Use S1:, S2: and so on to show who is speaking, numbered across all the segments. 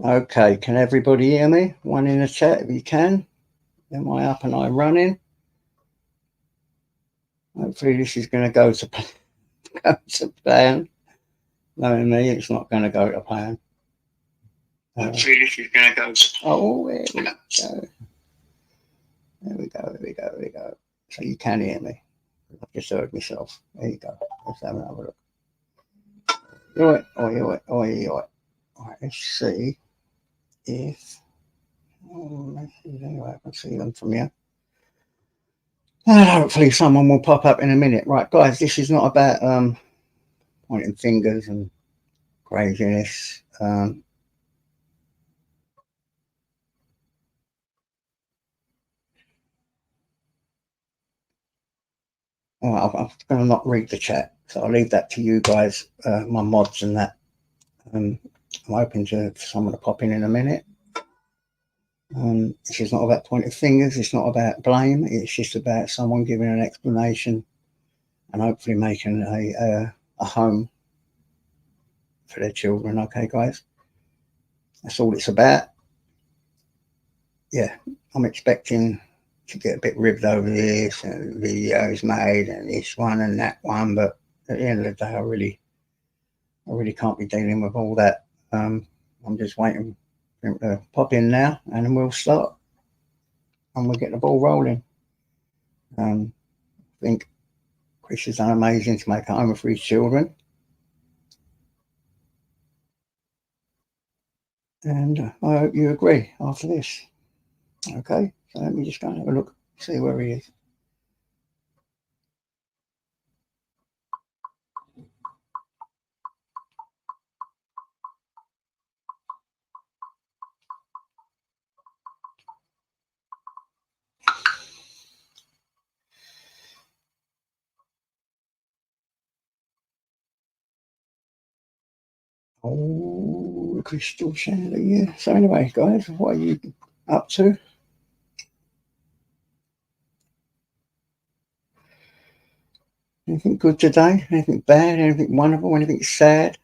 S1: Okay, can everybody hear me? One in the chat if you can. Am I up and I'm running? Hopefully this is going to go to go to plan. Knowing me, it's not going to go to plan. Hopefully this is going to go to plan. Oh, there we go. There we go. There we go. There we go. So you can hear me. I've just heard myself. There you go. Let's have another look. Right. Right. Let's see if. Anyway, I can see them from here. And hopefully someone will pop up in a minute. Right, guys, this is not about pointing fingers and craziness. Well, I'm going to not read the chat, so I'll leave that to you guys, my mods and that. I'm hoping for someone to pop in a minute. This is not about pointing fingers. It's not about blame. It's just about someone giving an explanation and hopefully making a home for their children. Okay, guys, that's all it's about. Yeah, I'm expecting to get a bit ribbed over this and videos made and this one and that one, but at the end of the day, I really can't be dealing with all that. I'm just waiting for him to pop in now, and then we'll start and we'll get the ball rolling. I think Chris has done amazing to make a home for his children, and I hope you agree after this. Okay, so let me just go and have a look, see where he is. Oh, crystal chandelier. So anyway, guys, what are you up to? Anything good today? Anything bad? Anything wonderful? Anything sad?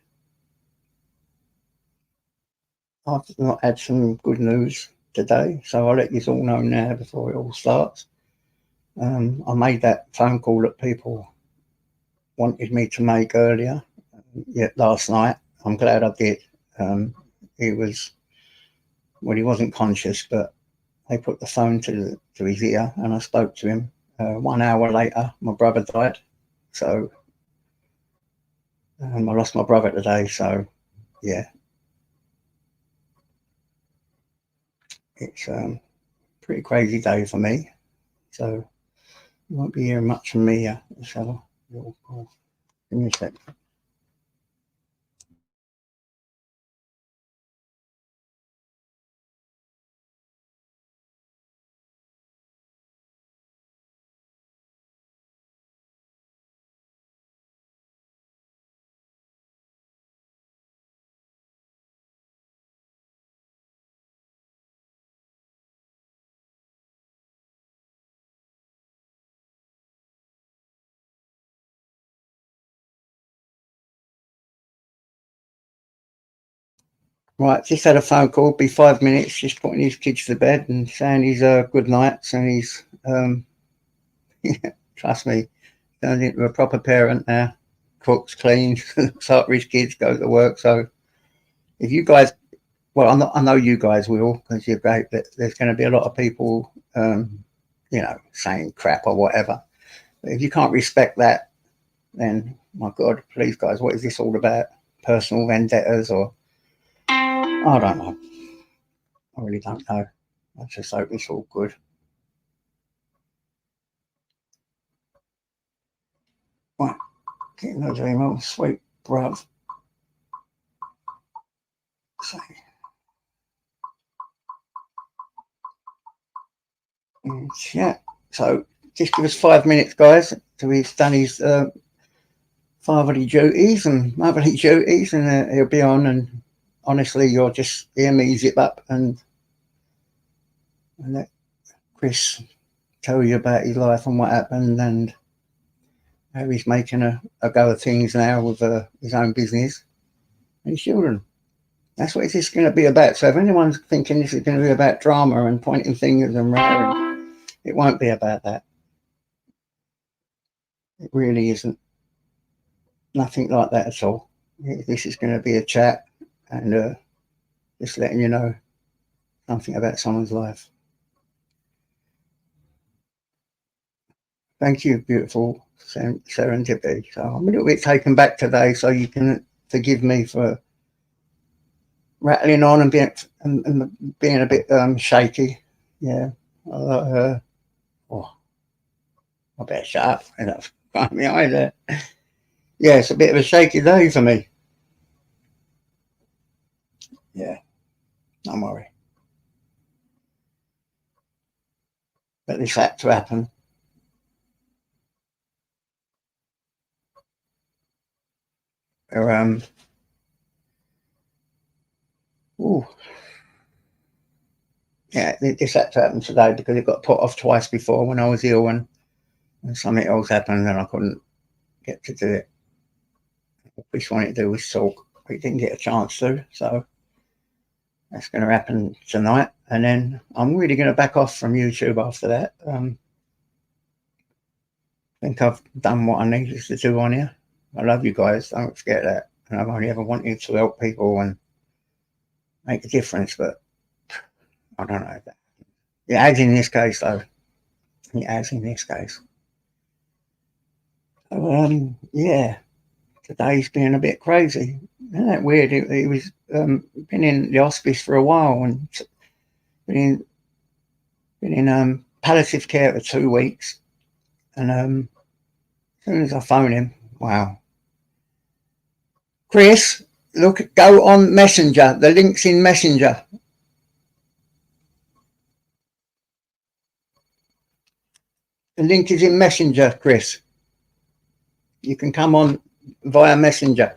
S1: I've not had some good news today, so I'll let you all know now before it all starts. I made that phone call that people wanted me to make earlier, last night. I'm glad I did. He was, well, he wasn't conscious, but they put the phone to his ear, and I spoke to him. 1 hour later, my brother died. So I lost my brother today. So yeah, it's pretty crazy day for me. So you won't be hearing much from me. So give me a sec. Right, just had a phone call. Be 5 minutes. Just putting his kids to bed and saying he's good nights and he's trust me, turned into a proper parent now. Cooks, cleans, looks after his kids, goes to work. So if you guys, well, I know you guys will because you're great. But there's going to be a lot of people, saying crap or whatever. But if you can't respect that, then my God, please, guys, what is this all about? Personal vendettas or I don't know. I really don't know. I just hope it's all good. Right, getting those emails, sweet bruv. So, yeah. So just give us 5 minutes, guys, till he's done his fatherly duties and motherly duties, and he'll be on. And honestly, you'll just hear me zip up and let Chris tell you about his life and what happened and how he's making a go of things now with his own business and his children. That's what it's going to be about. So if anyone's thinking this is going to be about drama and pointing fingers and rattling, it won't be about that. It really isn't. Nothing like that at all. This is going to be a chat and just letting you know something about someone's life. Thank you, beautiful serendipity. So I'm a little bit taken back today, so you can forgive me for rattling on and being a bit shaky. Yeah. Oh, I better shut up. Enough. Got me eye there. Yeah, it's a bit of a shaky day for me. Yeah, don't worry. But this had to happen. Or, ooh, yeah, this had to happen today because it got put off twice before when I was ill and something else happened and I couldn't get to do it. What we wanted to do was talk. We didn't get a chance to, so that's going to happen tonight. And then I'm really going to back off from YouTube after that. I think I've done what I needed to do on here. I love you guys, don't forget that. And I've only ever wanted to help people and make a difference, but I don't know that. It has in this case, though. It has in this case. So, yeah, today's been a bit crazy. Isn't that weird? He was been in the hospice for a while and been in palliative care for 2 weeks. And as soon as I phone him, wow. Chris, look, go on Messenger. The link's in Messenger. The link is in Messenger, Chris. You can come on via Messenger.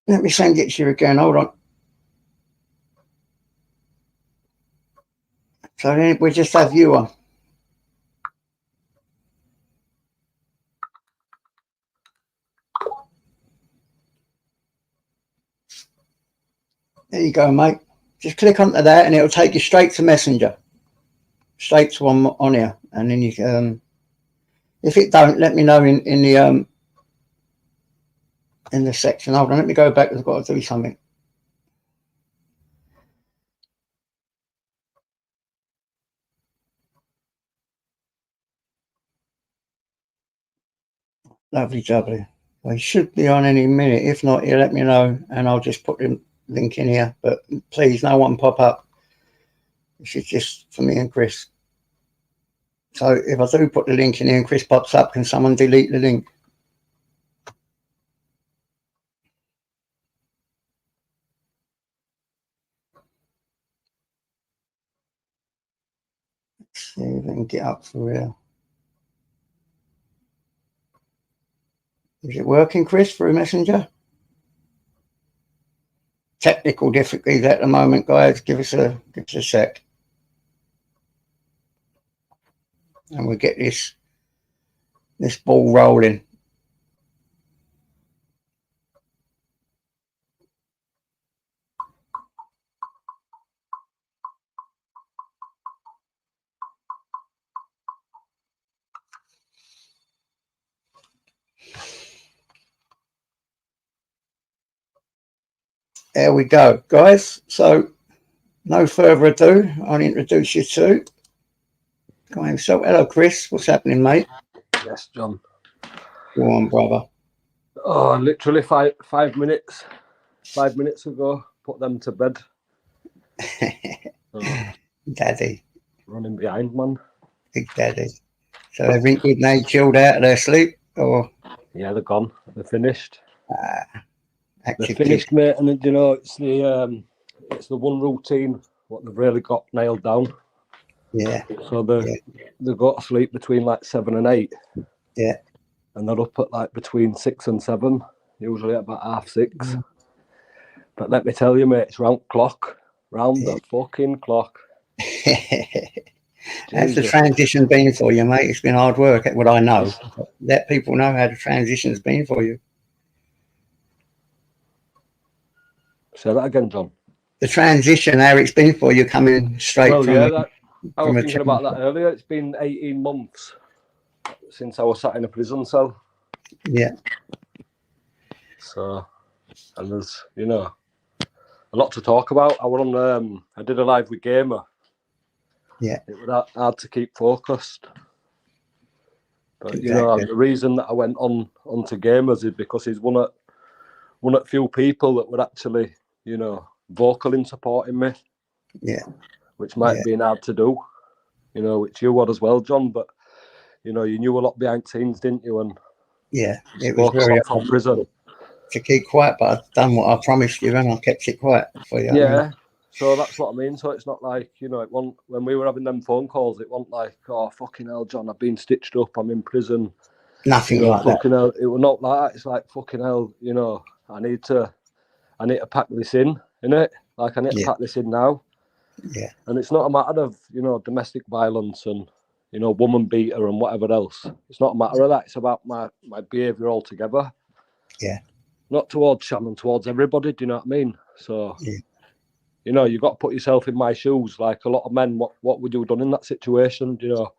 S1: Let me send it to you again. Hold on. So then we just have you on. There you go, mate. Just click onto that and it'll take you straight to Messenger. Straight to on here. And then you can, if it don't, let me know in the section. Hold on, let me go back. I've got to do something. Lovely jubbly. Well, he should be on any minute. If not, you let me know and I'll just put the link in here. But please, no one pop up. This is just for me and Chris. So if I do put the link in here and Chris pops up, can someone delete the link? Let's see if I can get up for real. Is it working, Chris, through Messenger? Technical difficulties at the moment, guys. Give us a sec. And we'll get this ball rolling. There we go, guys. So no further ado, I'll introduce you to guy himself. Hello, Chris. What's happening, mate?
S2: Yes, John.
S1: Go on, brother.
S2: Oh, literally 5 minutes. 5 minutes ago, put them to bed.
S1: Daddy.
S2: Running behind, man.
S1: Big daddy. So they've been good now, chilled out of their sleep? Or
S2: yeah, they're gone. They're finished.
S1: They're
S2: finished, mate. And you know, it's the one routine what they've really got nailed down.
S1: Yeah.
S2: So they go to sleep between like 7 and 8.
S1: Yeah.
S2: And they're up at like between 6 and 7, usually at about 6:30. Mm. But let me tell you, mate, it's round the fucking clock.
S1: How's the
S2: Jesus.
S1: transition been for you, mate? It's been hard work, what I know. Let people know how the transition's been for you.
S2: Say that again, John.
S1: The transition, how it's been for you coming straight
S2: Well,
S1: from
S2: yeah, I
S1: from
S2: was
S1: a
S2: thinking about that earlier. It's been 18 months since I was sat in a prison cell.
S1: Yeah.
S2: So, and there's, you know, a lot to talk about. I did a live with Gamer.
S1: Yeah.
S2: It was hard to keep focused. But,
S1: Exactly.
S2: you know, the reason that I went onto Gamers is because he's one of few people that were actually, you know, vocal in supporting me.
S1: Yeah.
S2: Which might have been hard to do, you know, which you would as well, John. But, you know, you knew a lot behind scenes, didn't you? And
S1: yeah, it was
S2: spoke a
S1: very
S2: lot from
S1: hard
S2: prison.
S1: to keep quiet, but I've done what I promised you and I kept it quiet for you.
S2: Yeah. So that's what I mean. So it's not like, you know, when we were having them phone calls, it wasn't like, oh, fucking hell, John, I've been stitched up, I'm in prison.
S1: Nothing
S2: You know,
S1: like that.
S2: fucking hell. It was not like that. It's like, fucking hell, you know, I need to pack this in, innit? Like, I need to pack this in now.
S1: Yeah.
S2: And it's not a matter of, you know, domestic violence and, you know, woman beater and whatever else. It's not a matter of that. It's about my behaviour altogether.
S1: Yeah.
S2: Not towards Shannon, towards everybody. Do you know what I mean? So,
S1: Yeah.
S2: you know, you've got to put yourself in my shoes. Like a lot of men, what would you have done in that situation? Do you know?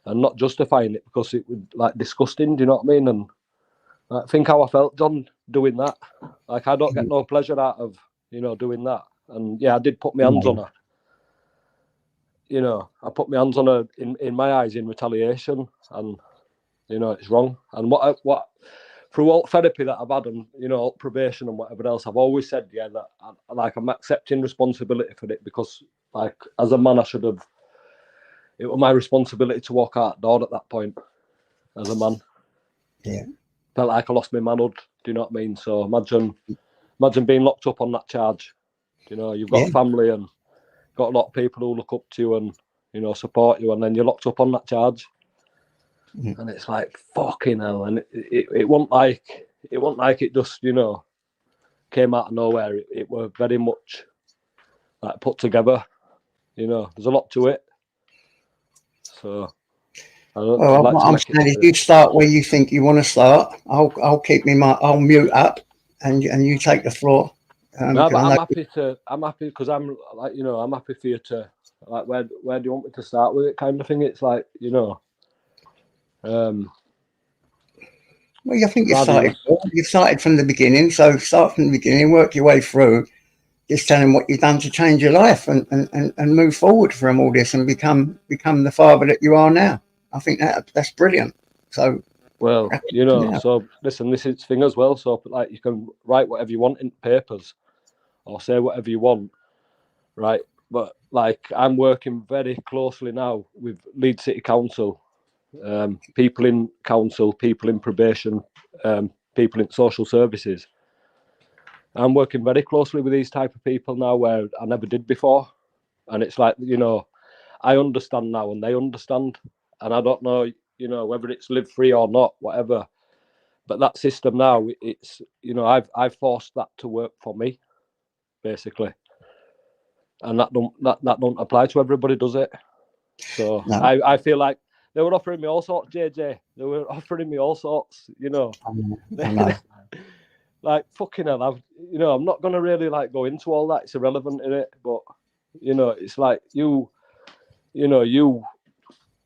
S2: And not justifying it because it was like disgusting. Do you know what I mean? And think how I felt, John, doing that. Like I don't get no pleasure out of, you know, doing that. And yeah, I did put my hands on her. You know, I put my hands on her in my eyes in retaliation, and you know it's wrong. And what through all therapy that I've had, and you know, probation and whatever else, I've always said, yeah, that I'm accepting responsibility for it because, like, as a man, I should have. It was my responsibility to walk out the door at that point, as a man.
S1: Yeah.
S2: Felt like I lost my manhood. Do you know what I mean? So imagine being locked up on that charge. You know, you've got a family and got a lot of people who look up to you and, you know, support you, and then you're locked up on that charge. And it's like, fucking hell. And it wasn't like it just, you know, came out of nowhere. It were very much like put together. You know, there's a lot to it. So I'd like to
S1: I'm
S2: make
S1: saying, if you start where you think you want to start, I'll keep I'll mute up, and you take the floor.
S2: No, but I'm happy because I'm like, you know, I'm happy for you to, like, where do you want me to start with it, kind of thing. It's like, you know,
S1: well, I think you've started from the beginning, so start from the beginning, work your way through, just telling what you've done to change your life and move forward from all this and become the father that you are now. I think that's brilliant. So,
S2: well, you know, so listen, this is thing as well. So, like, you can write whatever you want in papers or say whatever you want, right? But like, I'm working very closely now with Leeds City Council, people in council, people in probation, people in social services. I'm working very closely with these type of people now where I never did before. And it's like, you know, I understand now and they understand. And I don't know, you know, whether it's live free or not, whatever. But that system now, it's, you know, I've forced that to work for me, basically. And that don't apply to everybody, does it? So
S1: no.
S2: I feel like they were offering me all sorts, JJ. They were offering me all sorts, you know.
S1: I know.
S2: Like, fucking hell, I'm not gonna really like go into all that. It's irrelevant in it, but you know, it's like you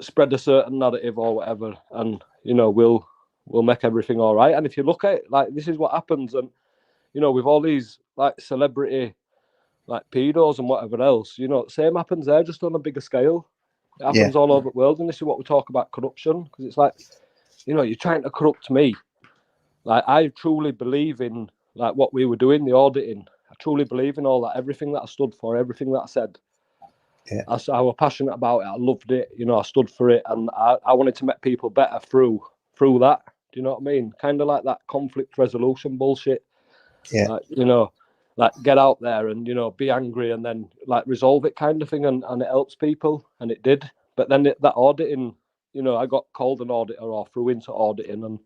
S2: spread a certain narrative or whatever, and you know, we'll make everything all right. And if you look at it, like, this is what happens, and you know, with all these like celebrity like pedos and whatever else, you know, same happens there, just on a bigger scale. It happens all over the world, and this is what we talk about corruption, because it's like, you know, you're trying to corrupt me. Like, I truly believe in like what we were doing, the auditing. I truly believe in all that, everything that I stood for, everything that I said.
S1: Yeah.
S2: I was passionate about it. I loved it. You know, I stood for it, and I wanted to make people better through that. Do you know what I mean? Kind of like that conflict resolution bullshit.
S1: Yeah.
S2: Like, you know, like, get out there and, you know, be angry and then like resolve it, kind of thing, and it helps people, and it did. But then that auditing, you know, I got called an auditor or threw into auditing and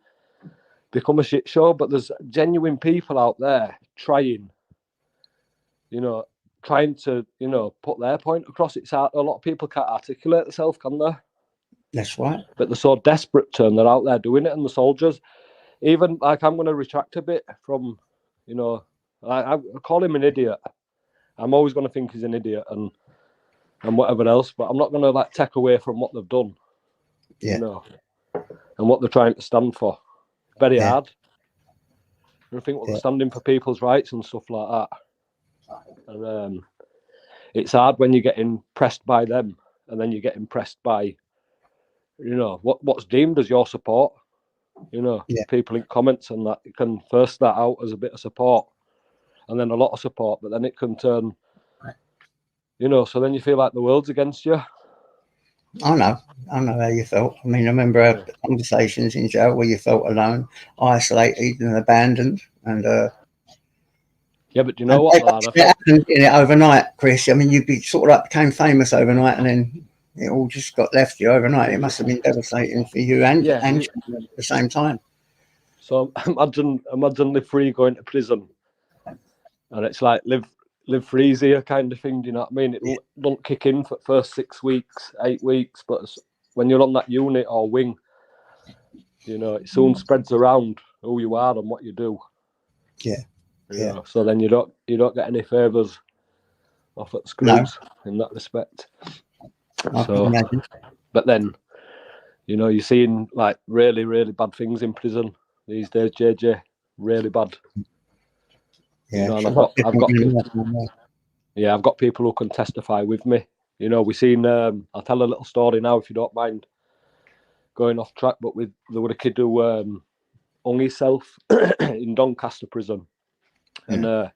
S2: become a shit show. But there's genuine people out there trying, you know, trying to, you know, put their point across. It's hard. A lot of people can't articulate themselves, can they?
S1: That's right.
S2: But they're so desperate, turn they're out there doing it, and the soldiers, even like, I'm going to retract a bit from, you know, I call him an idiot. I'm always going to think he's an idiot and whatever else, but I'm not going to like take away from what they've done, you know, and what they're trying to stand for. Very hard. And I think what they're standing for, people's rights and stuff like that. And it's hard when you're getting pressed by them, and then you get impressed by, you know, what's deemed as your support. You know, people in comments and that, it can first start out as a bit of support, and then a lot of support, but then it can turn, you know, so then you feel like the world's against you.
S1: I know how you felt. I mean, I remember our conversations in jail where you felt alone, isolated, and abandoned. And
S2: yeah, but do you know what, lad?
S1: It happened in it overnight, Chris. I mean, you sort of like became famous overnight, and then it all just got left you overnight. It must have been devastating for you and at the same time.
S2: So imagine live free going to prison, and it's like live free easier kind of thing. Do you know what I mean? It don't kick in for the first 6 weeks, 8 weeks, but when you're on that unit or wing, you know, it soon spreads around who you are and what you do.
S1: Yeah.
S2: You know, so then you don't get any favours off at screws in that respect. So, but then, you know, you're seeing like really, really bad things in prison these days, JJ. Really bad.
S1: Yeah,
S2: you know, and I've got people, I've got people who can testify with me. You know, we've seen. I'll tell a little story now, if you don't mind going off track. But there was a kid who hung himself in Doncaster prison, and the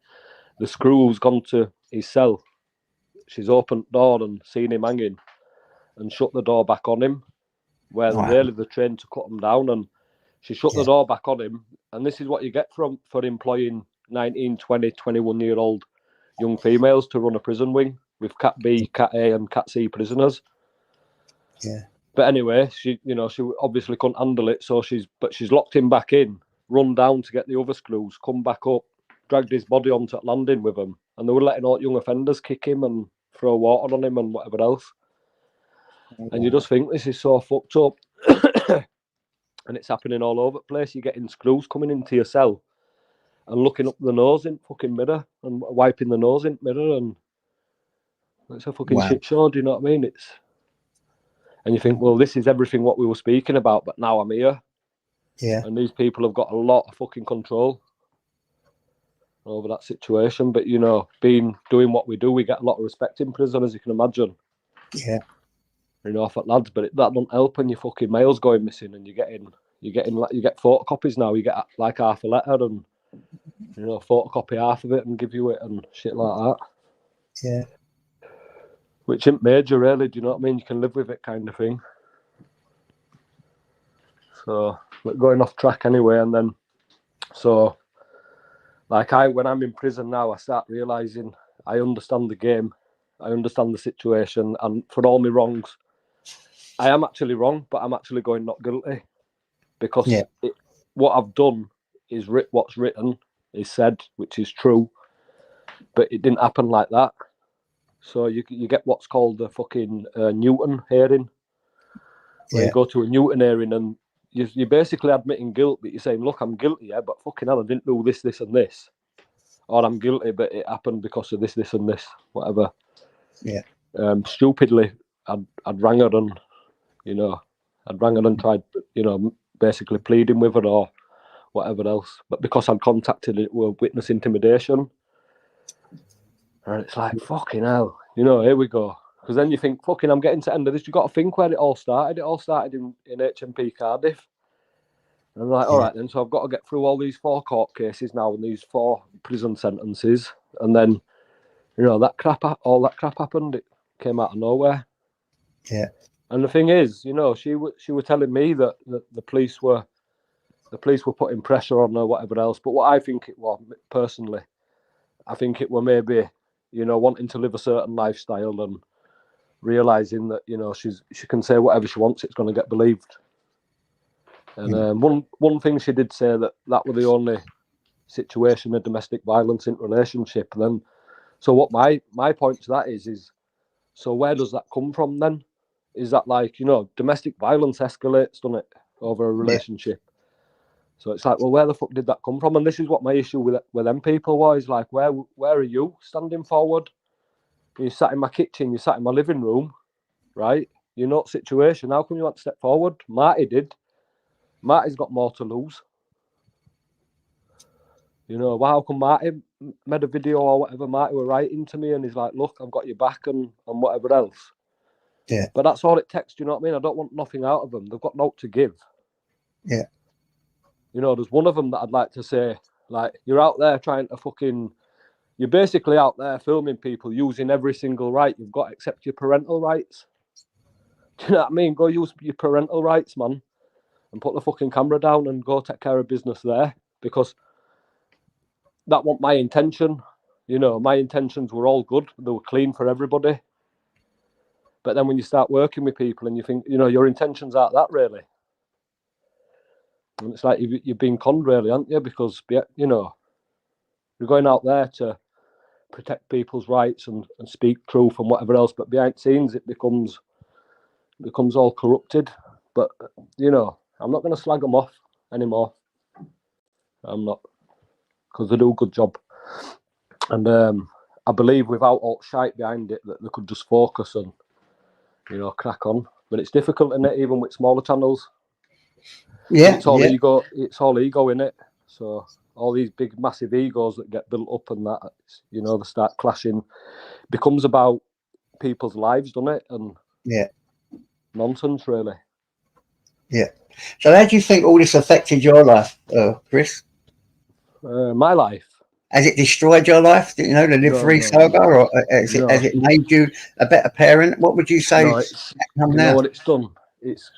S2: screw who's gone to his cell, she's opened the door and seen him hanging, and shut the door back on him, where really they're trained to cut him down, and she shut the door back on him. And this is what you get for employing 19, 20, 21-year-old young females to run a prison wing with Cat B, Cat A, and Cat C prisoners.
S1: Yeah.
S2: But anyway, she obviously couldn't handle it, so she's locked him back in, run down to get the other screws, come back up, dragged his body onto the landing with him, and they were letting all young offenders kick him and throw water on him and whatever else. And you just think, this is so fucked up. And it's happening all over the place. You're getting screws coming into your cell and looking up the nose in fucking mirror and wiping the nose in mirror, and it's a fucking shit show. Do you know what I mean? And you think, well, this is everything what we were speaking about, but now I'm here.
S1: Yeah.
S2: And these people have got a lot of fucking control over that situation. But you know, doing what we do, we get a lot of respect in prison, as you can imagine.
S1: Yeah.
S2: You know, for lads, but that don't help when your fucking mail's going missing and you get photocopies now. You get like half a letter and, you know, photocopy half of it and give you it and shit like that.
S1: Yeah.
S2: Which isn't major, really. Do you know what I mean? You can live with it, kind of thing. So, but going off track anyway, and then, so, like when I'm in prison now, I start realising I understand the game, I understand the situation, and for all my wrongs, I am actually wrong, but I'm actually going not guilty, because what I've done is what's written is said, which is true, but it didn't happen like that. So you get what's called the fucking Newton hearing, where you go to a Newton hearing and you're basically admitting guilt, but you're saying, look, I'm guilty, yeah, but fucking hell, I didn't do this, this, and this, or I'm guilty, but it happened because of this, this, and this, whatever.
S1: Yeah.
S2: Stupidly, I'd rang her and, you know, tried, you know, basically pleading with her or whatever else. But because I'd contacted it with witness intimidation, and it's like, fucking hell, you know, here we go. Because then you think, fucking, I'm getting to the end of this. You've got to think where it all started. It all started in HMP Cardiff. And I'm like, all right then, so I've got to get through all these 4 court cases now and these 4 prison sentences. And then, you know, all that crap happened. It came out of nowhere.
S1: Yeah.
S2: And the thing is, you know, she was telling me that the police were putting pressure on her, whatever else. But what I think it was, personally, I think it were maybe, you know, wanting to live a certain lifestyle and realising that, you know, she can say whatever she wants, it's going to get believed. And one thing she did say that was the only situation of domestic violence in relationship. And then So what my point to that is so where does that come from then? Is that like, you know, domestic violence escalates, doesn't it, over a relationship? So it's like, well, where the fuck did that come from? And this is what my issue with them people was. Like, where are you standing forward? You sat in my kitchen, you sat in my living room, right? You're not situation. How come you want to step forward? Marty did. Marty's got more to lose. You know, well, how come Marty made a video or whatever, Marty were writing to me and he's like, look, I've got your back and whatever else.
S1: Yeah.
S2: But that's all it takes, do you know what I mean? I don't want nothing out of them. They've got naught to give.
S1: Yeah.
S2: You know, there's one of them that I'd like to say, like, you're out there trying to you're basically out there filming people using every single right you've got except your parental rights. Do you know what I mean? Go use your parental rights, man, and put the fucking camera down and go take care of business there, because that wasn't my intention. You know, my intentions were all good. They were clean for everybody. But then when you start working with people and you think, you know, your intentions aren't that really. And it's like you've been conned really, aren't you? Because, you know, you're going out there to protect people's rights and speak truth and whatever else. But behind the scenes, it becomes all corrupted. But, you know, I'm not going to slag them off anymore. I'm not, because they do a good job. And I believe without all shite behind it, that they could just focus and, you know, crack on. But it's difficult, isn't it, even with smaller channels?
S1: Yeah.
S2: It's all ego. It's all ego in it. So all these big, massive egos that get built up and that, you know, they start clashing. Becomes about people's lives, doesn't it? And nonsense, really.
S1: Yeah. So how do you think all this affected your life, Chris?
S2: My life.
S1: Has it destroyed your life? You know, the Live Free saga, or has it made you a better parent? What would you say?
S2: No, you know what it's done? It's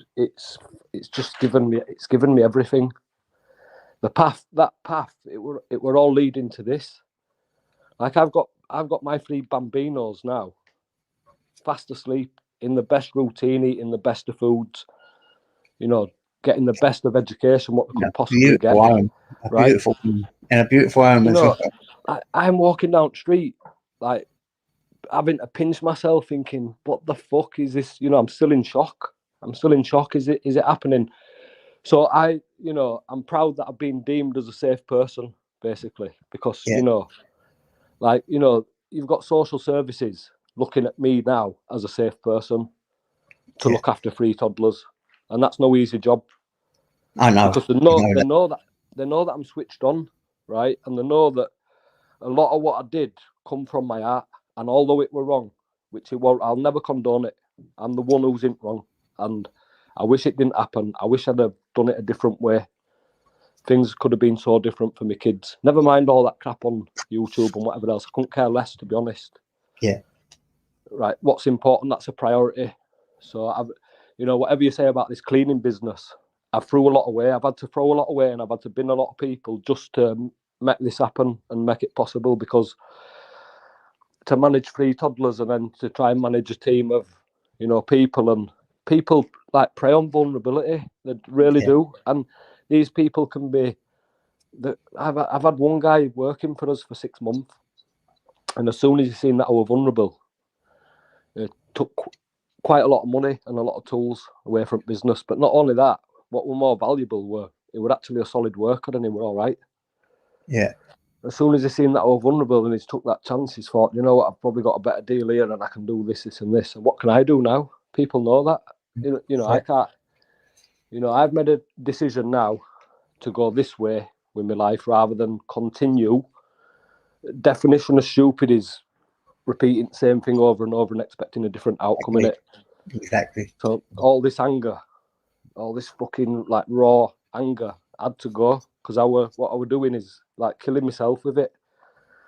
S2: just given me everything. That path, it were all leading to this. Like I've got my 3 bambinos now, fast asleep, in the best routine, eating the best of foods, you know, getting the best of education what they could possibly get.
S1: Home.
S2: Right?
S1: Beautiful, and a beautiful home as well.
S2: I'm walking down the street, like, having to pinch myself, thinking, what the fuck is this? You know, I'm still in shock. Is it happening? So you know, I'm proud that I've been deemed as a safe person, basically, because, you know, like, you know, you've got social services looking at me now as a safe person to look after 3 toddlers, and that's no easy job.
S1: I know,
S2: because they know that I'm switched on, right, and they know that a lot of what I did come from my heart, and although it were wrong, which it was, I'll never condone it. I'm the one who's in wrong, and I wish it didn't happen. I wish I'd have done it a different way. Things could have been so different for my kids. Never mind all that crap on YouTube and whatever else. I couldn't care less, to be honest.
S1: Yeah.
S2: Right. What's important, that's a priority. So, you know, whatever you say about this cleaning business, I've threw a lot away. I've had to throw a lot away, and I've had to bin a lot of people just to make this happen and make it possible, because to manage 3 toddlers and then to try and manage a team of, you know, people like prey on vulnerability. They really do. And these people can be, I've had one guy working for us for 6 months, and as soon as he seen that I were vulnerable, it took quite a lot of money and a lot of tools away from business. But not only that, what were more valuable he were actually a solid worker, and he were all right.
S1: Yeah.
S2: As soon as he seen that I was vulnerable and he's took that chance, he's thought, you know what, I've probably got a better deal here and I can do this, this and this. And what can I do now? People know that. You know, I can't, you know, I've made a decision now to go this way with my life rather than continue. Definition of stupid is repeating the same thing over and over and expecting a different outcome in it.
S1: Exactly.
S2: So all this anger, all this fucking like raw anger had to go, because what I was doing is like killing myself with it.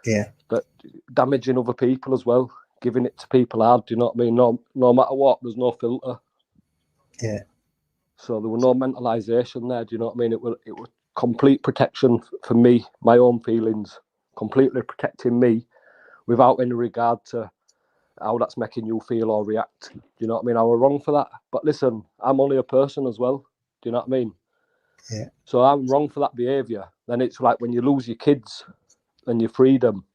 S1: Yeah.
S2: But damaging other people as well, giving it to people hard, do you know what I mean? No matter what, there's no filter.
S1: Yeah.
S2: So there were no mentalisation there, do you know what I mean? It was complete protection for me, my own feelings, completely protecting me without any regard to how that's making you feel or react. Do you know what I mean? I was wrong for that. But listen, I'm only a person as well. Do you know what I mean?
S1: Yeah.
S2: So I'm wrong for that behaviour. Then it's like when you lose your kids and your freedom,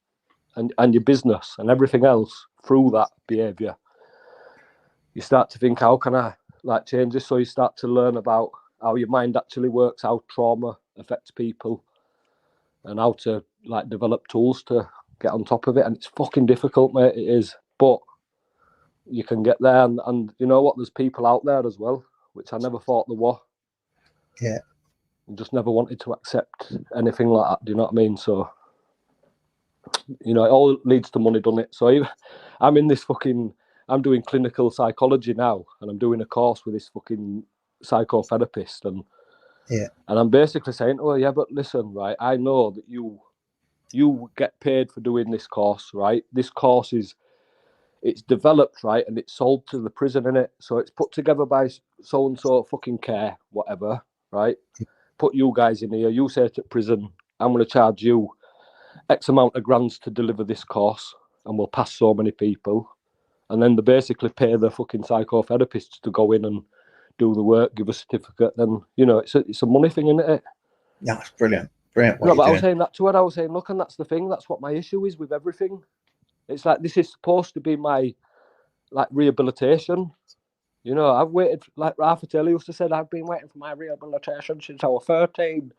S2: and your business and everything else through that behaviour, you start to think, how can I like change this? So you start to learn about how your mind actually works, how trauma affects people, and how to like develop tools to get on top of it. And it's fucking difficult, mate. It is, but you can get there. And you know what? There's people out there as well, which I never thought there were.
S1: Yeah.
S2: I just never wanted to accept anything like that. Do you know what I mean? So, you know, it all leads to money, doesn't it? So I'm in this fucking, I'm doing clinical psychology now, and I'm doing a course with this fucking psychotherapist, and I'm basically saying, oh yeah, but listen, right, I know that you get paid for doing this course, right? This course it's developed, right, and it's sold to the prison, innit? So it's put together by so and so fucking care, whatever, right? Put you guys in here. You say to prison, I'm going to charge you X amount of grands to deliver this course, and we'll pass so many people. And then they basically pay the fucking psychotherapists to go in and do the work, give a certificate. Then, you know, it's a money thing, isn't it?
S1: Yeah, it's brilliant. Brilliant.
S2: No, but I was saying that to her. I was saying, look, and that's the thing. That's what my issue is with everything. It's like, this is supposed to be my, like, rehabilitation. You know, I've waited, like Rafa Taylor used to say, I've been waiting for my rehabilitation since I was 13.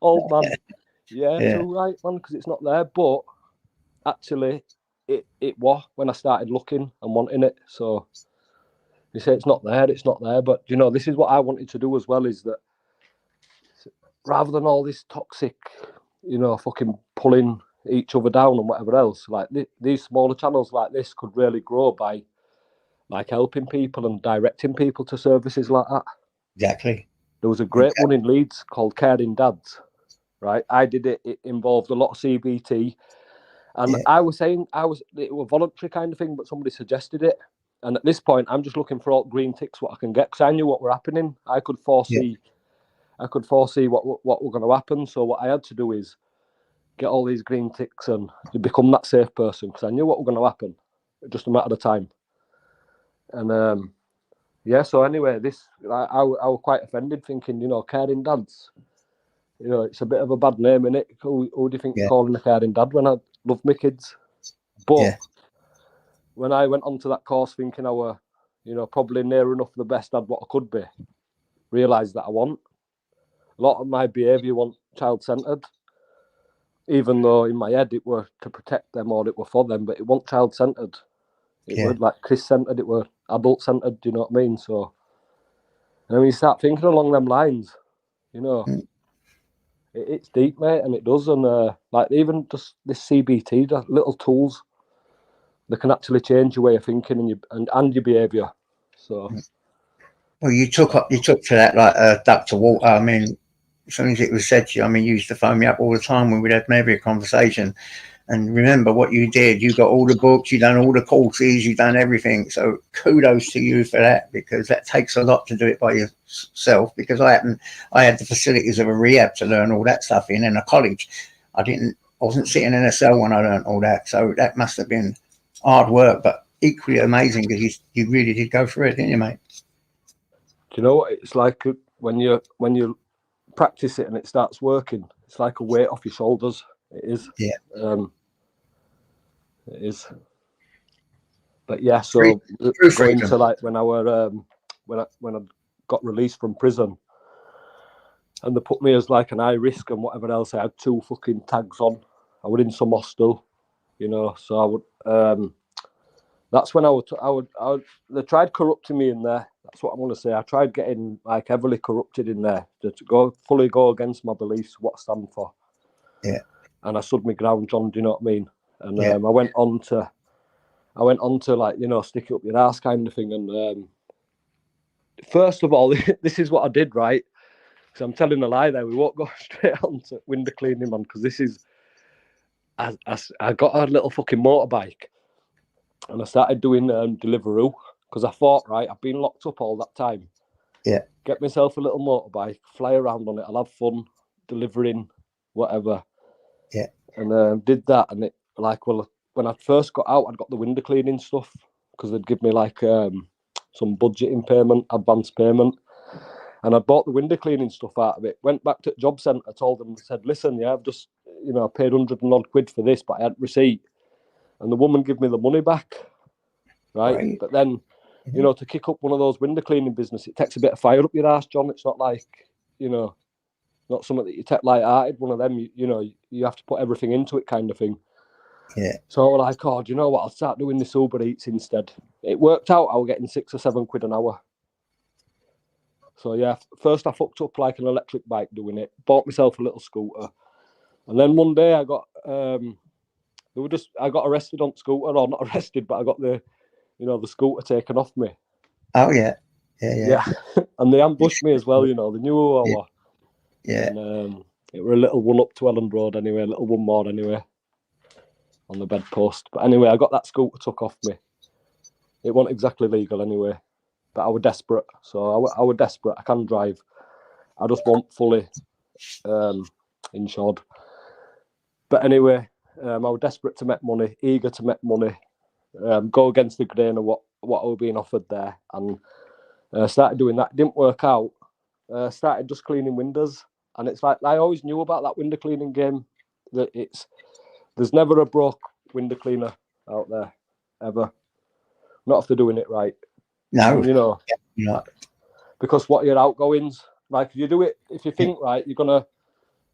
S2: Old man. Yeah, too right, man, because it's not there. But actually, it was when I started looking and wanting it. So you say it's not there, it's not there. But, you know, this is what I wanted to do as well, is that rather than all this toxic, you know, fucking pulling each other down and whatever else, like these smaller channels like this could really grow by like helping people and directing people to services like that.
S1: Exactly.
S2: There was a great one in Leeds called Caring Dads, right? I did it. It involved a lot of CBT. And I was saying, it was a voluntary kind of thing, but somebody suggested it. And at this point, I'm just looking for all green ticks, what I can get, because I knew what were happening. I could foresee what were going to happen. So what I had to do is get all these green ticks and become that safe person, because I knew what was going to happen. Just a matter of time. And yeah, so anyway, I was quite offended, thinking, you know, Caring Dads, you know, it's a bit of a bad name, innit? Who do you think you're calling a caring dad when I love my kids? But when I went onto that course thinking I were, you know, probably near enough the best dad what I could be, realised that I want. A lot of my behaviour was child-centred, even though in my head it were to protect them or it were for them, but it wasn't child-centred. It were like Chris-centred, it were adult-centred, do you know what I mean? So, and when you start thinking along them lines, you know, it's deep, mate, and it does. And like even just this CBT, the little tools, they can actually change your way of thinking and your behaviour. So,
S1: well, you took to that like a duck to water. I mean, as soon as it was said to you, I mean, you used to phone me up all the time when we'd have maybe a conversation. And remember what you did. You got all the books, you done all the courses, you done everything. So kudos to you for that, because that takes a lot to do it by yourself. Because I had the facilities of a rehab to learn all that stuff in a college. I wasn't sitting in a cell when I learned all that. So that must have been hard work, but equally amazing, because you really did go through it, didn't you, mate?
S2: Do you know what it's like when you practice it and it starts working? It's like a weight off your shoulders. It is.
S1: Yeah.
S2: It is. But yeah, so going to like when I were when I got released from prison, and they put me as like an high risk and whatever else. I had 2 fucking tags on. I was in some hostel, you know. So I would. That's when I would. They tried corrupting me in there. That's what I'm going to say. I tried getting like heavily corrupted in there to fully go against my beliefs, what I stand for.
S1: Yeah.
S2: And I stood my ground, John. Do you know what I mean? And I went on to like, you know, stick it up your ass kind of thing. And first of all, this is what I did, right? Because I'm telling a lie there. We won't go straight on to window cleaning, man, because this is... I got a little fucking motorbike and I started doing Deliveroo, because I thought, right, I've been locked up all that time.
S1: Yeah.
S2: Get myself a little motorbike, fly around on it, I'll have fun delivering, whatever.
S1: Yeah.
S2: And did that, and it, like, well, when I first got out, I'd got the window cleaning stuff, because they'd give me like some budgeting payment, advance payment. And I bought the window cleaning stuff out of it, went back to the job centre, told them, said, listen, yeah, I've just, you know, I paid 100 and odd quid for this, but I had receipt. And the woman gave me the money back, right? But then, you know, to kick up one of those window cleaning business, it takes a bit of fire up your ass, John. It's not like, you know, not something that you take light-hearted. One of them, you know, you have to put everything into it kind of thing.
S1: Yeah.
S2: So I was like, oh, do you know what? I'll start doing this Uber Eats instead. It worked out. I was getting 6 or 7 quid an hour. So yeah, first I fucked up like an electric bike doing it. Bought myself a little scooter, and then one day I got I got arrested on scooter, or not arrested, but I got the scooter taken off me.
S1: Oh yeah. Yeah.
S2: And they ambushed me as well. You know, they knew who I was.
S1: Yeah.
S2: And it were a little one up to Elland Road anyway, a little one more anyway, on the bedpost. But anyway, I got that scooter took off me. It wasn't exactly legal anyway, but I was desperate. So I was desperate. I can drive. I just want fully insured. But anyway, I was desperate to make money, eager to make money, go against the grain of what I was being offered there, and started doing that. Didn't work out. Started just cleaning windows, and it's like I always knew about that window cleaning game. That there's never a broke window cleaner out there ever. Not if they're doing it right.
S1: No,
S2: and, you know,
S1: not.
S2: Because what are your outgoings? Like if you do it, if you think right, you're gonna.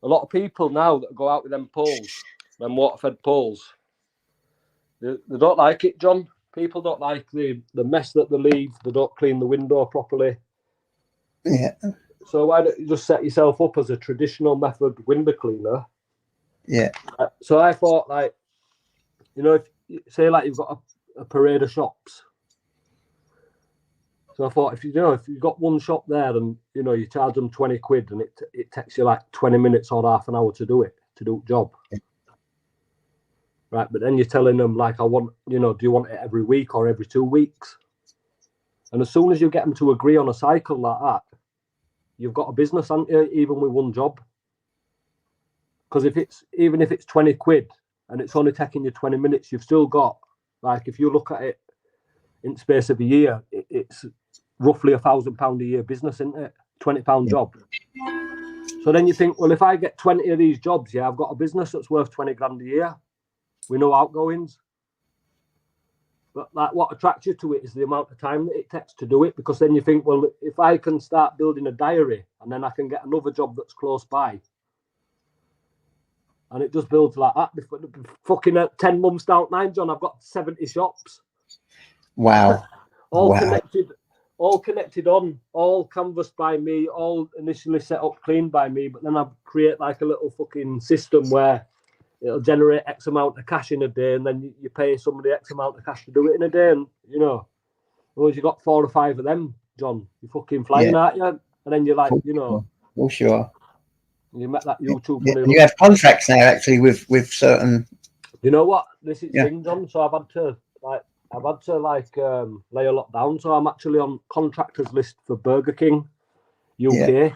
S2: A lot of people now that go out with them poles, them water-fed poles, they don't like it, John. People don't like the mess that they leave. They don't clean the window properly.
S1: Yeah.
S2: So why don't you just set yourself up as a traditional method window cleaner?
S1: Yeah.
S2: So I thought, like, you know, if say like you've got a parade of shops. So I thought if you've got one shop there and you know you charge them 20 quid and it takes you like 20 minutes or half an hour to do the job. Right, but then you're telling them like do you want it every week or every 2 weeks? And as soon as you get them to agree on a cycle like that, you've got a business, haven't you, even with one job? Because even if it's 20 quid and it's only taking you 20 minutes, you've still got, like, if you look at it in space of a year, it's roughly £1,000 a year business, isn't it? £20 job. So then you think, well, if I get 20 of these jobs, I've got a business that's worth 20 grand a year with no outgoings. But like, what attracts you to it is the amount of time that it takes to do it, because then you think, well, if I can start building a diary and then I can get another job that's close by, and it just builds like that. Fucking 10 months down the line, John, I've got 70 shops.
S1: Wow.
S2: all connected on, all canvassed by me, all initially set up clean by me, but then I create like a little fucking system where it'll generate X amount of cash in a day, and then you pay somebody X amount of cash to do it in a day. And, you know, once you got 4 or 5 of them, John, you're fucking flying, aren't you? And then you're like, you know.
S1: Oh, sure.
S2: You met that YouTube
S1: money. You have contracts now, actually, with certain.
S2: You know what? This is thing, John. So I've had to lay a lot down. So I'm actually on contractors list for Burger King UK,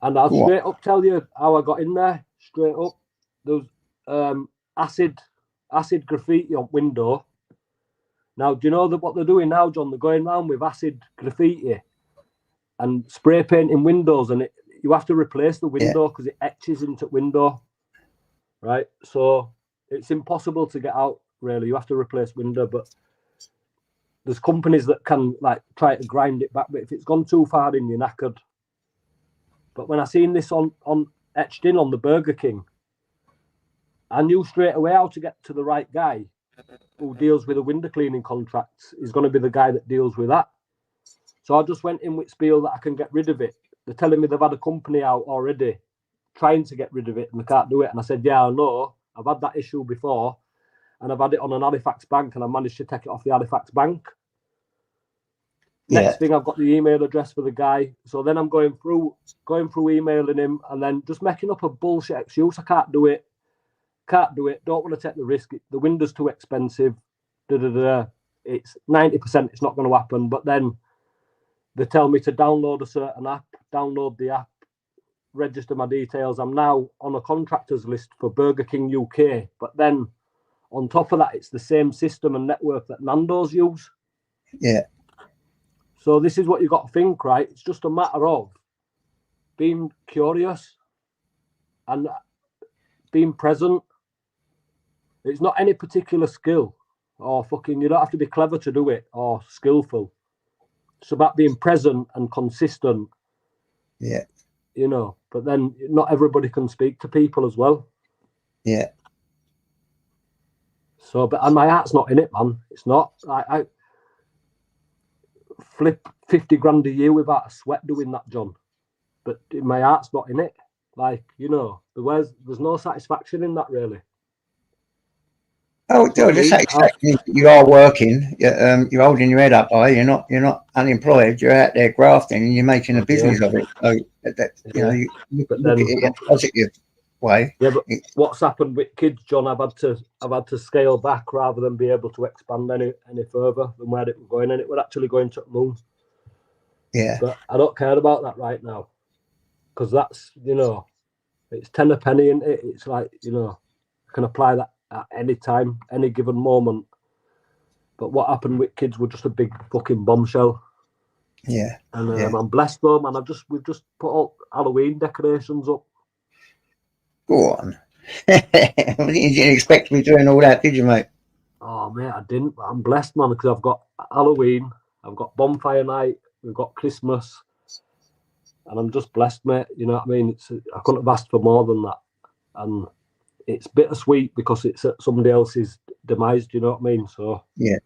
S2: and I'll straight up tell you how I got in there. Straight up, there's acid graffiti on window. Now, do you know what they're doing now, John? They're going around with acid graffiti and spray painting windows, and you have to replace the window because it etches into window, right? So it's impossible to get out, really. You have to replace window, but there's companies that can like try to grind it back, but if it's gone too far in, you're knackered. But when I seen this on etched in on the Burger King, I knew straight away how to get to the right guy who deals with the window cleaning contracts. Is going to be the guy that deals with that. So I just went in with spiel that I can get rid of it. They're telling me they've had a company out already trying to get rid of it and they can't do it. And I said, yeah, I know. I've had that issue before, and I've had it on an Halifax bank, and I managed to take it off the Halifax bank. Next thing, I've got the email address for the guy. So then I'm going through emailing him and then just making up a bullshit excuse. I can't do it. Don't want to take the risk. The window's too expensive. It's 90%. It's not going to happen. But then they tell me to download a certain app, download the app, register my details. I'm now on a contractors list for Burger King UK. But then on top of that, it's the same system and network that Nando's use.
S1: Yeah.
S2: So this is what you've got to think, right? It's just a matter of being curious and being present. It's not any particular skill or fucking, you don't have to be clever to do it or skillful. It's about being present and consistent.
S1: Yeah.
S2: You know, but then not everybody can speak to people as well.
S1: Yeah.
S2: So, and my heart's not in it, man. It's not. I flip 50 grand a year without a sweat doing that, John. But my heart's not in it. Like, you know, there's no satisfaction in that, really.
S1: Oh, the satisfaction you are working. You're holding your head up high. You're not unemployed. You're out there grafting, and you're making a business of it. So you know, you look at it in a positive way.
S2: Yeah, but what's happened with kids, John? I've had to scale back rather than be able to expand any further than where it was going, and it was actually going to the moon.
S1: Yeah.
S2: But I don't care about that right now, because that's, you know, it's 10 a penny, and it's like, you know, I can apply that at any time, any given moment. But what happened with kids was just a big fucking bombshell.
S1: Yeah.
S2: And
S1: yeah.
S2: I'm blessed though, man. We've just put all Halloween decorations up.
S1: Go on. You didn't expect me doing all that, did you, mate?
S2: Oh, mate, I didn't. But I'm blessed, man, because I've got Halloween, I've got bonfire night, we've got Christmas, and I'm just blessed, mate. You know what I mean? I couldn't have asked for more than that. And it's bittersweet because it's at somebody else's demise. Do you know what I mean? So
S1: yeah.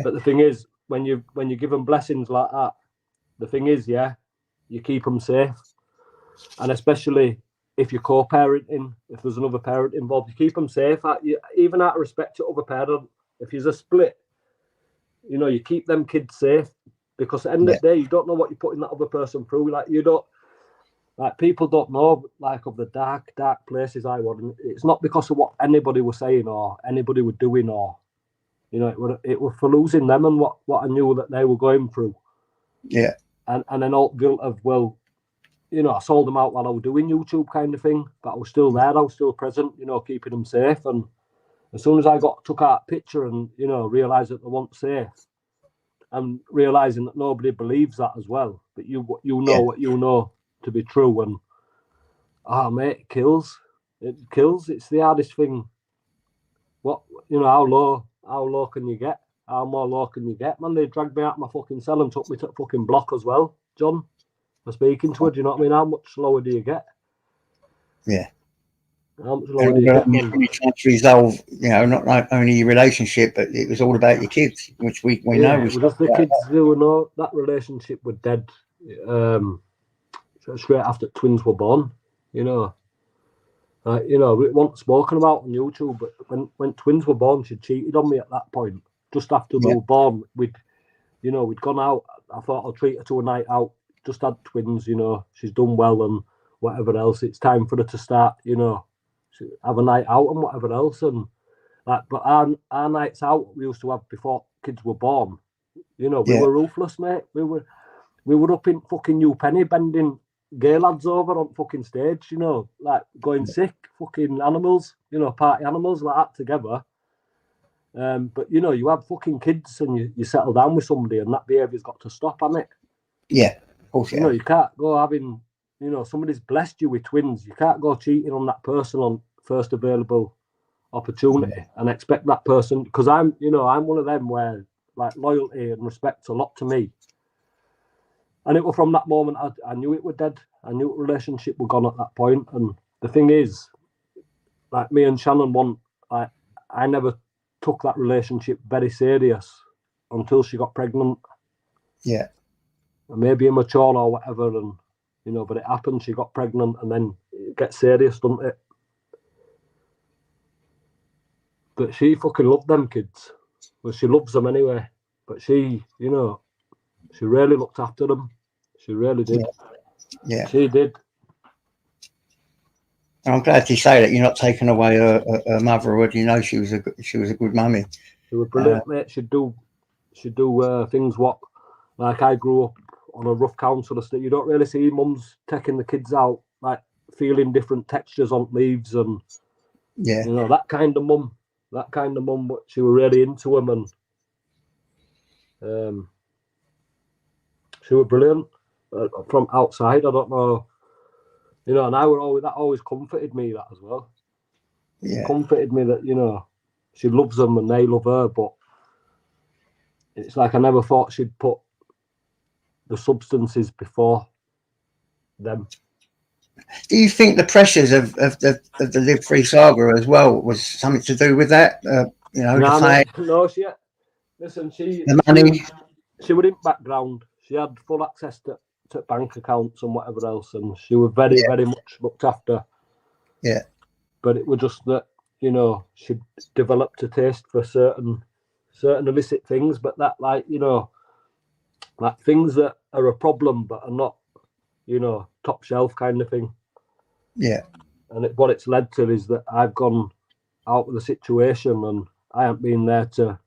S2: But the thing is, when you give them blessings like that, the thing is, you keep them safe, and especially if you're co-parenting, if there's another parent involved, you keep them safe. Even out of respect to other parent, if there's a split, you know, you keep them kids safe, because at the end of the day, you don't know what you're putting that other person through. Like, you don't. Like, people don't know, like, of the dark places I was. It's not because of what anybody was saying or anybody was doing, or, you know, it was for losing them and what I knew that they were going through.
S1: Yeah.
S2: And then all guilt of, well, you know, I sold them out while I was doing YouTube kind of thing, but I was still there, I was still present, you know, keeping them safe. And as soon as I took out a picture and, you know, realised that they weren't safe, and realising that nobody believes that as well, but you know what you know to be true, and mate, it kills. It's the hardest thing. What, you know, how low can you get? How more low can you get, man? They dragged me out of my fucking cell and took me to the fucking block as well, John, for speaking to her. Do you know what I mean? How much lower do you get?
S1: Yeah.
S2: How much lower do you get, man?
S1: You're trying to resolve, you know, not only your relationship, but it was all about your kids, which we know.
S2: It was just the kids who were no, that relationship were dead straight after twins were born, you know. You know, it wasn't spoken about on YouTube, but when twins were born, she cheated on me at that point. Just after they were born, we'd gone out. I thought I'll treat her to a night out. Just had twins, you know. She's done well and whatever else. It's time for her to start, you know, have a night out and whatever else. And like, but our nights out we used to have before kids were born. You know, we were ruthless, mate. We were up in fucking New Penny bending gay lads over on fucking stage, you know, like going sick, fucking animals, you know, party animals like that together. But you know, you have fucking kids and you settle down with somebody, and that behaviour's got to stop, hasn't it?
S1: Yeah, of course.
S2: You know, you can't go having, you know, somebody's blessed you with twins. You can't go cheating on that person on first available opportunity and expect that person, because I'm one of them where, like, loyalty and respect's a lot to me. And it was from that moment I knew it were dead. I knew the relationship were gone at that point. And the thing is, like, me and Shannon I never took that relationship very serious until she got pregnant.
S1: Yeah.
S2: And maybe immature or whatever, and, you know, but it happened. She got pregnant, and then it gets serious, doesn't it? But she fucking loved them kids. Well, she loves them anyway. But she, you know, she really looked after them. She really did.
S1: Yeah.
S2: She did.
S1: I'm glad to say that you're not taking away her motherhood. You know, she was a good mummy.
S2: She was brilliant, mate. She'd do things what, like, I grew up on a rough council estate. You don't really see mums taking the kids out, like, feeling different textures on leaves, and you know, that kind of mum. But she was really into them, and she was brilliant. From outside, I don't know, you know, and that always comforted me, that as well.
S1: Yeah.
S2: Comforted me that, you know, she loves them and they love her, but it's like I never thought she'd put the substances before them.
S1: Do you think the pressures of the Live Free saga as well was something to do with that? You know, the fame,
S2: No, listen,
S1: the money.
S2: she was in background. She had full access to bank accounts and whatever else, and she was very,
S1: Yeah.
S2: very much looked after.
S1: Yeah.
S2: But it was just that, you know, she developed a taste for certain illicit things, but that, like, you know, like things that are a problem but are not, you know, top shelf kind of thing.
S1: Yeah.
S2: And what it's led to is that I've gone out of the situation and I haven't been there to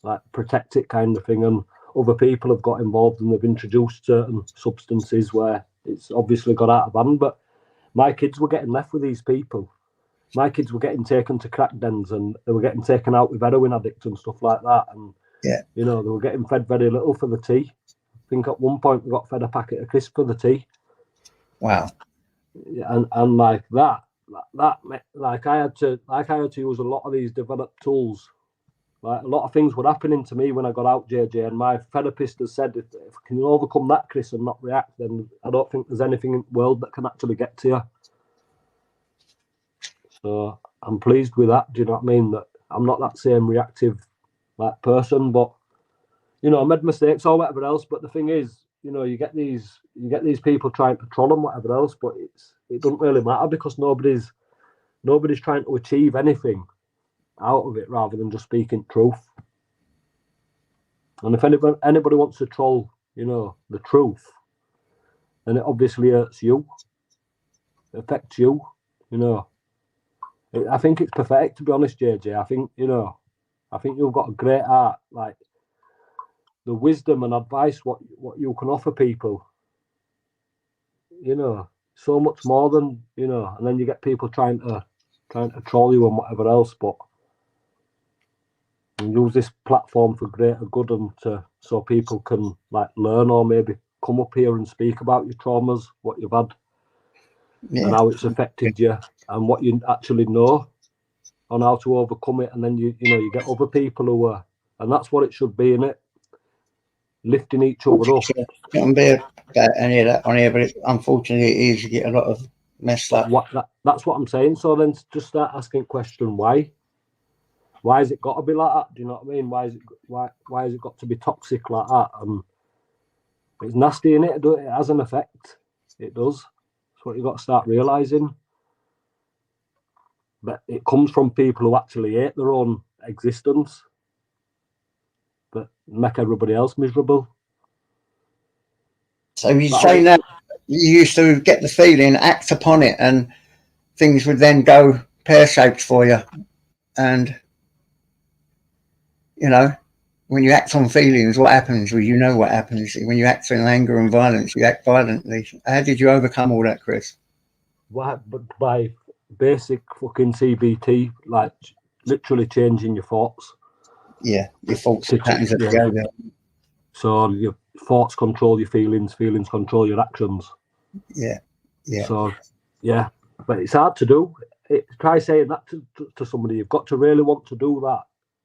S2: like protect it kind of thing, and other people have got involved and they've introduced certain substances where it's obviously got out of hand. But my kids were getting left with these people. My kids were getting taken to crack dens and they were getting taken out with heroin addicts and stuff like that. And,
S1: Yeah.
S2: you know, they were getting fed very little for the tea. I think at one point we got fed a packet of crisps for the tea.
S1: Wow.
S2: And like that, like I had to use a lot of these developed tools. Like a lot of things were happening to me when I got out, JJ, and my therapist has said if can you overcome that, Chris, and not react, then I don't think there's anything in the world that can actually get to you. So I'm pleased with that. Do you know what I mean? That I'm not that same reactive like person, but you know, I made mistakes or whatever else. But the thing is, you know, you get these people trying to troll and whatever else, but it doesn't really matter because nobody's trying to achieve anything out of it rather than just speaking truth. And if anybody wants to troll, you know, the truth, then it obviously hurts you. It affects you, you know. I think it's pathetic, to be honest, JJ. I think, you know, I think you've got a great heart, like the wisdom and advice what you can offer people, you know, so much more than, you know, and then you get people trying to troll you and whatever else, but use this platform for greater good and so people can like learn or maybe come up here and speak about your traumas, what you've had, and how it's affected you, and what you actually know on how to overcome it. And then you know you get other people who are, and that's what it should be, innit? Lifting each other up.
S1: Shouldn't be about any of that on here, but unfortunately, it is. You get a lot of messed up.
S2: That's what I'm saying. So then just start asking question why. Why has it got to be like that? Do you know what I mean? Why has it got to be toxic like that? And it's nasty, innit? It has an effect. It does. That's what you've got to start realising. But it comes from people who actually hate their own existence, but make everybody else miserable.
S1: So you say that you used to get the feeling, act upon it, and things would then go pear-shaped for you. And, you know, when you act on feelings, what happens? Well, you know what happens. When you act in anger and violence, you act violently. How did you overcome all that, Chris?
S2: By basic fucking CBT, like literally changing your thoughts.
S1: Yeah, your thoughts and patterns of behaviour.
S2: So your thoughts control your feelings, feelings control your actions.
S1: Yeah, yeah.
S2: So, yeah, but it's hard to do. Try saying that to somebody. You've got to really want to do that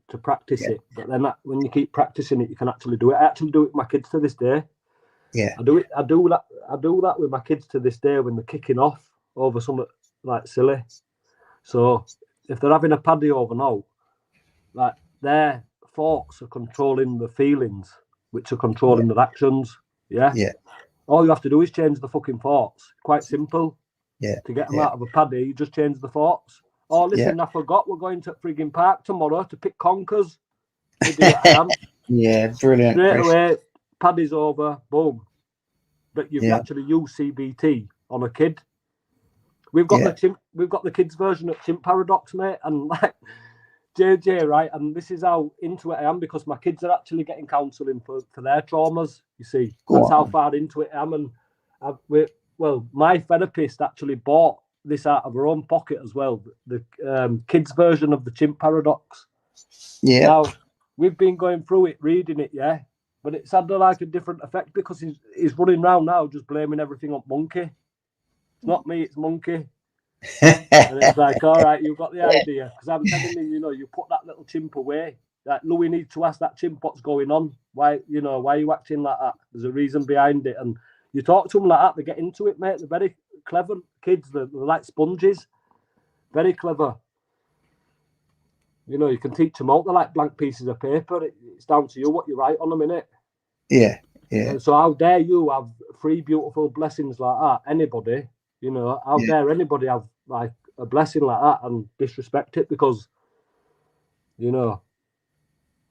S2: to practice it. But then when you keep practicing it, you can actually do it. I actually do it with my kids to this day.
S1: Yeah,
S2: I do that with my kids to this day when they're kicking off over something like silly. So if they're having a paddy over now, like their thoughts are controlling the feelings, which are controlling their actions. Yeah.
S1: Yeah.
S2: All you have to do is change the fucking thoughts. Quite simple.
S1: Yeah.
S2: To get them out of a paddy, you just change the thoughts. Oh, listen, I forgot we're going to frigging park tomorrow to pick conkers. Idiot I am.
S1: Yeah, brilliant.
S2: Straight away, paddy's over, boom. But you've
S1: Yeah.
S2: actually used CBT on a kid. We've got the kids version of Chimp Paradox, mate, and like JJ, right? And this is how into it I am because my kids are actually getting counselling for their traumas. You see, that's how far into it I am. And my therapist actually bought this out of her own pocket as well, the kids version of the Chimp Paradox.
S1: Yeah.
S2: Now we've been going through it, reading it, yeah, but it's had like a different effect because he's running around now just blaming everything on Monkey. It's not me, it's Monkey. And it's like, all right, you've got the idea. Because I'm telling you, you know, you put that little chimp away. Like, Louis needs to ask that chimp what's going on. Why, you know, why are you acting like that? There's a reason behind it. And you talk to them like that, they get into it, mate. They're very clever kids. They're like sponges. Very clever. You know, you can teach them out. They're like blank pieces of paper. It's down to you what you write on them, innit?
S1: Yeah, yeah.
S2: And so how dare you have 3 beautiful blessings like that? Anybody, you know, how dare anybody have like a blessing like that and disrespect it? Because, you know,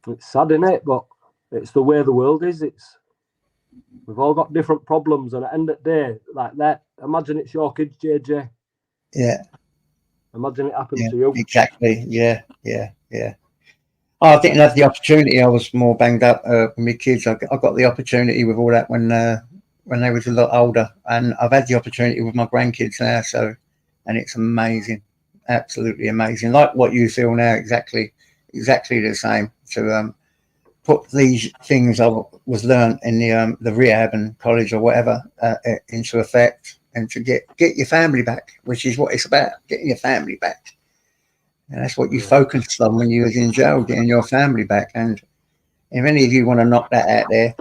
S2: it's sad, innit? But it's the way the world is. We've all got different problems, and at the end of the day, like that, imagine it's your kids, JJ.
S1: Yeah.
S2: Imagine it happened to you.
S1: Exactly. Yeah. Oh, I didn't have the opportunity. I was more banged up with my kids. I got the opportunity with all that when they was a lot older, and I've had the opportunity with my grandkids now. So, and it's amazing, absolutely amazing. Like what you feel now, exactly the same. To put these things I was learned in the rehab and college or whatever into effect, and to get your family back, which is what it's about, getting your family back. And that's what you focused on when you was in jail, getting your family back. And if any of you want to knock that out there,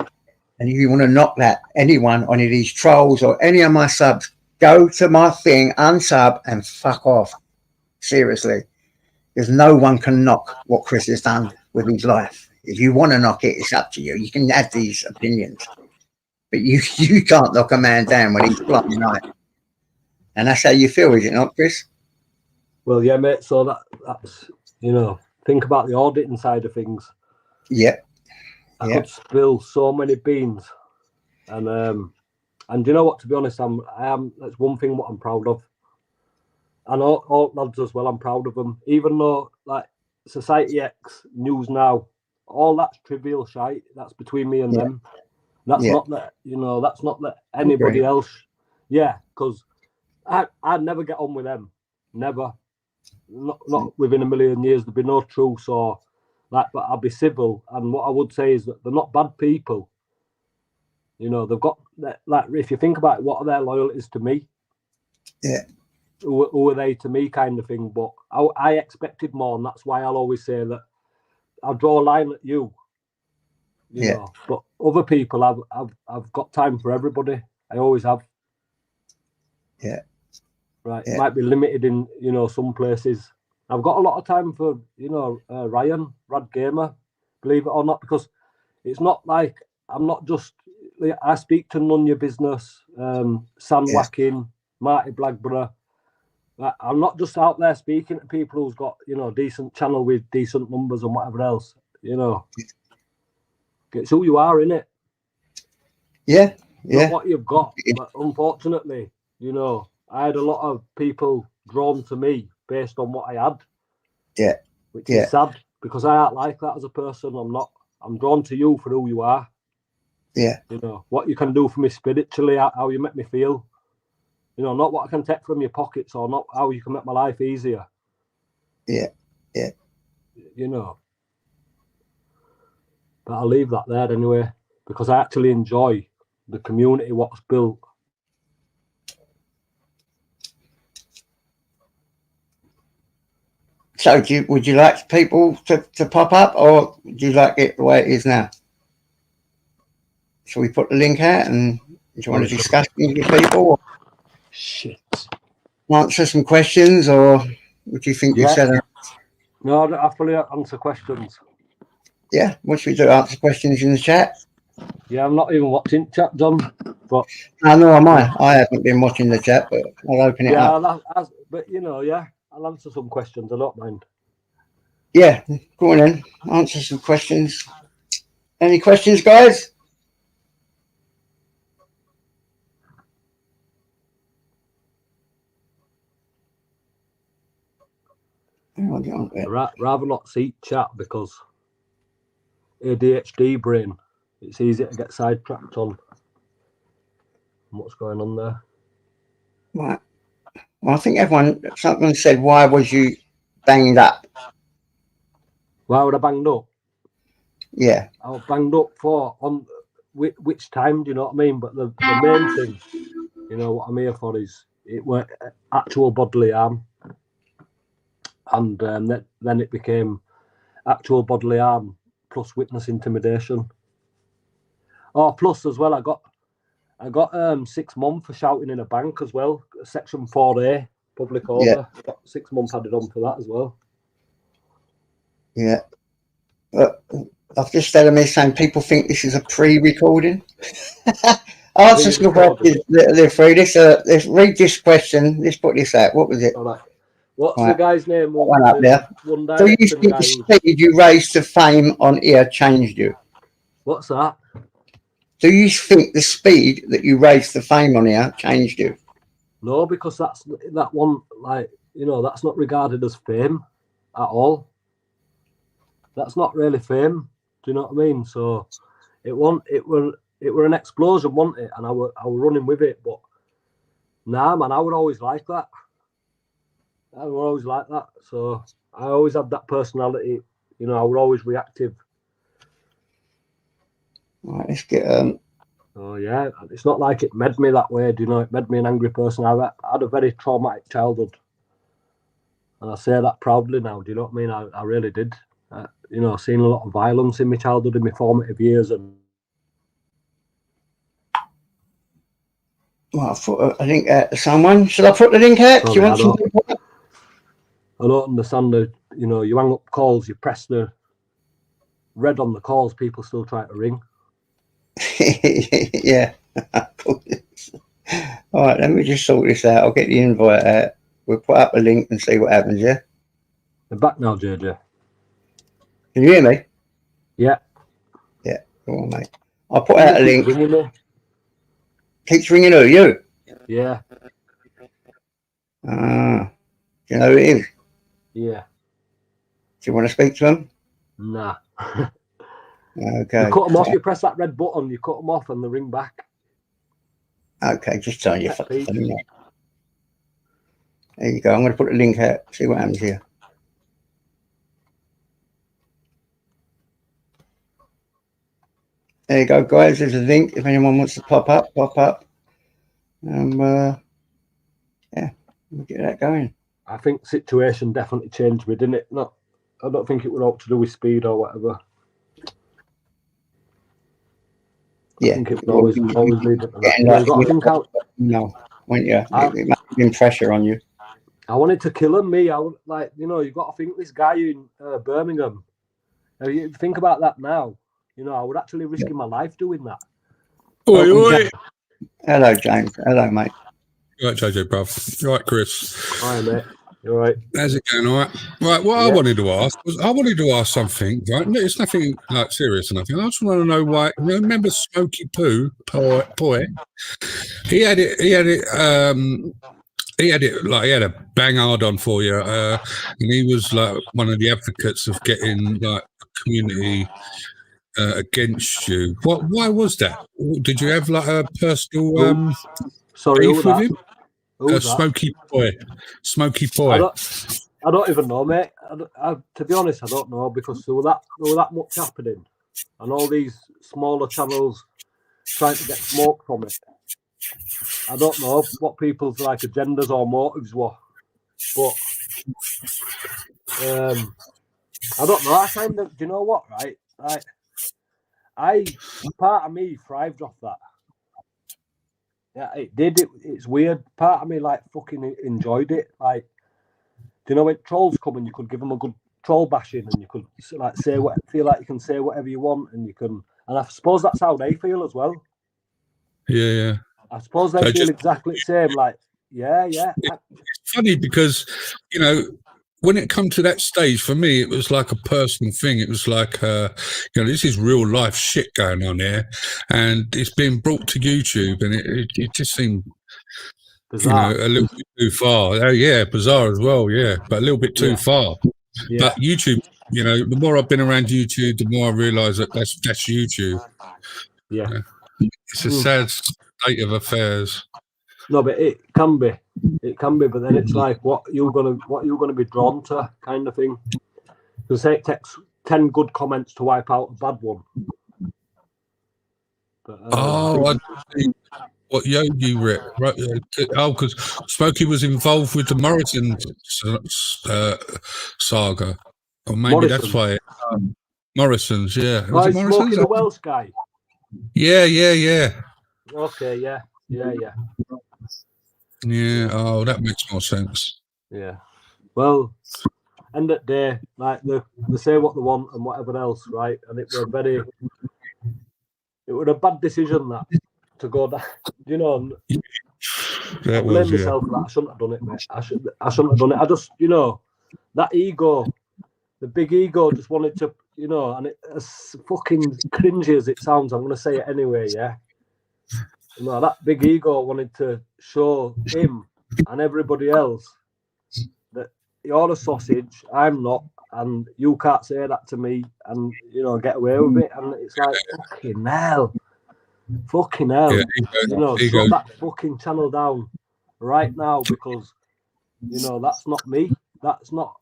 S1: and if you want to knock that, anyone, any of these trolls or any of my subs, go to my thing, unsub, and fuck off. Seriously. Because no one can knock what Chris has done with his life. If you want to knock it, it's up to you. You can have these opinions. But you can't knock a man down when he's flying night. And that's how you feel, is it not, Chris?
S2: Well, yeah, mate. So that's, you know, think about the auditing side of things.
S1: Yeah.
S2: I could spill so many beans. And you know what, to be honest, I am, that's one thing what I'm proud of. And all lads as well, I'm proud of them. Even though, like, Society X, News Now, all that's trivial shite. That's between me and them. That's not that, you know, that's not that anybody else. Yeah, because I'd never get on with them. Never. Not within a million years. There'd be no truce or, like, but I'd be civil. And what I would say is that they're not bad people. You know, they've got, like, if you think about it, what are their loyalties to me?
S1: Yeah.
S2: Who are they to me, kind of thing. But I expected more, and that's why I'll always say that I'll draw a line at you. You know, but other people, I've got time for everybody. I always have.
S1: Yeah.
S2: Right. It might be limited in, you know, some places. I've got a lot of time for, you know, Ryan, Rad Gamer, believe it or not, because it's not like I'm not just. I speak to None Your Business, Sam Whacking, Marty Blackburn. I'm not just out there speaking to people who's got, you know, decent channel with decent numbers and whatever else. You know, it's who you are, innit?
S1: Yeah.
S2: Not what you've got. But unfortunately, you know, I had a lot of people drawn to me based on what I had.
S1: Yeah.
S2: Which is sad, because I aren't like that as a person. I'm drawn to you for who you are.
S1: Yeah.
S2: You know, what you can do for me spiritually, how you make me feel. You know, not what I can take from your pockets, or not how you can make my life easier.
S1: Yeah. Yeah.
S2: You know. But I'll leave that there anyway, because I actually enjoy the community what's built.
S1: So would you like people to pop up, or do you like it the way it is now? Shall we put the link out, and do you want to discuss things with people? Or answer some questions, or would you think you said enough?
S2: No, I fully answer questions.
S1: Yeah, what should we do? Answer questions in the chat?
S2: Yeah, I'm not even watching chat, John. But
S1: I know I haven't been watching the chat, but I'll open it up.
S2: But you know, I'll answer some questions. I don't mind.
S1: Yeah, go on then. Answer some questions. Any questions, guys?
S2: Rather not see chat, because ADHD brain, it's easy to get sidetracked on what's going on there.
S1: Right. Well, I think someone said, why was you banged up?
S2: Why would I banged up?
S1: Yeah.
S2: I was banged up which time, do you know what I mean? But the main thing, you know, what I'm here for is it were actual bodily harm, and then it became actual bodily harm plus witness intimidation. Oh, plus as well, I got 6 months for shouting in a bank as well. Section 4A, public order.
S1: Yeah.
S2: Got 6 months added on for that as well.
S1: Yeah. I've just had a message saying people think this is a pre-recording. Answer some questions. They're free. Let's read this question. Let's put this out. What was it?
S2: All right. What's the guy's name?
S1: One up there.
S2: One
S1: So you think the speed you raised to fame on here changed you?
S2: What's that?
S1: Do you think the speed that you raised to fame on here changed you?
S2: No, because that one, like, you know, that's not regarded as fame at all. That's not really fame. Do you know what I mean? So it were an explosion, wasn't it? And I were running with it, but nah, man, I would always like that. I would always like that. So I always had that personality. You know, I was always reactive.
S1: Right, let's get
S2: Oh yeah, it's not like it made me that way. Do you know? It made me an angry person. I had a very traumatic childhood, and I say that proudly now. Do you know what I mean? I really did. You know, seen a lot of violence in my childhood, in my formative years, and.
S1: Well, I think someone. Should I put the link out?
S2: Sorry,
S1: Do you want some?
S2: I don't understand the. You know, you hang up calls, you press the red on the calls, people still try to ring.
S1: Yeah. All right, let me just sort this out. I'll get the invite out. We'll put up a link and see what happens. Yeah.
S2: They're back now, JJ.
S1: Can you hear me?
S2: Yeah.
S1: Yeah. Come on, mate. I'll put out a link.
S2: Ringing me.
S1: Keeps ringing who? You?
S2: Yeah.
S1: Do you know who it is?
S2: Yeah.
S1: Do you want to speak to him?
S2: Nah.
S1: Okay.
S2: You cut them off, you press that red button, you cut them off and they ring back.
S1: Okay, just tell you. There you go. I'm going to put the link out, see what happens here. There you go, guys. There's a link. If anyone wants to pop up. Yeah, we'll get that going.
S2: I think situation definitely changed me, didn't it? I don't think it was all to do with speed or whatever.
S1: Yeah.
S2: I think it was always leading to that. You got to think out.
S1: No, weren't you? It might have been pressure on you.
S2: I wanted to kill him, me. I would, like, you know, you've got to think this guy in Birmingham. Now, you think about that now. You know, I would actually risk my life doing that.
S3: Oi.
S1: Hello, James. Hello, mate.
S3: Right, JJ, bruv. Right, Chris.
S2: Hi, mate. You all right?
S3: How's it going? All right. Right. What I wanted to ask was, something. Right, it's nothing like serious or nothing. I just want to know why. Remember Smokey Poo, poet? He had it. He had like he had a bang hard on for you, and he was like one of the advocates of getting like community against you. Why was that? Did you have like a personal beef with him? Smokey Boy.
S2: I don't even know, mate. To be honest, I don't know, because there were that much happening, and all these smaller channels trying to get smoke from it. I don't know what people's like agendas or motives were, but I don't know. I kind of, do you know what, right? Part of me thrived off that. Yeah, it did. It's weird. Part of me like fucking enjoyed it. Like, do you know when trolls come and you could give them a good troll bashing, and you could like feel like you can say whatever you want, and you can. And I suppose that's how they feel as well.
S3: Yeah.
S2: I suppose they feel exactly the same. Like, yeah.
S3: It's funny because, you know, when it come to that stage, for me, it was like a personal thing. It was like, this is real life shit going on here, and it's been brought to YouTube, and it just seemed, bizarre. A little bit too far. Oh yeah, bizarre as well. Yeah, but a little bit too far. Yeah. But YouTube, the more I've been around YouTube, the more I realise that that's YouTube.
S2: Yeah,
S3: it's a sad state of affairs.
S2: No, but it can be, but then it's like what you're gonna be drawn to, kind of thing. So say it takes 10 good comments to wipe out a bad one. But,
S3: what Yogi Rick? Right, because Smokey was involved with the Morrison saga, or maybe that's why. Morrison's, yeah.
S2: Was it Morrison's? Smokey the Welsh guy?
S3: Yeah.
S2: Okay, yeah.
S3: Yeah, oh, that makes more sense.
S2: Yeah. Well, end of the day, like they say what they want and whatever else, right? And it was a bad decision that to go down, you know. I blame myself for that. I shouldn't have done it, mate. I shouldn't have done it. I just, you know, that ego, the big ego, just wanted to, you know, and as fucking cringy as it sounds, I'm going to say it anyway, yeah. You know, that big ego wanted to show him and everybody else that you're a sausage, I'm not, and you can't say that to me and, you know, get away with it. And it's like, fucking hell. Yeah, you know, shut that fucking channel down right now, because, you know, that's not me. That's not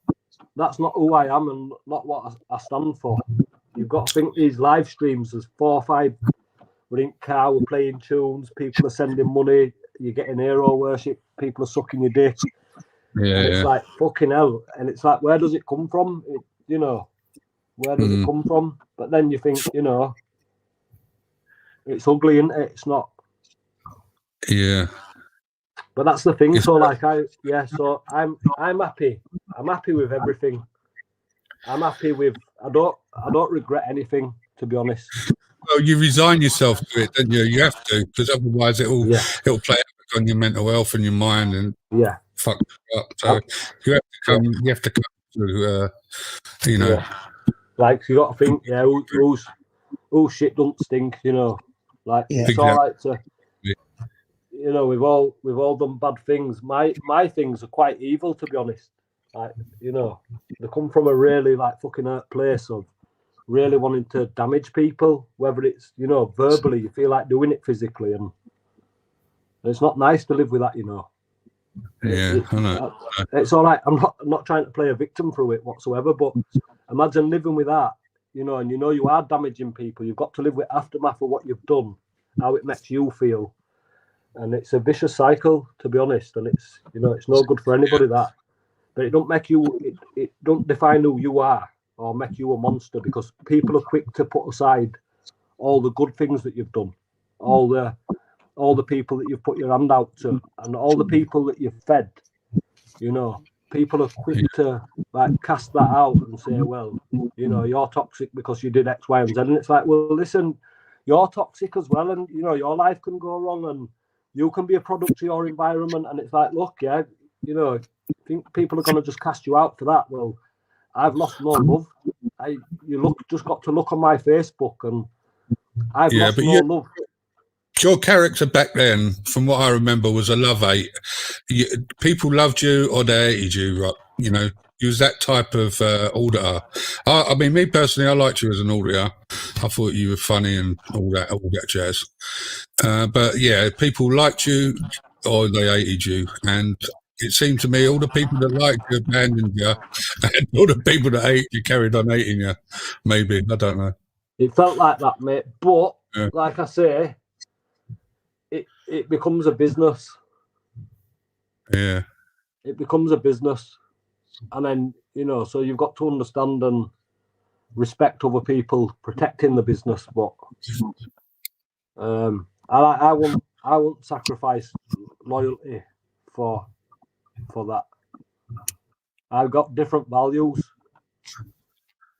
S2: who I am and not what I stand for. You've got to think these live streams, there's 4 or 5, we're in car, we're playing tunes, people are sending money, you're getting hero worship, people are sucking your dick.
S3: Yeah,
S2: it's like, fucking hell. And it's like, where does it come from? You know, where does it come from? But then you think, you know, it's ugly, isn't it? It's not.
S3: Yeah.
S2: But that's the thing. So like so I'm happy. I'm happy with everything. I'm happy with I don't regret anything, to be honest.
S3: Well, you resign yourself to it, don't you? You have to, because otherwise it'll play on your mental health and your mind and fuck you up. So you have to come to you know.
S2: Yeah. Like you got to think, whose shit don't stink, you know. Like it's all right to, you know, we've all done bad things. My things are quite evil, to be honest. Like, you know, they come from a really like fucking hurt place of really wanting to damage people, whether it's, you know, verbally, you feel like doing it physically, and it's not nice to live with that, you know.
S3: Yeah, I know.
S2: It's all right. I'm not trying to play a victim through it whatsoever, but imagine living with that, you know, and you know you are damaging people. You've got to live with aftermath of what you've done, how it makes you feel, and it's a vicious cycle, to be honest. And it's, you know, it's no good for anybody that, but it don't make you. It don't define who you are or make you a monster, because people are quick to put aside all the good things that you've done, all the people that you've put your hand out to, and all the people that you've fed. You know, people are quick to like cast that out and say, well, you know, you're toxic because you did X, Y, and Z. And it's like, well, listen, you're toxic as well, and you know, your life can go wrong, and you can be a product of your environment. And it's like, look, yeah, you know, think people are going to just cast you out for that. Well, I've lost no love. Just got to look on my Facebook, and I've lost no love.
S3: Your character back then, from what I remember, was a love hate. People loved you or they hated you, right? You know, you was that type of auditor. I mean, me personally, I liked you as an auditor. I thought you were funny and all that jazz. But yeah, people liked you or they hated you, and it seemed to me all the people that liked you abandoned you, and all the people that hated you carried on hating you. Maybe, I don't know.
S2: It felt like that, mate. But like I say, it becomes a business.
S3: Yeah.
S2: It becomes a business. And then, you know, so you've got to understand and respect other people protecting the business. But I won't sacrifice loyalty for that. I've got different values.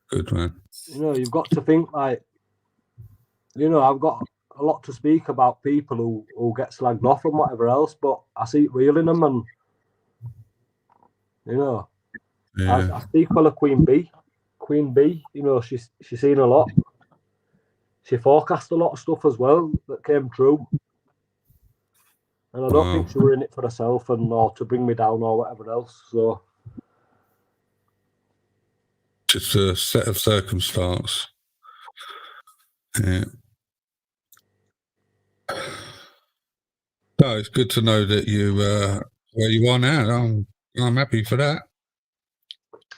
S3: Good, man.
S2: You know, you've got to think like, you know, I've got a lot to speak about people who get slagged off and whatever else, but I see it real in them, and you know, I speak well of Queen Bee. Queen Bee, you know, she's seen a lot. She forecast a lot of stuff as well that came true, and I don't think she were in it for herself or to bring me down or whatever else. So
S3: just a set of circumstance. Yeah. No, it's good to know that you where you are now. I'm happy for that.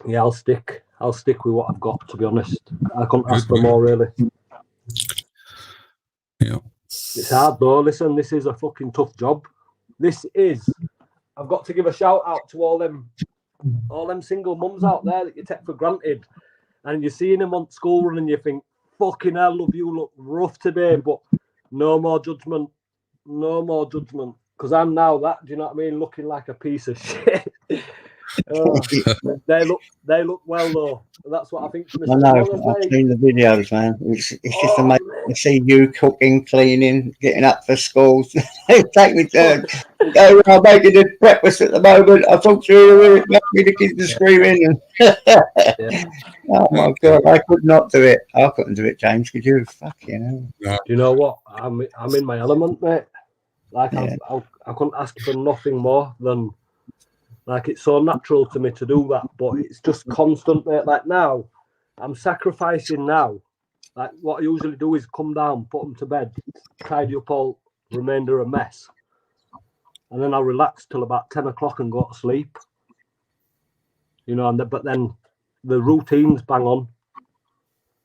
S2: Yeah, I'll stick with what I've got, to be honest. I couldn't ask for more, really.
S3: Yeah.
S2: It's hard though. Listen, this is a fucking tough job. This is. I've got to give a shout out to all them single mums out there that you take for granted, and you're seeing them on school run, and you think, "Fucking hell, love, you look rough today," but no more judgment, because I'm now that. Do you know what I mean? Looking like a piece of shit. They look well though. That's what I think.
S1: I know. I've seen the videos, man. It's just amazing to see you cooking, cleaning, getting up for school. Take me to. I'm making the breakfast at the moment. I talk to you. The kids are screaming. Oh my god, I could not do it. I couldn't do it, James. Could you? Fucking hell.
S2: Do you know what? I'm in my element, mate. Like I couldn't ask for nothing more than. Like, it's so natural to me to do that, but it's just constant, mate. Like, now, I'm sacrificing now. Like, what I usually do is come down, put them to bed, tidy up all remainder of mess, and then I'll relax till about 10 o'clock and go to sleep. You know, but then the routine's bang on.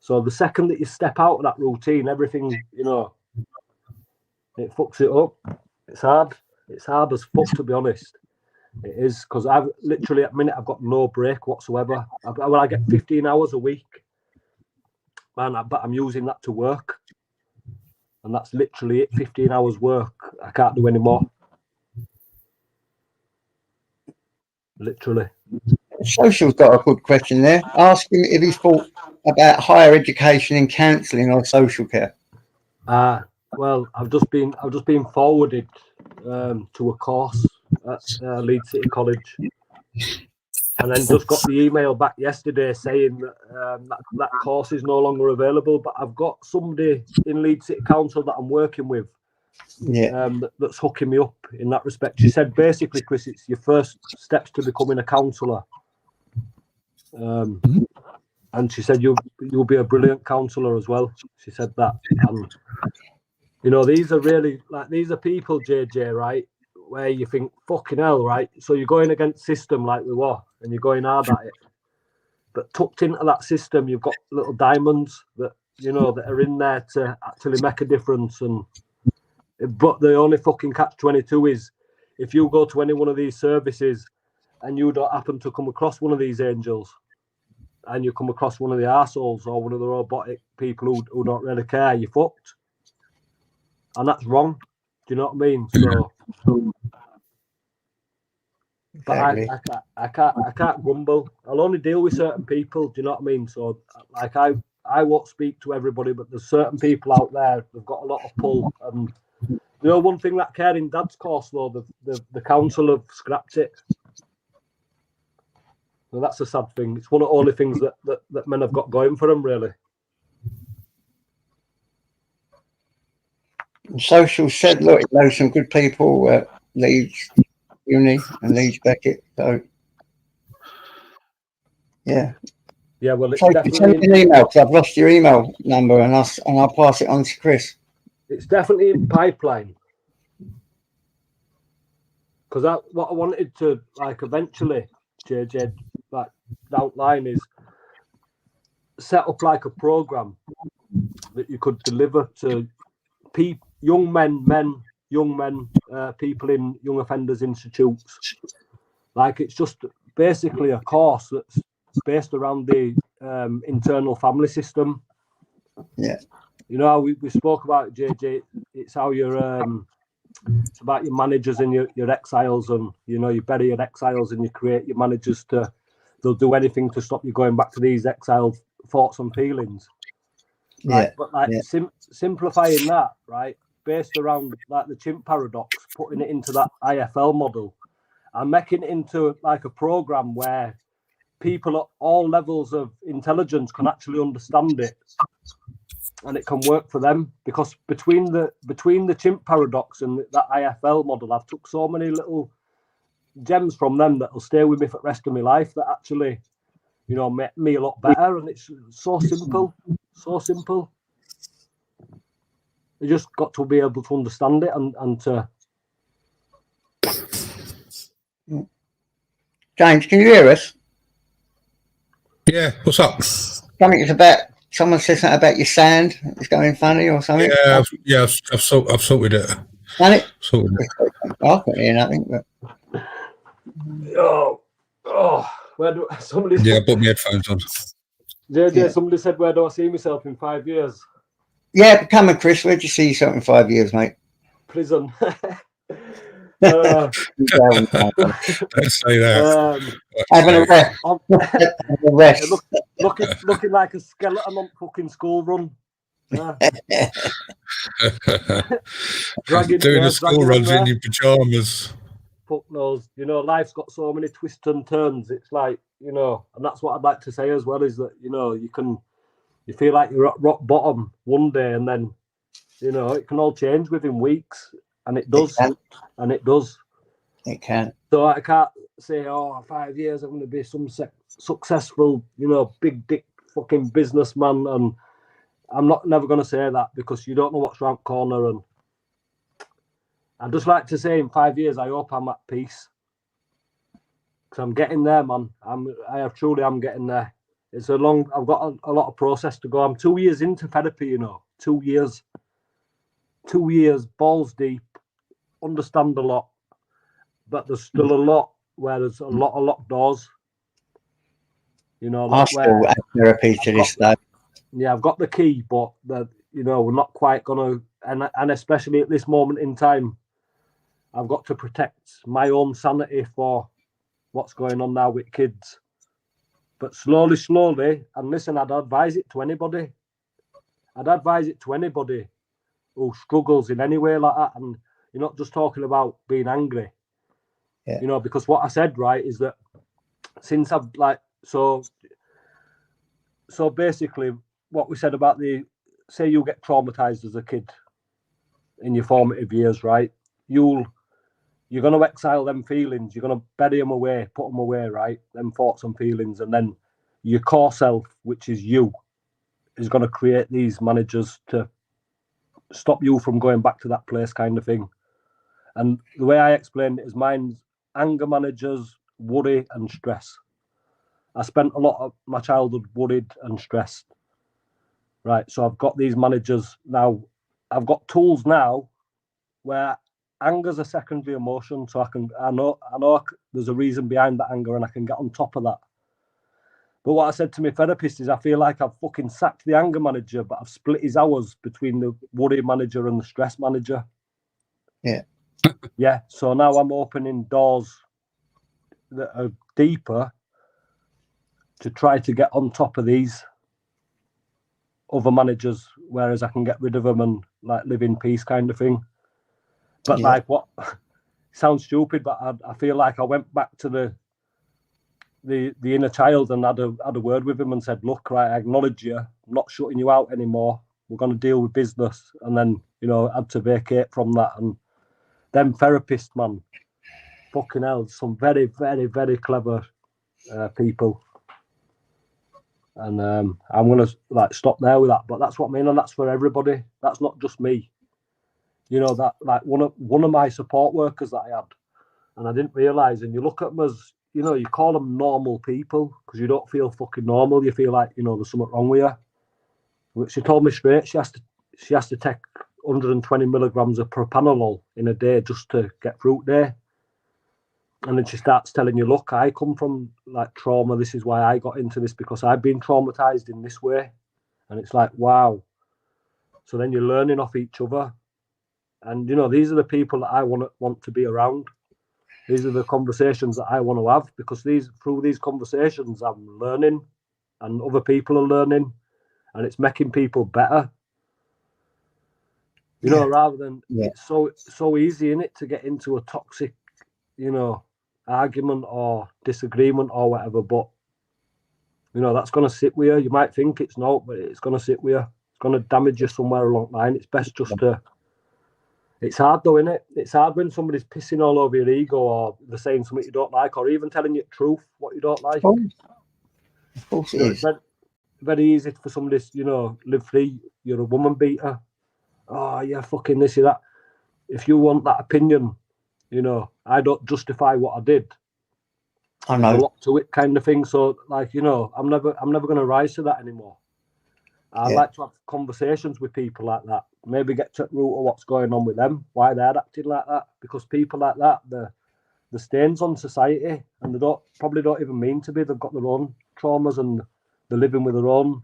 S2: So the second that you step out of that routine, everything, you know, it fucks it up. It's hard. It's hard as fuck, to be honest. It is, because I've literally at the minute I've got no break whatsoever. I get 15 hours a week, man, but I'm using that to work, and that's literally it. 15 hours work. I can't do any more. Literally.
S1: Social's got a good question there. Ask him if he's thought about higher education in counselling or social care.
S2: Well, I've just been forwarded to a course at Leeds City College, and then just got the email back yesterday saying that that course is no longer available. But I've got somebody in Leeds City Council that I'm working with, that's hooking me up in that respect. She said basically, Chris, it's your first steps to becoming a counsellor, and she said you'll be a brilliant counsellor as well. She said that, and you know, these are people, JJ, right? Where you think, fucking hell, right? So you're going against system like we were, and you're going hard at it. But tucked into that system, you've got little diamonds that, you know, that are in there to actually make a difference. But the only fucking catch-22 is if you go to any one of these services and you don't happen to come across one of these angels, and you come across one of the arseholes or one of the robotic people who don't really care, you're fucked. And that's wrong. Do you know what I mean? So, but I can't grumble. I'll only deal with certain people. Do you know what I mean? So, like, I won't speak to everybody, but there's certain people out there that've got a lot of pull. And you know, one thing that caring dad's course though, the council have scrapped it. So that's a sad thing. It's one of the only things that men have got going for them, really.
S1: Social said, look, it knows some good people at Leeds Uni and Leeds Beckett. So, yeah.
S2: Yeah, well, it's
S1: definitely send me an email because I've lost your email number, and I'll pass it on to Chris.
S2: It's definitely in pipeline. Because what I wanted to, like, eventually, JJ, like, outline is set up like a program that you could deliver to young men, people in young offenders institutes. Like, it's just basically a course that's based around the internal family system.
S1: Yeah.
S2: You know, we spoke about it, JJ. It's how it's about your managers and your exiles, and you know, you bury your exiles and you create your managers they'll do anything to stop you going back to these exiled thoughts and feelings. Right? Yeah. But simplifying that, right, based around like the chimp paradox, putting it into that IFL model and making it into like a program where people at all levels of intelligence can actually understand it and it can work for them. Because between the chimp paradox and that IFL model, I've took so many little gems from them that will stay with me for the rest of my life that actually, you know, make me a lot better. And it's so simple. You just got to be able to understand it and to.
S1: James, can you hear us?
S3: Yeah, what's up?
S1: Something is about someone said something about your sound. It's going funny or something.
S3: Yeah, I've sorted it.
S1: Done it?
S3: Sorted it.
S1: I couldn't hear nothing. But...
S2: Where do somebody?
S3: Yeah, I put my headphones on.
S2: JJ, somebody said, "Where do I see myself in 5 years?"
S1: Yeah, becoming Chris. Where'd you see yourself in 5 years, mate?
S2: Prison.
S3: Don't say that.
S1: Having a rest.
S2: Looking like a skeleton on fucking school run. Yeah.
S3: Doing the school runs in your pajamas.
S2: Fuck knows. You know, life's got so many twists and turns. It's like, you know, and that's what I'd like to say as well, is that, you know, you feel like you're at rock bottom one day, and then, you know, it can all change within weeks, and it does. And it does.
S1: It can.
S2: So I can't say, 5 years I'm going to be some successful, you know, big dick fucking businessman, and I'm never going to say that, because you don't know what's around the corner. And I'd just like to say, in 5 years, I hope I'm at peace, because I'm getting there, man. I'm getting there. I've got a lot of process to go. I'm 2 years into therapy, you know, 2 years. 2 years, balls deep, understand a lot, but there's still a lot where there's a lot of locked doors. You know,
S1: I still have therapy to this day.
S2: Yeah, I've got the key, but you know, we're not quite gonna, and especially at this moment in time, I've got to protect my own sanity for what's going on now with kids. But slowly, and listen, I'd advise it to anybody. Who struggles in any way like that, and you're not just talking about being angry.
S1: Yeah.
S2: You know, because what I said, right, is that since I've so basically what we said about say you get traumatized as a kid in your formative years, right? You're going to exile them feelings. You're going to bury them away, put them away, right? Them thoughts and feelings. And then your core self, which is you, is going to create these managers to stop you from going back to that place, kind of thing. And the way I explained it is mine's anger managers, worry and stress. I spent a lot of my childhood worried and stressed. Right. So I've got these managers now. I've got tools now where anger's a secondary emotion. So I know there's a reason behind that anger, and I can get on top of that. But what I said to my therapist is, I feel like I've fucking sacked the anger manager, but I've split his hours between the worry manager and the stress manager.
S1: Yeah.
S2: Yeah. So now I'm opening doors that are deeper to try to get on top of these other managers, whereas I can get rid of them and like live in peace, kind of thing. But like, what sounds stupid, but I feel like I went back to the inner child and had a word with him and said, look, right, I acknowledge you, I'm not shutting you out anymore, we're going to deal with business. And then, you know, had to vacate from that. And them therapists, man, fucking hell, some very, very, very clever people. And I'm going to like stop there with that. But that's what I mean, and that's for everybody. That's not just me. You know, that like one of my support workers that I had, and I didn't realise, and you look at them as, you know, you call them normal people because you don't feel fucking normal. You feel like, you know, there's something wrong with you. Which she told me straight, she has to take 120 milligrams of propanolol in a day just to get through day. And then she starts telling you, look, I come from like trauma. This is why I got into this, because I've been traumatized in this way. And it's like, wow. So then you're learning off each other. And, you know, these are the people that I want to be around. These are the conversations that I want to have, because through these conversations, I'm learning and other people are learning, and it's making people better. You know, rather than it's so easy in it to get into a toxic, you know, argument or disagreement or whatever, but you know, that's going to sit with you. You might think it's not, but it's going to sit with you. It's going to damage you somewhere along the line. It's best just to, it's hard though, isn't it? It's hard when somebody's pissing all over your ego, or they're saying something you don't like, or even telling you the truth, what you don't like.
S1: Of course it is.
S2: It's very easy for somebody to, you know, live free. You're a woman beater. Oh, yeah, fucking this, that. If you want that opinion, you know, I don't justify what I did.
S1: I know.
S2: There's a lot to it, kind of thing. So, like, you know, I'm never going to rise to that anymore. I'd like to have conversations with people like that. Maybe get to the root of what's going on with them, why they're acting like that. Because people like that, they're stains on society, and they probably don't even mean to be. They've got their own traumas, and they're living with their own,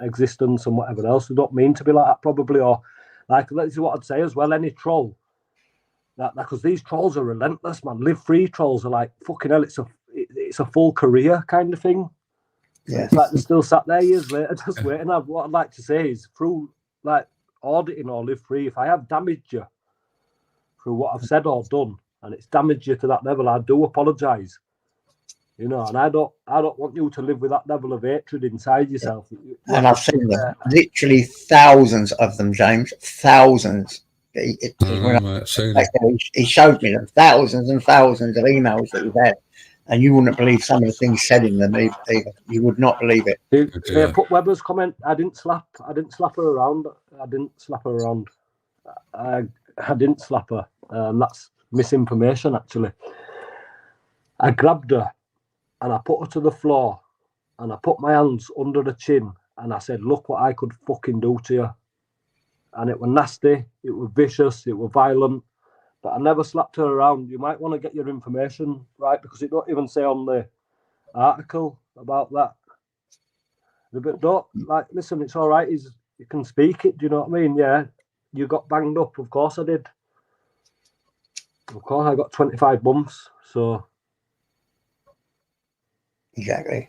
S2: existence and whatever else. They don't mean to be like that, probably. Or like, this is what I'd say as well. Any troll, because these trolls are relentless, man. Live free trolls are like, fucking hell. It's a full career kind of thing. Yeah. It's like they're still sat there years later just waiting. What I'd like to say is, through like auditing or Live Free, if I have damaged you through what I've said or done, and it's damaged you to that level, I do apologise. And I don't want you to live with that level of hatred inside yourself.
S1: Yeah. And I've seen them, literally thousands of them, James, thousands. He showed me them, thousands and thousands of emails that he's had. And you wouldn't believe some of the things said in them either. You would not believe it.
S2: They put Webber's comment, I didn't slap her around. I didn't slap her. That's misinformation, actually. I grabbed her and I put her to the floor and I put my hands under her chin and I said, look what I could fucking do to you. And it was nasty, it was vicious, it was violent. But I never slapped her around. You might want to get your information right, because it don't even say on the article about that. But don't, listen, it's all right. You can speak it. Do you know what I mean? Yeah, you got banged up. Of course I did. Of course I got 25 months. So
S1: exactly.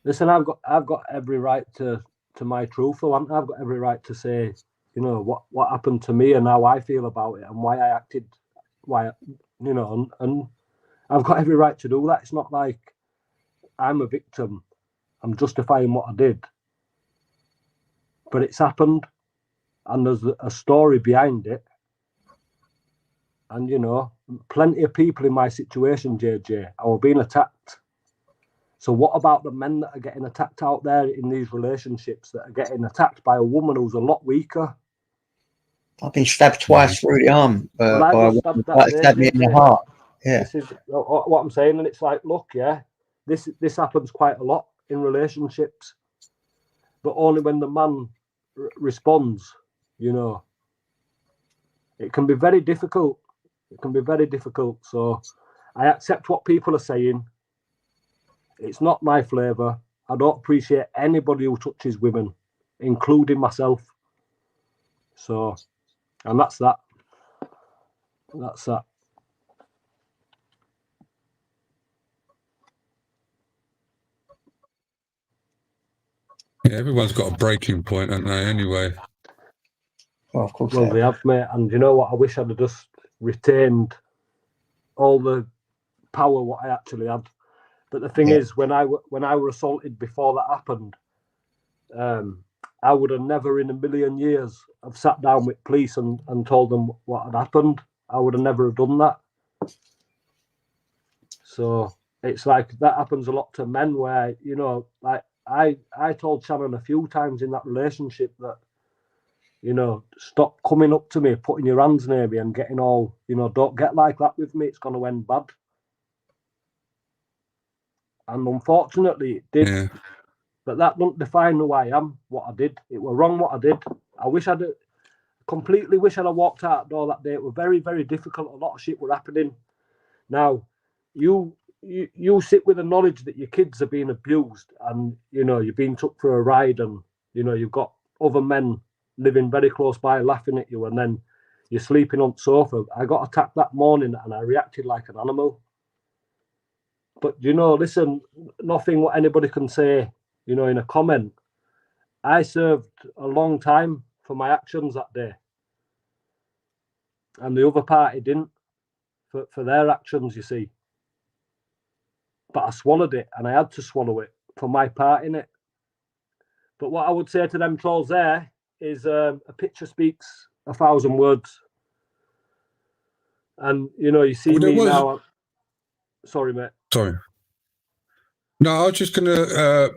S2: Listen, I've got every right to my truth. I've got every right to say, what happened to me and how I feel about it and why I acted, and I've got every right to do that. It's not like I'm a victim. I'm justifying what I did. But it's happened and there's a story behind it. And, plenty of people in my situation, JJ, are being attacked. So what about the men that are getting attacked out there in these relationships that are getting attacked by a woman who's a lot weaker?
S1: I've been stabbed twice through the arm by a woman that stabbed me in the heart. Yeah.
S2: This is what I'm saying. And it's like, look, this happens quite a lot in relationships. But only when the man responds, it can be very difficult. So I accept what people are saying. It's not my flavour. I don't appreciate anybody who touches women, including myself. So, and that's that.
S3: Yeah, everyone's got a breaking point, haven't they, anyway?
S1: Well, of course.
S2: Well, they have, mate. And you know what? I wish I'd have just retained all the power what I actually had. But the thing is, when I was assaulted before that happened, I would have never in a million years have sat down with police and told them what had happened. I would have never have done that. So it's like that happens a lot to men where, like I told Shannon a few times in that relationship that, stop coming up to me, putting your hands near me and getting all, don't get like that with me. It's going to end bad. And unfortunately it did. Yeah. But that doesn't define who I am, what I did. It was wrong what I did. I wish I'd completely wish I'd walked out the door that day. It was very, very difficult. A lot of shit were happening. Now, you sit with the knowledge that your kids are being abused and, you're being took for a ride and, you've got other men living very close by laughing at you and then you're sleeping on the sofa. I got attacked that morning and I reacted like an animal. But, listen, nothing what anybody can say, in a comment. I served a long time for my actions that day. And the other party didn't for their actions, you see. But I swallowed it and I had to swallow it for my part in it. But what I would say to them trolls there is a picture speaks 1,000 words. And, you see me now. Sorry, mate.
S3: Sorry. No, I was just going to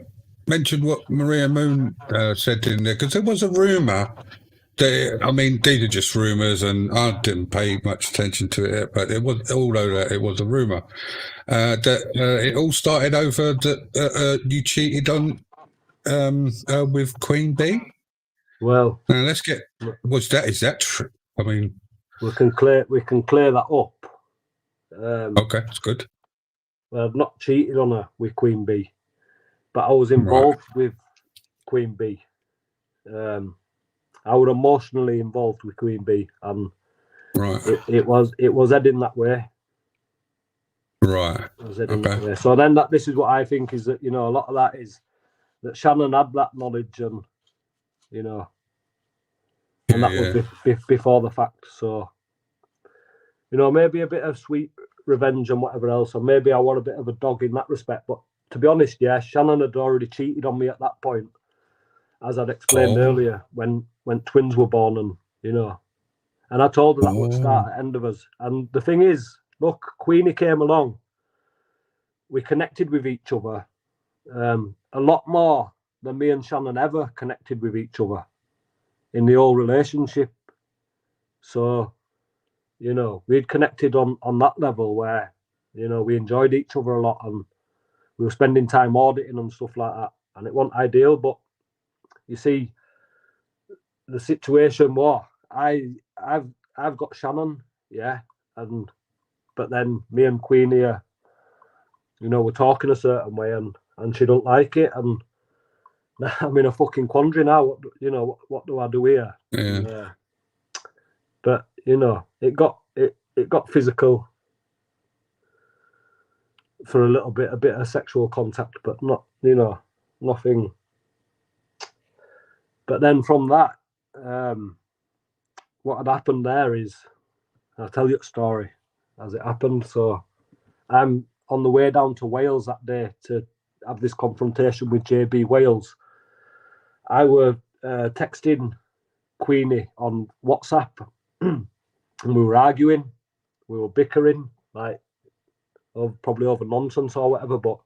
S3: mention what Maria Moon said in there, because there was a rumour. These are just rumours, and I didn't pay much attention to it, but it was, although it was a rumour, that it all started over that you cheated on with Queen Bee?
S2: Well,
S3: now let's get. What's that? Is that true? I mean,
S2: we can clear that up.
S3: Okay, that's good.
S2: Well, I've not cheated on her with Queen Bee, but I was involved with Queen Bee. I was emotionally involved with Queen Bee, and it was heading that way.
S3: Right.
S2: It was heading that way. So then this is what I think is that, a lot of that is that Shannon had that knowledge, and and that was before the fact. So maybe a bit of sweet revenge and whatever else, or maybe I want a bit of a dog in that respect. But to be honest, yeah, Shannon had already cheated on me at that point, as I'd explained earlier, when twins were born, and I told her that would start at end of us. And the thing is, look, Queenie came along. We connected with each other a lot more than me and Shannon ever connected with each other in the whole relationship. So, we'd connected on that level where, we enjoyed each other a lot, and we were spending time auditing and stuff like that. And it wasn't ideal, but you see, the situation was I've got Shannon, yeah, but then me and Queenie are, we're talking a certain way, and she don't like it, and I'm in a fucking quandary now. What do I do here?
S3: Yeah.
S2: But it got physical for a bit of sexual contact, but not, nothing. But then from that, what had happened there is, I'll tell you a story as it happened. So I'm on the way down to Wales that day to have this confrontation with JB Wales. I were texting Queenie on WhatsApp, and we were arguing, we were bickering, like probably over nonsense or whatever. But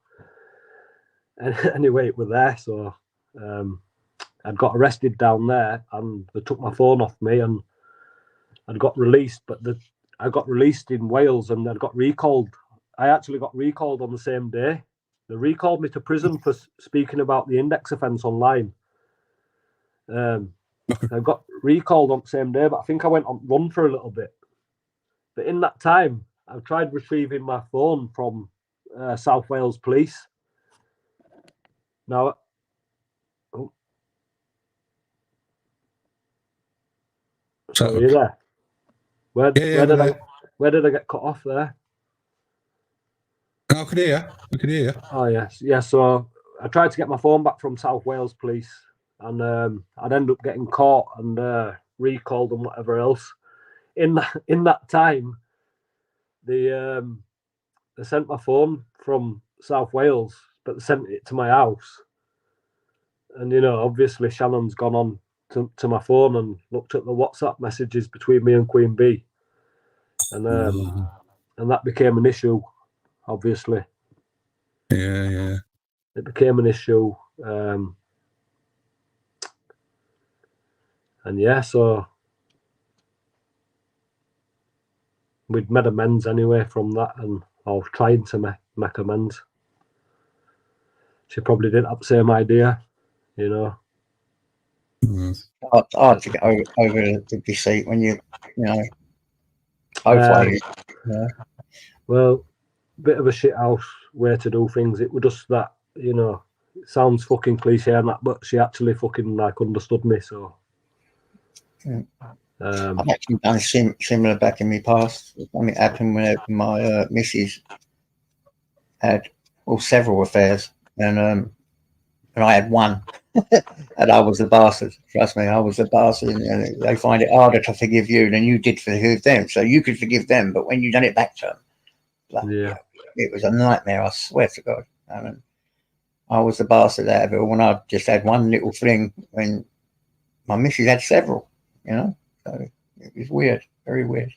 S2: anyway, it was there. So I'd got arrested down there, and they took my phone off me, and I'd got released. But I got released in Wales, and I'd got recalled. I actually got recalled on the same day. They recalled me to prison for speaking about the index offence online. I got recalled on the same day, but I think I went on run for a little bit. But in that time, I've tried retrieving my phone from South Wales Police. Now, so are you there? Where did I get cut off there?
S3: I could hear you.
S2: Oh yes, yeah. So I tried to get my phone back from South Wales Police, and I'd end up getting caught and recalled and whatever else. In that time, they sent my phone from South Wales, but they sent it to my house. And obviously Shannon's gone on to my phone and looked at the WhatsApp messages between me and Queen Bee, and that became an issue. Obviously,
S3: yeah,
S2: it became an issue, and so we'd made amends anyway from that, and I was trying to make amends. She probably didn't have the same idea,
S1: Hard to get over the deceit when you both ways. Yeah.
S2: Well, bit of a shit house way to do things. It was just that, it sounds fucking cliche and that, but she actually fucking understood me. So
S1: I've actually done similar back in my past. Something happened when my missus had several affairs, and I had one, and I was the bastard. Trust me, I was the bastard. And they find it harder to forgive you than you did forgive them. So you could forgive them, but when you done it back to them, it was a nightmare. I swear to God. I mean, I was the bastard out of it when I just had one little fling when my missus had several. So it was weird, very weird.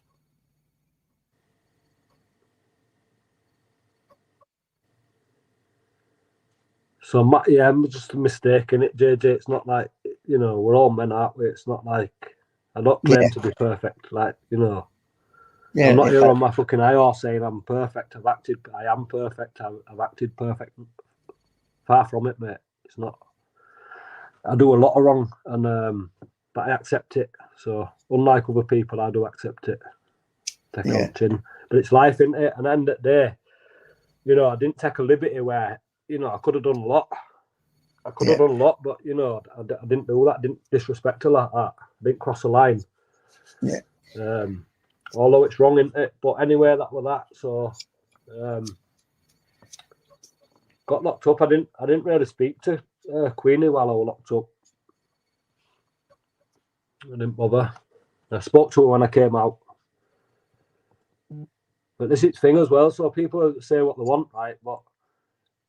S2: So I'm just mistaken it, JJ. It's not like we're all men, aren't we? It's not like I don't claim to be perfect.
S1: Yeah,
S2: I'm not here on my fucking high horse saying I'm perfect. I am perfect. I've acted perfect. Far from it, mate. It's not. I do a lot of wrong, and but I accept it. So unlike other people, I do accept it. Take it on chin, but it's life, isn't it? And at the end of the day, you know, I didn't take a liberty where, you know, I could have done a lot. I could have done a lot, but you know, I didn't do that. I didn't disrespect her like that. I didn't cross the line.
S1: Yeah.
S2: Although it's wrong, isn't it? But anyway, that was that. So got locked up. I didn't really speak to Queenie while I was locked up. I didn't bother. I spoke to her when I came out. But this is the thing as well. So people say what they want, right? But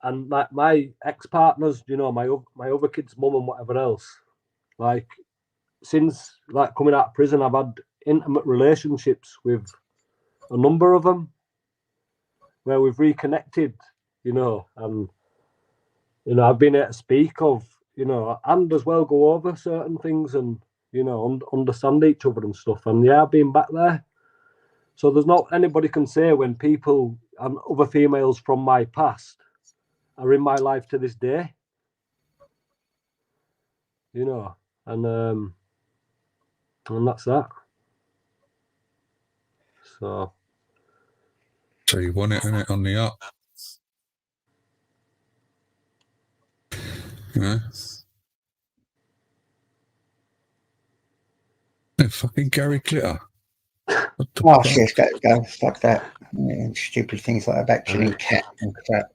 S2: and like my ex-partners, you know, my other kid's mum and whatever else, like since like coming out of prison, I've had intimate relationships with a number of them where we've reconnected, you know, and you know, I've been able to speak of, you know, and as well go over certain things and, you know, understand each other and stuff. And yeah, I've been back there. So there's not anybody can say when people and other females from my past are in my life to this day. You know, and that's that. So
S3: you want it, innit, on the up. Yeah. Yeah, fucking Gary Glitter.
S1: Oh, shit, go. Fuck that. Yeah, stupid things like that, killing cat and crap.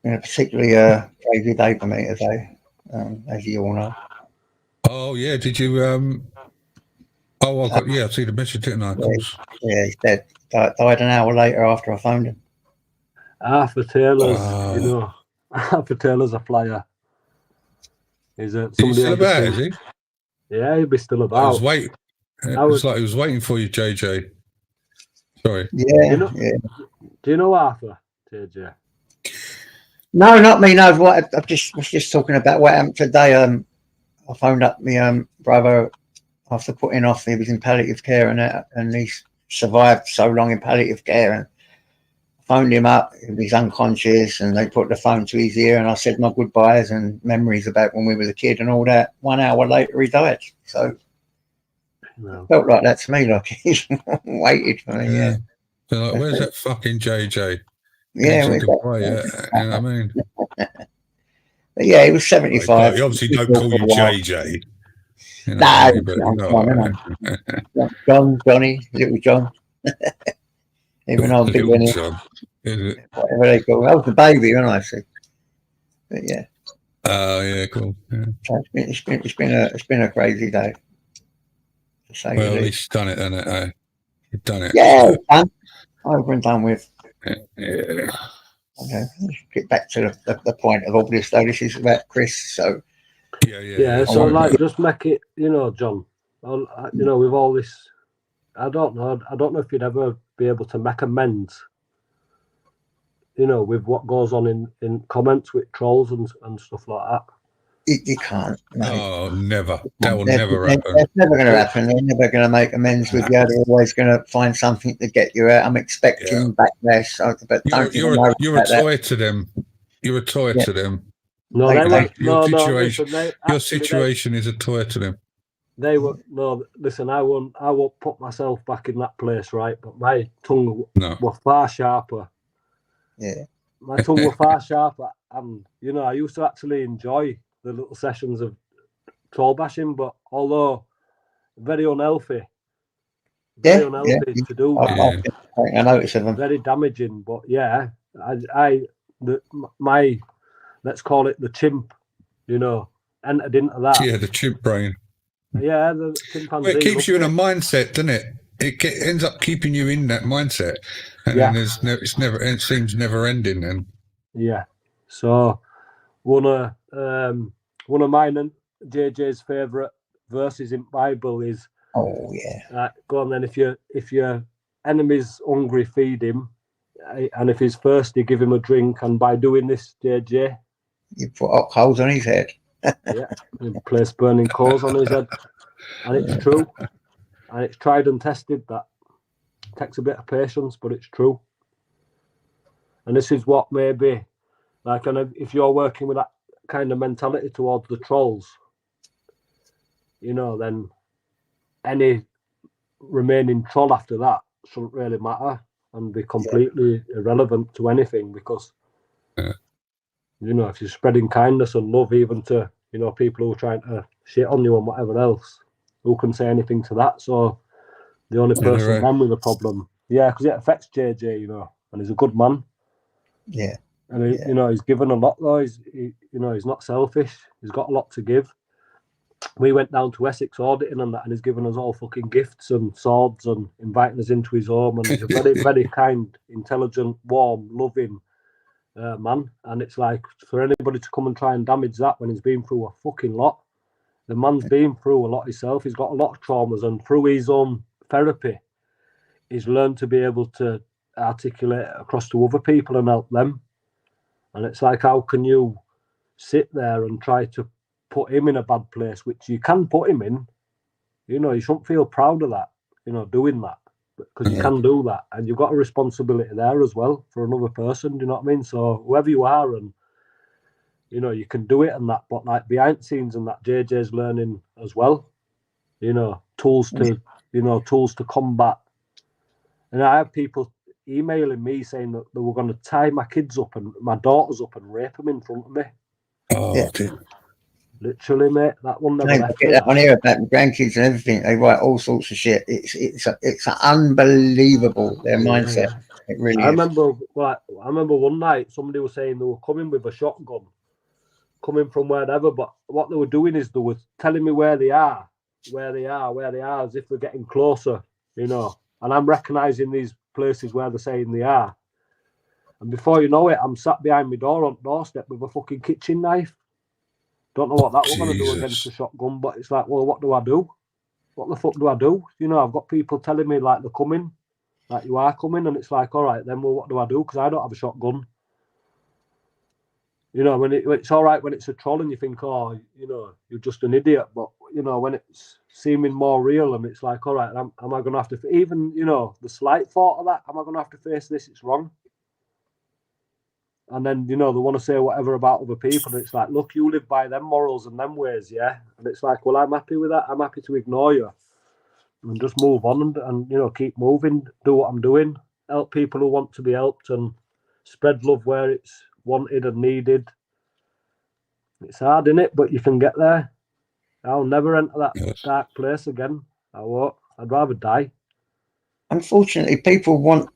S1: You know, particularly crazy day for me today, as you all know.
S3: Oh, yeah, did you... I see the message, didn't I? Of course.
S1: Yeah, he's dead. Died an hour later after I phoned him.
S2: Arthur Taylor's, you know, Arthur Taylor's a flyer. Is it somebody
S3: still about, is he?
S2: Yeah, he'll be still about.
S3: I was waiting. It was like he was waiting for you, JJ. Sorry.
S1: Yeah,
S2: Do you know Arthur, JJ?
S1: No, not me. No, what I was just talking about what happened today. I phoned up my brother after putting off. He was in palliative care and he's survived so long in palliative care. And I phoned him up. He was unconscious, and they put the phone to his ear, and I said my goodbyes and memories about when we were a kid and all that. 1 hour later, he died. So it felt like that to me, like he's waited for me. Yeah.
S3: So like, where's that fucking JJ?
S1: Yeah,
S3: you know what I mean?
S1: But yeah, he was 75.
S3: Like, you obviously don't call you JJ. You know,
S1: no, Johnny, little John. Even though I'm big in it. Whatever they call it. I was the baby, wasn't I? See? But yeah.
S3: Oh yeah, cool. Yeah.
S1: So it's been a crazy day.
S3: Well, at least you've done it, hasn't it? You've done it.
S1: Yeah, done. Over and done with.
S3: Yeah.
S1: Okay, let's get back to the point of all this though. This is about Chris, so
S2: yeah. So like, just make it, you know, John. You know, with all this, I don't know if you'd ever be able to make amends. You know, with what goes on in comments with trolls and stuff like that.
S1: You can't. No.
S3: Oh, never. That will never happen.
S1: That's never going to happen. They're never going to make amends with you. They're always going to find something to get you out. I'm expecting backlash. But
S3: you're a toy to them. You're a toy to them.
S2: No,
S3: your situation is a toy to them.
S2: They were listen. I won't put myself back in that place, right? But my tongue was far sharper.
S1: Yeah,
S2: my tongue was far sharper, and you know, I used to actually enjoy the little sessions of troll bashing, but although very unhealthy to do that.
S1: I noticed them.
S2: Very damaging, but yeah, my let's call it the chimp, you know, entered into that.
S3: Yeah, the chimp brain.
S2: Yeah, the chimpanzee.
S3: Well, it keeps you in a mindset, doesn't it? It ends up keeping you in that mindset, and then it seems never ending. Then
S2: yeah, so one of mine and JJ's favourite verses in Bible is,
S1: oh yeah,
S2: go on then. If your enemy's hungry, feed him, and if he's thirsty, give him a drink. And by doing this, JJ,
S1: you put hot coals on his head.
S2: Yeah, you place burning coals on his head, and it's true, and it's tried and tested. That takes a bit of patience, but it's true. And this is what maybe, like, and if you're working with that kind of mentality towards the trolls, you know, then any remaining troll after that shouldn't really matter and be completely irrelevant to anything, because you know, if you're spreading kindness and love even to, you know, people who are trying to shit on you and whatever else, who can say anything to that? So the only person then with a problem, because it affects JJ, you know, and he's a good man. And he, you know, he's given a lot though. You know, he's not selfish. He's got a lot to give. We went down to Essex auditing and that, and he's given us all fucking gifts and swords and inviting us into his home. And he's a very, very kind, intelligent, warm, loving man. And it's like, for anybody to come and try and damage that when he's been through a fucking lot, the man's been through a lot himself. He's got a lot of traumas, and through his own therapy, he's learned to be able to articulate it across to other people and help them. And it's like, how can you sit there and try to put him in a bad place, which you can put him in? You know, you shouldn't feel proud of that, you know, doing that, because you can do that. And you've got a responsibility there as well for another person, do you know what I mean? So whoever you are, and, you know, you can do it and that, but like behind the scenes and that, JJ's learning as well, you know, tools to combat. And I have people emailing me saying that they were going to tie my kids up and my daughters up and rape them in front of me. Literally, mate, that one never left me.
S1: That one here about the grandkids and everything. They write all sorts of shit. It's unbelievable, their mindset. It really
S2: I remember one night somebody was saying they were coming with a shotgun, coming from wherever, but what they were doing is they were telling me where they are, as if they're getting closer, you know. And I'm recognising these places where they're saying they are. And before you know it, I'm sat behind my door on the doorstep with a fucking kitchen knife. Don't know what that was going to do against a shotgun, but it's like, well, what do I do? What the fuck do I do? You know, I've got people telling me like they're coming, like you are coming, and it's like, all right, then, well, what do I do? Because I don't have a shotgun. You know, when it's all right when it's a troll and you think, oh, you know, you're just an idiot. But, you know, when it's seeming more real and it's like, all right, am I going to have to, even, you know, the slight thought of that, am I going to have to face this? It's wrong. And then, you know, they want to say whatever about other people. And it's like, look, you live by them morals and them ways, yeah? And it's like, well, I'm happy with that. I'm happy to ignore you and just move on and you know, keep moving, do what I'm doing, help people who want to be helped and spread love where it's wanted and needed. It's hard, innit? But you can get there. I'll never enter that dark place again. I won't. I'd rather die.
S1: Unfortunately, people want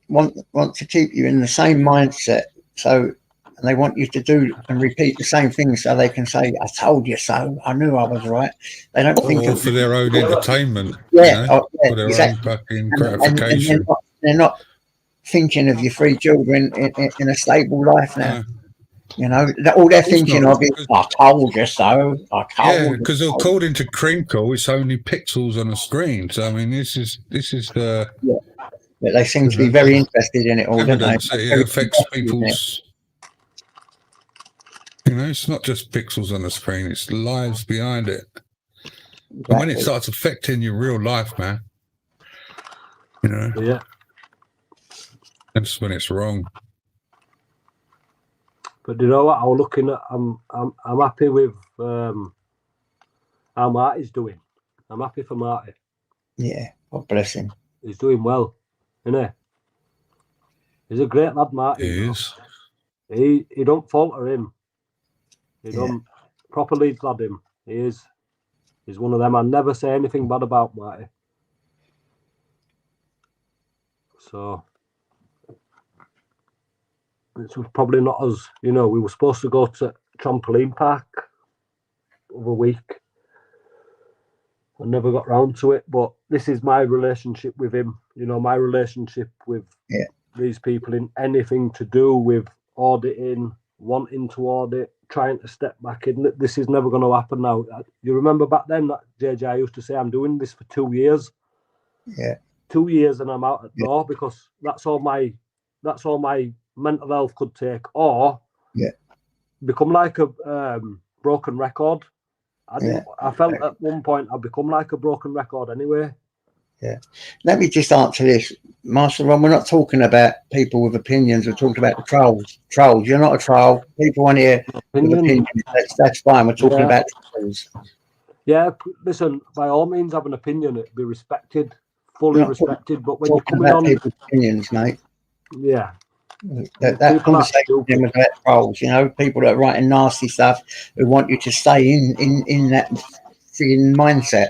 S1: to keep you in the same mindset. So, and they want you to do and repeat the same thing so they can say, I told you so. I knew I was right. They don't think of
S3: for their own entertainment.
S1: Yeah,
S3: you know,
S1: yeah,
S3: for their
S1: exactly.
S3: own fucking gratification.
S1: And they're not thinking of your three children in a stable life now. You know, all they're thinking of is, I told you so.
S3: Because according to Crinkle, it's only pixels on a screen. So I mean, this is
S1: but they seem to be very interested in it all, don't they?
S3: It affects people's. You know, it's not just pixels on the screen; it's lives behind it. Exactly. And when it starts affecting your real life, man, you know, that's when it's wrong.
S2: But you know what? I was looking at. I'm happy with how Marty's doing. I'm happy for Marty.
S1: Yeah, God bless him.
S2: He's doing well, isn't he? He's a great lad, Marty.
S3: He is.
S2: He don't falter him. He don't proper Leeds lad him. He is. He's one of them. I never say anything bad about Marty. So it was probably not as, you know, we were supposed to go to trampoline park over a week. I never got round to it, but this is my relationship with him. You know, my relationship with these people in anything to do with auditing, wanting to audit, trying to step back in. This is never going to happen now. You remember back then that JJ used to say, I'm doing this for 2 years.
S1: Yeah.
S2: 2 years and I'm out at the door, because that's all my mental health could take, or become like a broken record. I felt at one point I'd become like a broken record anyway.
S1: Yeah. Let me just answer this, Master Ron. We're not talking about people with opinions. We're talking about the trolls. Trolls. You're not a troll. People on here with opinions. That's fine. We're talking about trolls.
S2: Yeah. Listen, by all means, have an opinion. It'd be respected, fully respected. But when you're coming on,
S1: people's opinions, mate.
S2: Yeah.
S1: That conversation was about trolls. You know, people that are writing nasty stuff who want you to stay in that frigging mindset.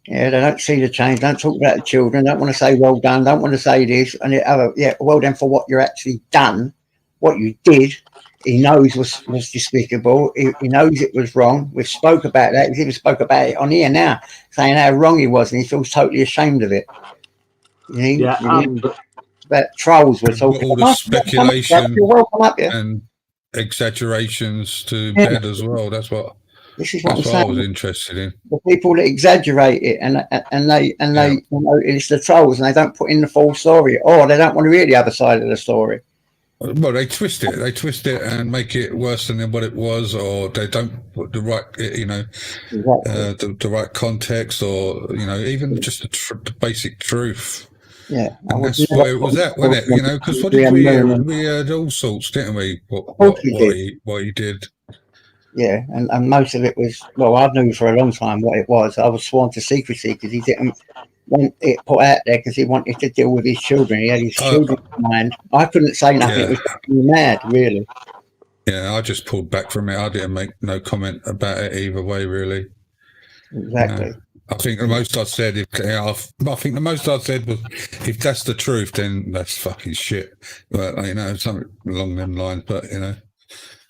S1: Yeah, they don't see the change. Don't talk about the children. Don't want to say well done. Don't want to say this and the other. Yeah, well done for what you're actually done. What you did, he knows was despicable. He knows it was wrong. We've spoke about that. He's even spoke about it on here now, saying how wrong he was, and he feels totally ashamed of it. But trolls were talking.
S3: All the speculation
S1: you're welcome up here.
S3: And exaggerations to bed as well. That's what.
S1: This is what
S3: That's what I was interested in.
S1: The people that exaggerate it and they you know, it's the trolls and they don't put in the full story, or they don't want to hear the other side of the story.
S3: Well, they twist it. They twist it and make it worse than what it was, or they don't put the right, you know, the right context, or you know, even just the basic truth.
S1: Yeah,
S3: and that's what it was at, wasn't it? You know, because what did we hear? We heard all sorts, didn't we? What he did.
S1: Yeah, and most of it was, well, I knew for a long time what it was. I was sworn to secrecy because he didn't want it put out there because he wanted to deal with his children. He had his children in mind. I couldn't say nothing.
S3: Yeah.
S1: It was mad, really.
S3: Yeah, I just pulled back from it. I didn't make no comment about it either way, really.
S1: Exactly.
S3: I think the most I said, I think the most I said was, if that's the truth, then that's fucking shit. But you know, something along them lines. But you know,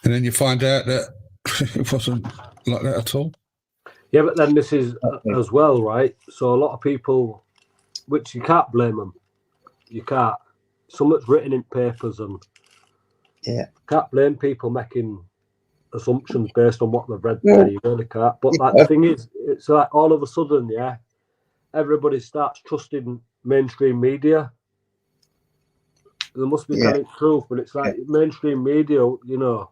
S3: and then you find out that it wasn't like that at all.
S2: Yeah, but then this is as well, right? So a lot of people, which you can't blame them. You can't. Something's written in papers, and can't blame people making assumptions based on what they've read there. You really can't. But like, the thing is, it's like all of a sudden, everybody starts trusting mainstream media. They must be telling the truth, but it's like mainstream media, you know.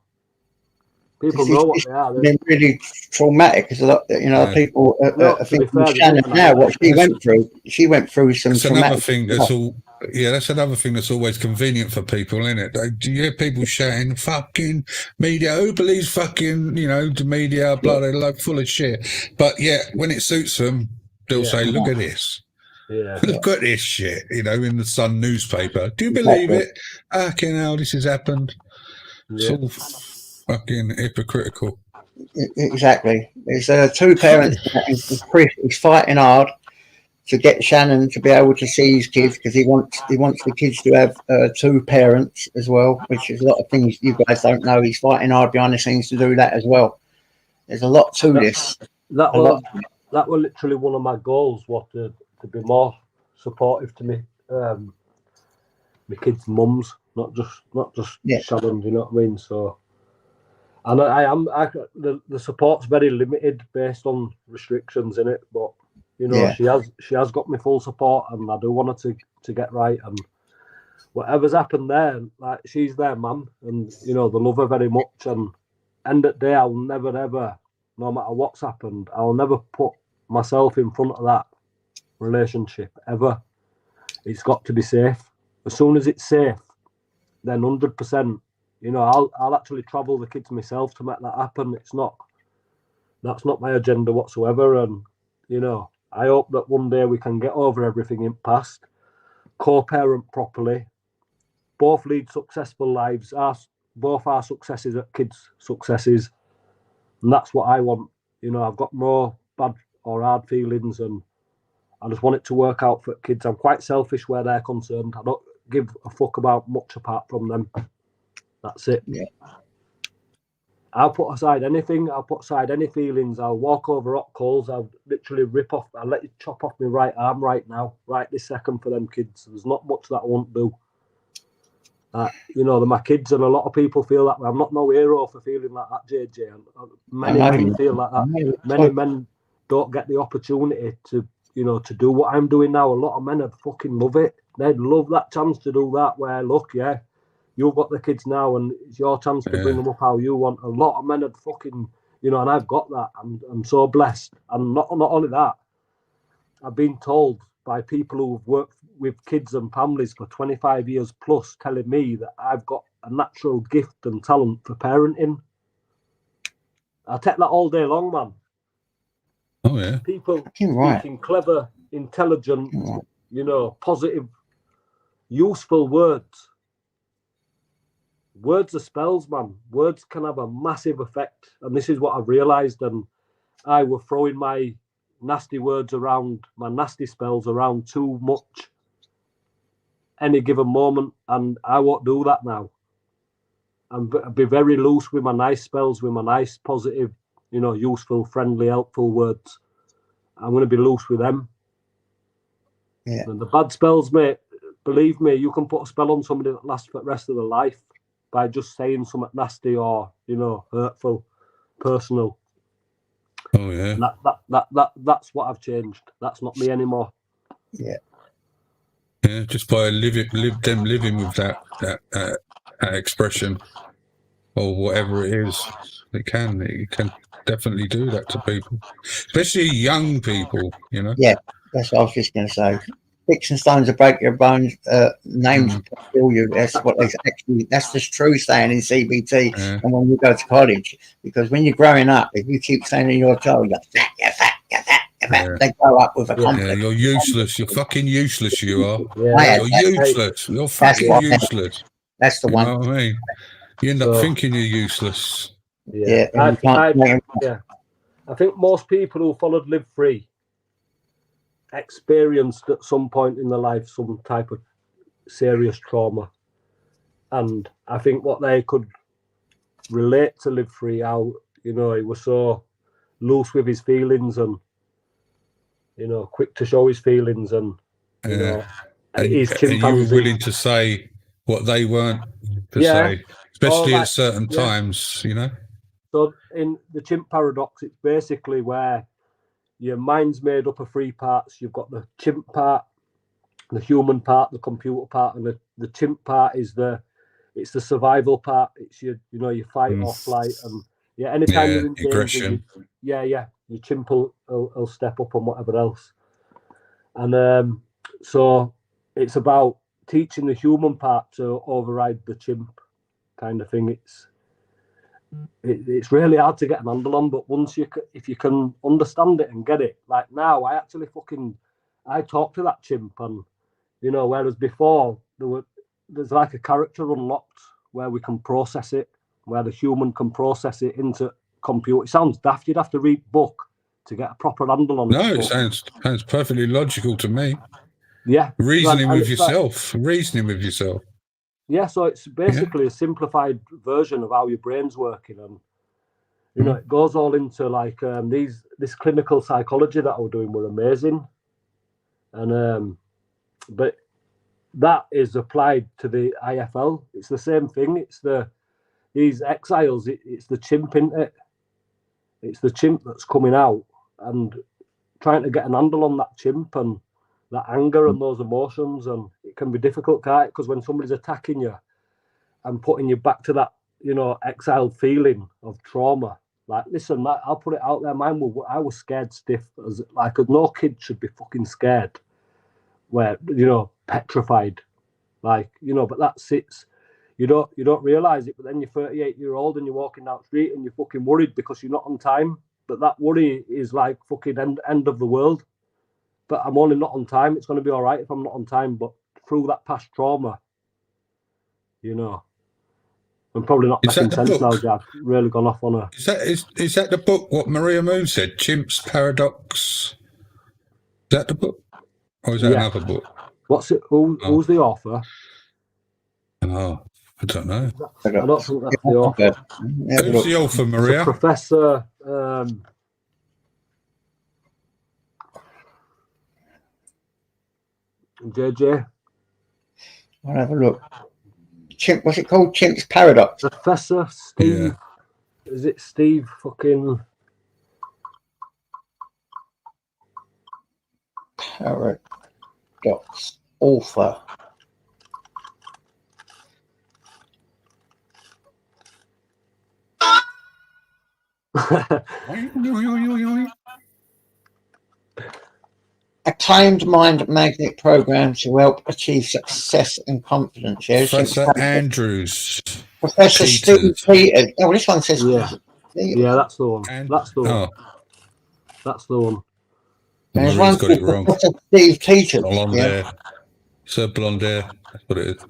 S2: People know what they are. It's been
S1: really traumatic because a lot, you know, people are thinking Shannon now what she went through. She went through some.
S3: That's another thing that's all. Yeah, that's another thing that's always convenient for people, isn't it? Do you hear people shouting, "Fucking media! Who believes fucking, you know, the media? Blah, they're like full of shit." But when it suits them, they'll say, "Look at this."
S2: Yeah,
S3: look at this shit. You know, in the Sun newspaper. Do you believe it? Fucking hell, this has happened. It's all fucking hypocritical.
S1: Exactly. There's two parents. Chris is fighting hard to get Shannon to be able to see his kids because he wants the kids to have two parents as well, which is a lot of things you guys don't know. He's fighting hard behind the scenes to do that as well. There's a lot to this.
S2: That was literally one of my goals. To be more supportive to me, my kids' mums, not just Shannon. You know what I mean? So. And the support's very limited based on restrictions in it, but you know she has got my full support, and I do want her to get right. And whatever's happened there, like she's their mum, and you know they love her very much. And end of the day, I'll never ever, no matter what's happened, I'll never put myself in front of that relationship ever. It's got to be safe. As soon as it's safe, then 100%. You know, I'll actually travel the kids myself to make that happen. That's not my agenda whatsoever. And, you know, I hope that one day we can get over everything in past, co-parent properly, both lead successful lives, both our successes at kids' successes. And that's what I want. You know, I've got no bad or hard feelings, and I just want it to work out for kids. I'm quite selfish where they're concerned. I don't give a fuck about much apart from them. That's it.
S1: Yeah.
S2: I'll put aside anything. I'll put aside any feelings. I'll walk over hot coals. I'll literally I'll let you chop off my right arm right now, right this second for them kids. There's not much that I won't do. You know, they're my kids, and a lot of people feel that way. I'm not no hero for feeling like that, JJ. Many men feel like that. Many men don't get the opportunity to, you know, to do what I'm doing now. A lot of men would fucking love it. They'd love that chance to do that. Where look, you've got the kids now, and it's your chance to bring them up how you want. A lot of men would fucking, you know, and I've got that. I'm so blessed. And not only that, I've been told by people who've worked with kids and families for 25 years plus, telling me that I've got a natural gift and talent for parenting. I take that all day long, man.
S3: Oh yeah.
S2: People
S1: Right.
S2: speaking clever, intelligent,
S1: Right.
S2: you know, positive, useful words. Words are spells, man. Words can have a massive effect. And this is what I've realised. And I were throwing my nasty words around, my nasty spells around too much any given moment. And I won't do that now. And be very loose with my nice spells, with my nice, positive, you know, useful, friendly, helpful words. I'm going to be loose with them.
S1: Yeah.
S2: And the bad spells, mate, believe me, you can put a spell on somebody that lasts for the rest of their life by just saying something nasty or, you know, hurtful, personal.
S3: Oh yeah.
S2: And that's what I've changed. That's not me anymore.
S1: Yeah.
S3: Yeah, just by living with that expression or whatever it is, it can definitely do that to people, especially young people. You know.
S1: Yeah. That's what I was just going to say. Sticks and stones will break your bones. Names will kill you. That's what they actually. That's the true saying in CBT.
S3: Yeah.
S1: And when you go to college, because when you're growing up, if you keep saying to your child, "You're fat, you're fat, you're fat," you're fat,"
S3: Yeah.
S1: they grow up with a
S2: Yeah.
S1: complex.
S3: Yeah, you're useless. You're fucking useless. You are.
S2: Yeah,
S3: You're useless. You're
S1: That's
S3: fucking
S1: what I meant.
S3: useless.
S1: That's the
S3: You
S1: one.
S3: know what I mean? You end up
S2: So-
S3: thinking you're useless.
S1: Yeah. And you can't make them-
S2: I think most people who followed Live Free experienced at some point in their life some type of serious trauma. And I think what they could relate to Live Free, how, you know, he was so loose with his feelings and, you know, quick to show his feelings and, you know,
S3: and
S2: his
S3: you were
S2: chimpanzee.
S3: willing to say what they weren't to say, especially
S2: like,
S3: at certain times, you know.
S2: So in the chimp paradox, it's basically where your mind's made up of three parts. You've got the chimp part, the human part, the computer part, and the chimp part is it's the survival part. It's your, you know, your fight or flight, and anytime you're in danger, your chimp will step up on whatever else. And so it's about teaching the human part to override the chimp kind of thing. It's really hard to get an handle on, but if you can understand it and get it, like now, I talk to that chimp, and you know, whereas before there's like a character unlocked where we can process it, where the human can process it into computer. It sounds daft. You'd have to read book to get a proper handle on it.
S3: No, it sounds perfectly logical to me.
S2: Yeah,
S3: reasoning with yourself.
S2: Yeah, so it's basically a simplified version of how your brain's working, and you know, it goes all into like this clinical psychology that I was doing were amazing, and but that is applied to the IFL. It's the same thing. It's these exiles. It's the chimp, isn't it? It's the chimp that's coming out and trying to get an handle on that chimp and that anger and those emotions, and it can be difficult, can't it? Because when somebody's attacking you and putting you back to that, you know, exiled feeling of trauma. Like, listen, I'll put it out there. I was scared stiff. Like, no kid should be fucking scared. Where, you know, petrified. Like, you know, but that sits. You don't realise it, but then you're 38-year-old and you're walking down the street and you're fucking worried because you're not on time. But that worry is like fucking end of the world. But I'm only not on time. It's going to be all right if I'm not on time. But through that past trauma, you know, I'm probably not making sense now, Jack. Really gone off on a.
S3: Is that the book? What Maria Moon said, Chimp's Paradox. Is that the book, or is that another book?
S2: What's it? Who's the author?
S3: Oh, I don't know.
S2: I don't think that's the author.
S3: Who's the author, Maria?
S2: It's a Professor. JJ.
S1: I'll have a look. Chimp, what's it called? Chimp's Paradox.
S2: Professor Steve. Yeah. Is it Steve fucking
S1: Paradox author? acclaimed mind magnet program to help achieve success and confidence. Yeah,
S3: Professor Andrews.
S1: Professor Steve Peters. Oh, this one says.
S2: Yeah, yeah, that's the one.
S3: And,
S2: that's the one.
S3: Oh,
S2: That's the one.
S1: And there's
S3: Marie's
S1: one
S3: got it wrong.
S1: Professor Steve Peters.
S3: Blonde
S1: Yeah.
S3: hair. It's a blonde hair. That's what it is.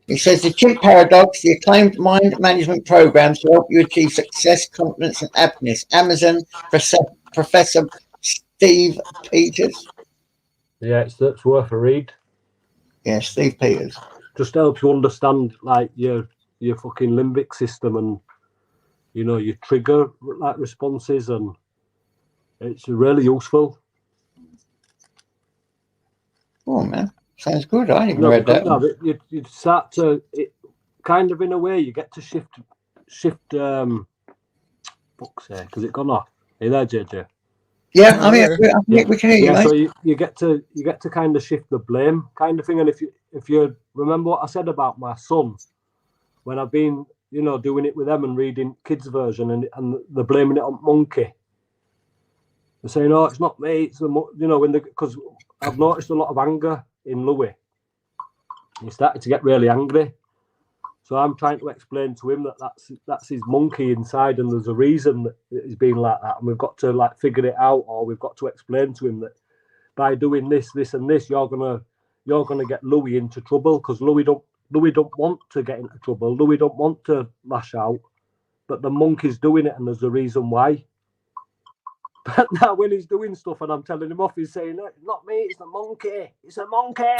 S1: He says the chimp paradox, the acclaimed mind management program to help you achieve success, confidence, and happiness. Amazon, Professor Steve Peters.
S2: Yeah, it's worth a read.
S1: Yeah, Steve Peters.
S2: Just helps you understand like your fucking limbic system and your trigger like responses, and it's really useful.
S1: Oh man, sounds good. I ain't even read that.
S2: No, you start to kind of in a way you get to shift. Fuck's sake, has it gone off? Are you there, JJ?
S1: Yeah, I mean, we can hear you, mate.
S2: So you get to kind of shift the blame kind of thing. And if you remember what I said about my son, when I've been doing it with them and reading kids version and they're blaming it on monkey, they're saying, "Oh, it's not me, it's the because I've noticed a lot of anger in Louis. He started to get really angry. So I'm trying to explain to him that that's his monkey inside, and there's a reason that he's being like that, and we've got to like figure it out, or we've got to explain to him that by doing this, and this, you're gonna get Louis into trouble, because Louis don't want to get into trouble. Louis don't want to lash out, but the monkey's doing it, and there's a reason why." But now when he's doing stuff and I'm telling him off, he's saying, "Not me, it's the monkey. It's a monkey."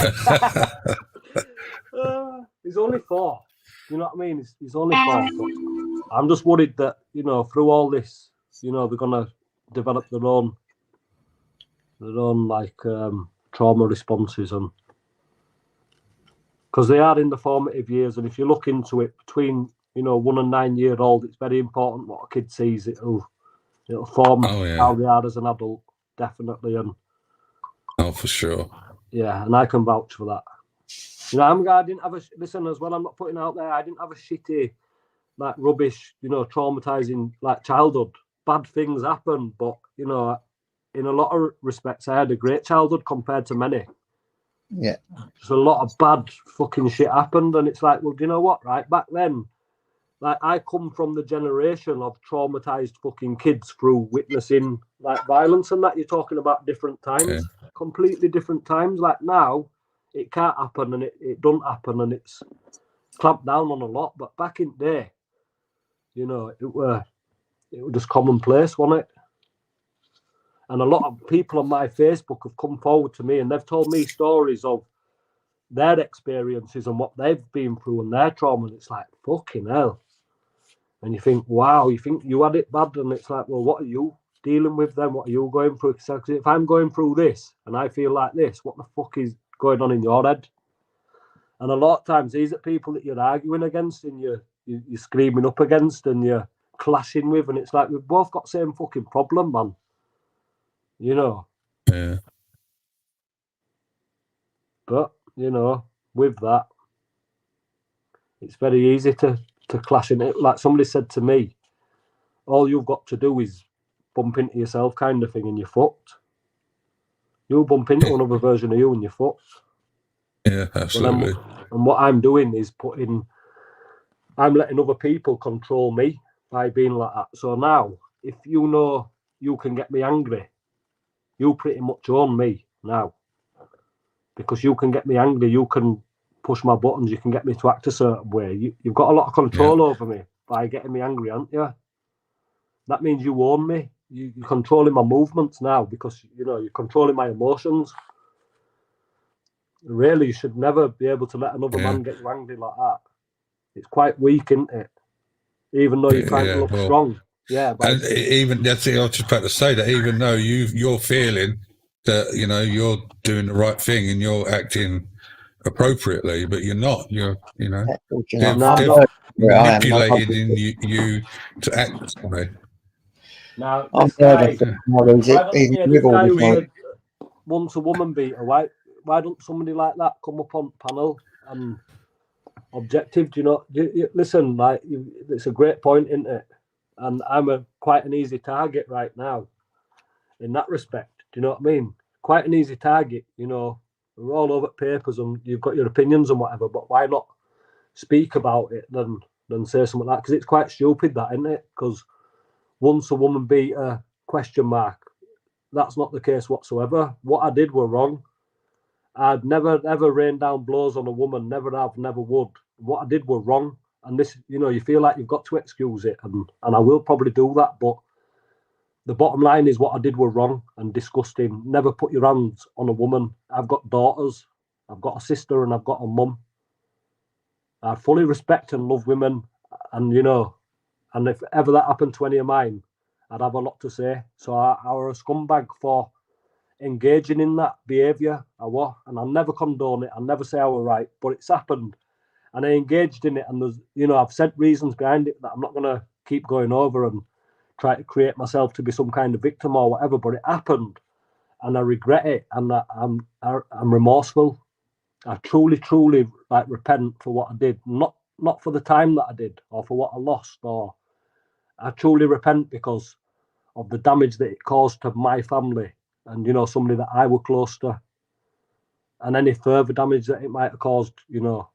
S2: He's only 4. You know what I mean? He's only 4. But I'm just worried that, through all this, they're going to develop their own like trauma responses, and because they are in the formative years, and if you look into it between 1 and 9-year-old, it's very important what a kid sees. It'll form how they are as an adult, definitely. And
S3: for sure.
S2: Yeah, and I can vouch for that. I didn't have listen as well. I'm not putting out there. I didn't have a shitty, like rubbish, traumatizing like childhood. Bad things happen, but in a lot of respects, I had a great childhood compared to many.
S1: Yeah,
S2: just a lot of bad fucking shit happened, and it's like, well, do you know what? Right back then, like I come from the generation of traumatized fucking kids through witnessing like violence and that. You're talking about different times, completely different times. Like now, it can't happen, and it don't happen, and it's clamped down on a lot. But back in the day, it was just commonplace, wasn't it? And a lot of people on my Facebook have come forward to me, and they've told me stories of their experiences and what they've been through and their trauma. And it's like, fucking hell. And you think, wow, you think you had it bad, and it's like, well, what are you dealing with then? What are you going through? Because if I'm going through this and I feel like this, what the fuck is going on in your head? And a lot of times these are people that you're arguing against and you're screaming up against and you're clashing with, and it's like we've both got the same fucking problem, man.
S3: Yeah.
S2: But with that, it's very easy to clash in it. Like somebody said to me, all you've got to do is bump into yourself, kind of thing, and you're fucked. You bump into another version of you and you're fucked.
S3: Yeah, absolutely.
S2: And what I'm doing is I'm letting other people control me by being like that. So now, if you can get me angry, you pretty much own me now. Because you can get me angry, you can push my buttons, you can get me to act a certain way. You've got a lot of control over me by getting me angry, haven't you? That means you own me. You're controlling my movements now because, you're controlling my emotions. Really, you should never be able to let another man get you angry like that. It's quite weak, isn't it? Even though you're trying to look strong. Yeah.
S3: And even, that's it, I was just about to say that, even though you're feeling that, you're doing the right thing and you're acting appropriately, but you're not. You're, they've manipulated you to act that way.
S2: Now, this guy who said once a woman beater, why don't somebody like that come up on panel and objective? Do listen, like, it's a great point, isn't it? And I'm quite an easy target right now in that respect. Do you know what I mean? quite an easy target, you know. We're all over papers and you've got your opinions and whatever, but why not speak about it than say something like that? Because it's quite stupid, that, isn't it? Because once a woman beat a question mark, that's not the case whatsoever. What I did were wrong. I'd never ever rain down blows on a woman, never have, never would. What I did were wrong. And this, you know, you feel like you've got to excuse it, and I will probably do that, but the bottom line is what I did were wrong and disgusting. Never put your hands on a woman. I've got daughters, I've got a sister, and I've got a mum. I fully respect and love women, and you know, and if ever that happened to any of mine, I'd have a lot to say. So I were a scumbag for engaging in that behaviour. I was, and I'll never condone it. I'll never say I was right, but it's happened, and I engaged in it. And there's, you know, I've said reasons behind it that I'm not going to keep going over and try to create myself to be some kind of victim or whatever. But it happened, and I regret it, and I'm remorseful. I truly like repent for what I did, not for the time that I did or for what I lost, or I truly repent because of the damage that it caused to my family and, you know, somebody that I were close to, and any further damage that it might have caused, you know.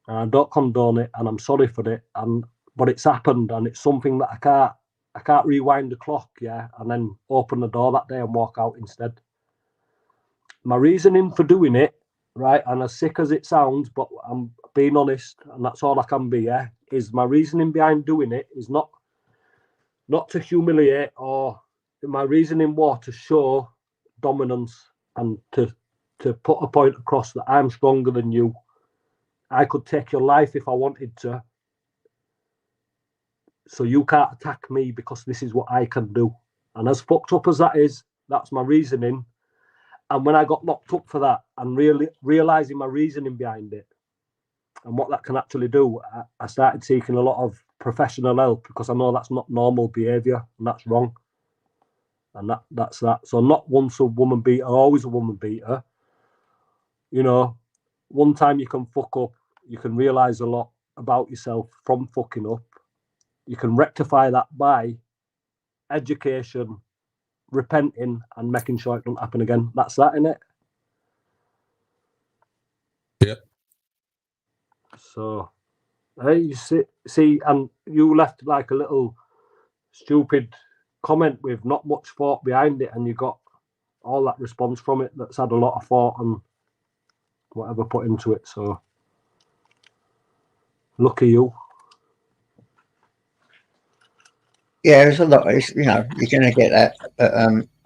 S2: And I don't condone it, and I'm sorry for it, but it's happened, and it's something that I can't rewind the clock, yeah, and then open the door that day and walk out instead. My reasoning for doing it, right, and as sick as it sounds, but I'm being honest, and that's all I can be, yeah, is my reasoning behind doing it is not to humiliate, or my reasoning was to show dominance and to put a point across that I'm stronger than you. I could take your life if I wanted to. So you can't attack me because this is what I can do. And as fucked up as that is, that's my reasoning. And when I got locked up for that and really realising my reasoning behind it and what that can actually do, I started seeking a lot of professional help because I know that's not normal behaviour and that's wrong. And that's that. So not once a woman beater, always a woman beater. You know, one time you can fuck up, you can realise a lot about yourself from fucking up. You can rectify that by education, repenting, and making sure it doesn't happen again. That's that, innit?
S3: Yeah.
S2: So, hey, you see, and you left like a little stupid comment with not much thought behind it, and you got all that response from it that's had a lot of thought and whatever put into it. So, lucky you.
S1: Yeah, there's a lot. You know, you're going to get that, but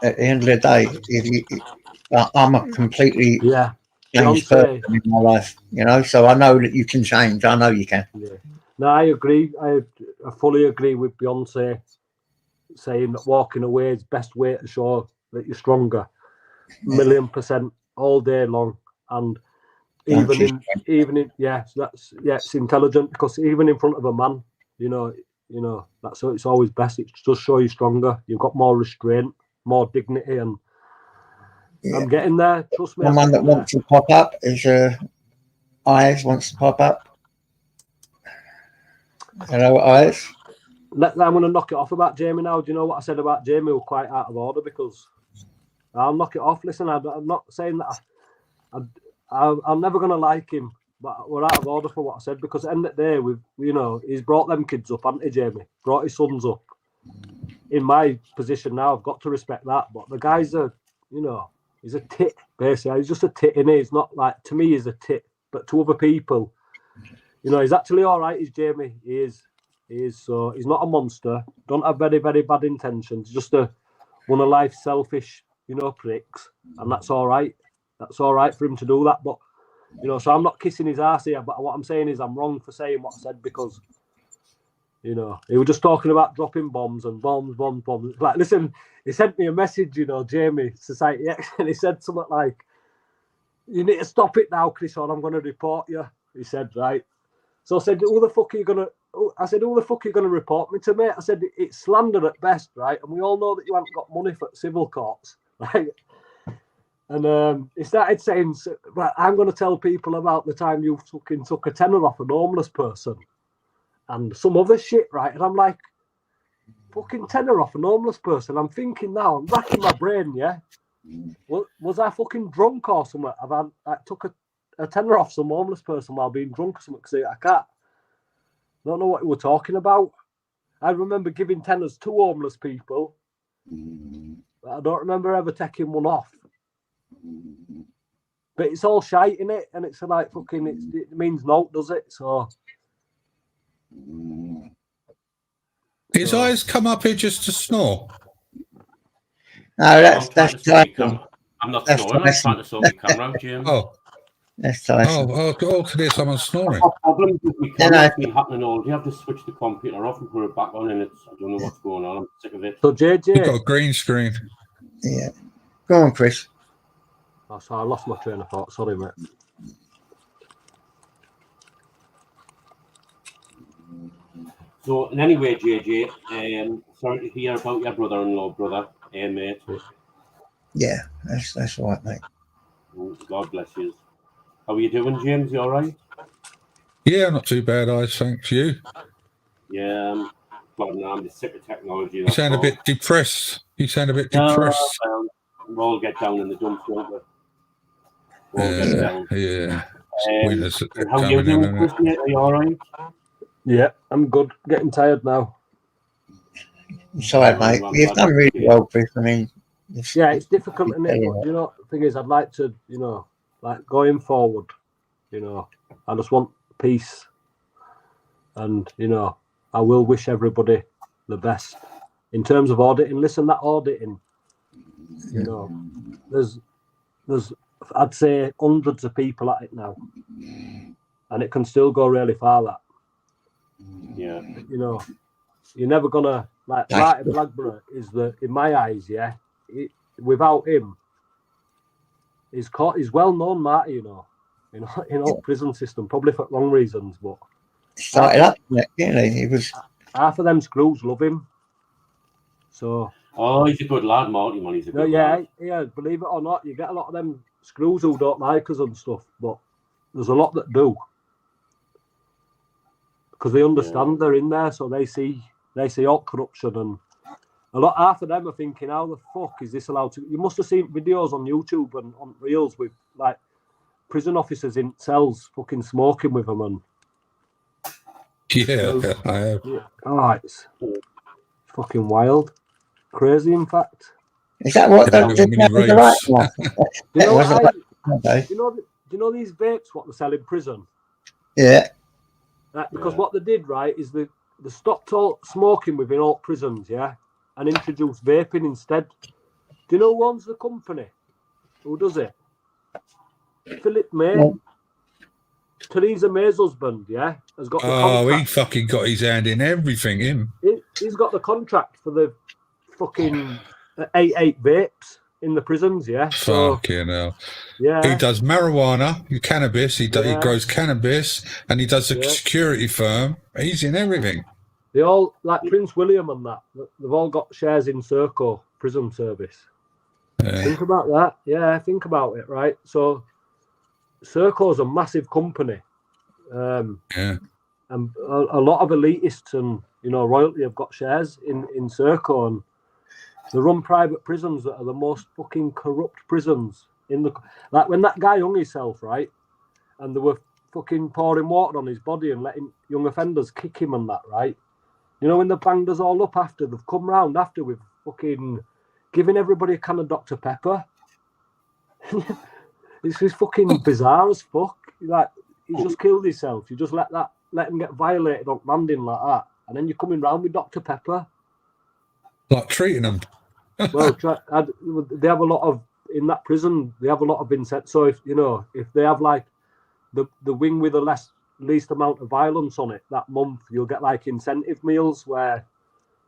S1: at the end of the day, I'm a completely changed person in my life. You know, so I know that you can change. I know you can.
S2: Yeah. No, I agree. I fully agree with Beyonce saying that walking away is best way to show that you're stronger. 1,000,000% all day long, and even in it's intelligent because even in front of a man, you know that's it's always best. It just show you stronger. You've got more restraint, more dignity, and I'm getting there. Trust me.
S1: Someone that wants to pop up is Eyes wants to pop up. Hello, Eyes.
S2: I'm going to knock it off about Jamie now. Do you know what I said about Jamie? We're quite out of order because I'll knock it off. Listen, I'm not saying that I'm never going to like him, but we're out of order for what I said because at the end of the day, he's brought them kids up, hasn't he, Jamie? Brought his sons up. In my position now, I've got to respect that. But the guy's he's a tit, basically. He's just a tit, innit? He's not like, to me, he's a tit. But to other people, he's actually all right, he's Jamie. He is. So he's not a monster. Don't have very, very bad intentions. Just one of life's selfish, pricks. And that's all right. That's all right for him to do that. But, so I'm not kissing his ass here. But what I'm saying is I'm wrong for saying what I said because, he was just talking about dropping bombs and bombs. Like, listen, he sent me a message, Jamie, Society X, and he said something like, "You need to stop it now, Chris, or I'm going to report you." He said, right. So I said, who the fuck are you going to report me to, mate? I said, it's slander at best, right? And we all know that you haven't got money for civil courts, right? And he started saying, well, I'm going to tell people about the time you fucking took a tenner off an homeless person and some other shit, right? And I'm like, fucking tenner off an homeless person. I'm thinking now, I'm racking my brain, yeah? Was I fucking drunk or something? I took a tenner off some homeless person while being drunk or something because I don't know what we were talking about. I remember giving tenners to homeless people, but I don't remember ever taking one off. But it's all shite in it, and it's like fucking. It means no, does it? So
S3: his eyes come up here just to snore.
S1: No, that's Tyson.
S4: I'm not
S1: That's
S4: snoring. I'm
S1: Tyson.
S4: trying to sort my camera out, James.
S3: Oh,
S1: That's Tyson.
S3: oh, to hear someone snoring.
S4: I've got problems with my camera. It's been happening all day. I've just switched the computer off and put it back on, and I don't know what's going on. I'm sick of it.
S2: So JJ,
S3: You've got a green screen.
S1: Yeah. Go on, Chris.
S2: Oh, sorry, I lost my train of thought. Sorry, mate.
S4: So, in any way, JJ, sorry to hear about your brother-in-law, mate.
S1: Yeah, that's right, mate.
S4: God bless you. How are you doing, James? You all right?
S3: Yeah, not too bad, thanks you.
S4: Yeah, I'm just sick of technology.
S3: You sound a bit depressed. Depressed.
S4: We'll all get down in the dumps, won't we? We'll all get down.
S3: Yeah. Winter's
S4: How are you
S3: coming in,
S4: doing, Chris? Are you all right?
S2: Yeah, I'm good. Getting tired now.
S1: Sorry, mate. You've done really well, Chris. I mean,
S2: yeah, it's difficult, isn't it? But, you know, the thing is, I'd like to, you know, like going forward, you know, I just want peace. And, you know, I will wish everybody the best. In terms of auditing, listen, that auditing, you know, there's I'd say hundreds of people at it now. And it can still go really far, that.
S4: Yeah.
S2: You know, you're never gonna, like, Martin Blackburn is in my eyes, yeah, without him, he's well known, Marty, you know, in all prison system, probably for wrong reasons, but
S1: started up, didn't he? He was
S2: half of them screws love him. So
S4: he's a good lad, Marty, man. He's a good lad.
S2: Yeah, believe it or not, you get a lot of them screws who don't like us and stuff, but there's a lot that do. Because they understand they're in there, so they see all corruption, and half of them are thinking, how the fuck is this allowed to? You must have seen videos on YouTube and on reels with like prison officers in cells fucking smoking with them, and
S3: I have.
S2: Oh, it's fucking wild, crazy. In fact,
S1: is that what the right one?
S2: Do you know these vapes what they sell in prison?
S1: Yeah.
S2: Because what they did, right, is they stopped all smoking within all prisons, yeah, and introduced vaping instead. Do you know who owns the company? Who does it? Philip May. Yeah. Theresa May's husband, yeah, has got the contract.
S3: He fucking got his hand in everything, him.
S2: He's got the contract for the fucking 8 vapes in the prisons, yeah.
S3: Fucking hell.
S2: Yeah.
S3: He does marijuana, cannabis, he grows cannabis, and he does a security firm. He's in everything.
S2: They all, like Prince William and that, they've all got shares in Serco Prison Service. Yeah. Think about that. Yeah, think about it, right? So Serco's a massive company. And a lot of elitists and, you know, royalty have got shares in Serco, and they run private prisons that are the most fucking corrupt prisons in the... Like when that guy hung himself, right? And they were fucking pouring water on his body and letting young offenders kick him and that, right? You know, when they banged us all up after, they've come round after with fucking giving everybody a can of Dr. Pepper. It's just fucking bizarre as fuck. Like, he just killed himself. You just let him get violated on landing like that. And then you're coming round with Dr. Pepper.
S3: Like treating them.
S2: Well, they have a lot of, in that prison, they have a lot of incentives. So if they have like the wing with the least amount of violence on it that month, you'll get like incentive meals where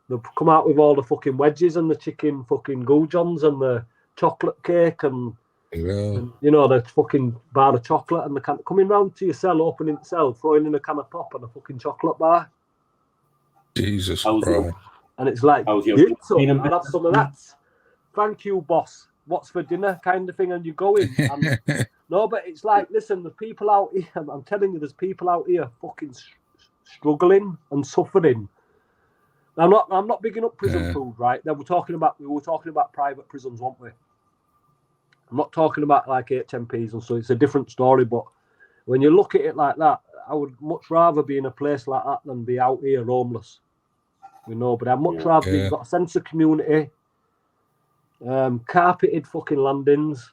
S2: they'll come out with all the fucking wedges and the chicken fucking goujons and the chocolate cake and you know, the fucking bar of chocolate and the can coming round to your cell, opening the cell, throwing in a can of pop and a fucking chocolate bar.
S3: Jesus Christ.
S2: And it's like, I'll have some of that. Thank you, boss. What's for dinner kind of thing, and you go in. And, no, but it's like, listen, the people out here, I'm telling you, there's people out here fucking struggling and suffering. I'm not bigging up prison food, right? We were talking about private prisons, weren't we? I'm not talking about like HMPs and so it's a different story. But when you look at it like that, I would much rather be in a place like that than be out here homeless. You know, but I'd much rather you've got a sense of community, carpeted fucking landings.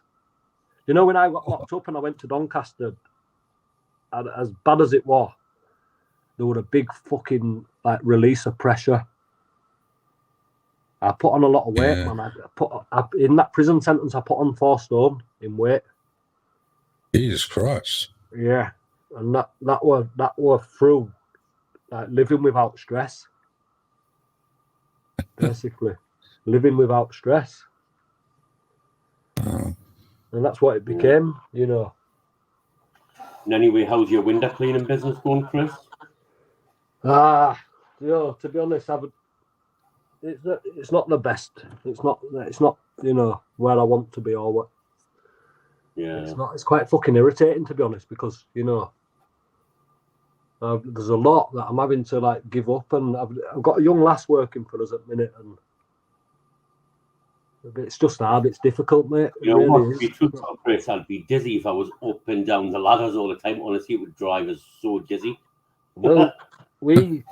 S2: You know, when I got locked up and I went to Doncaster, and as bad as it was, there was a big fucking like release of pressure. I put on a lot of weight, man. In that prison sentence, I put on 4 stone in weight.
S3: Jesus Christ.
S2: Yeah, and that were through like living without stress. Basically, living without stress, and that's what it became. You know.
S4: And anyway, how's your window cleaning business going, Chris?
S2: You know, to be honest, it's not the best. It's not you know where I want to be or what.
S4: Yeah.
S2: It's quite fucking irritating, to be honest, because you know there's a lot that I'm having to like give up, and I've got a young lass working for us at the minute, and it's just hard. It's difficult, mate.
S4: You know
S2: really
S4: what?
S2: is.
S4: To be truthful, Chris, I'd be dizzy if I was up and down the ladders all the time. Honestly, it would drive us so dizzy.
S2: Well, we've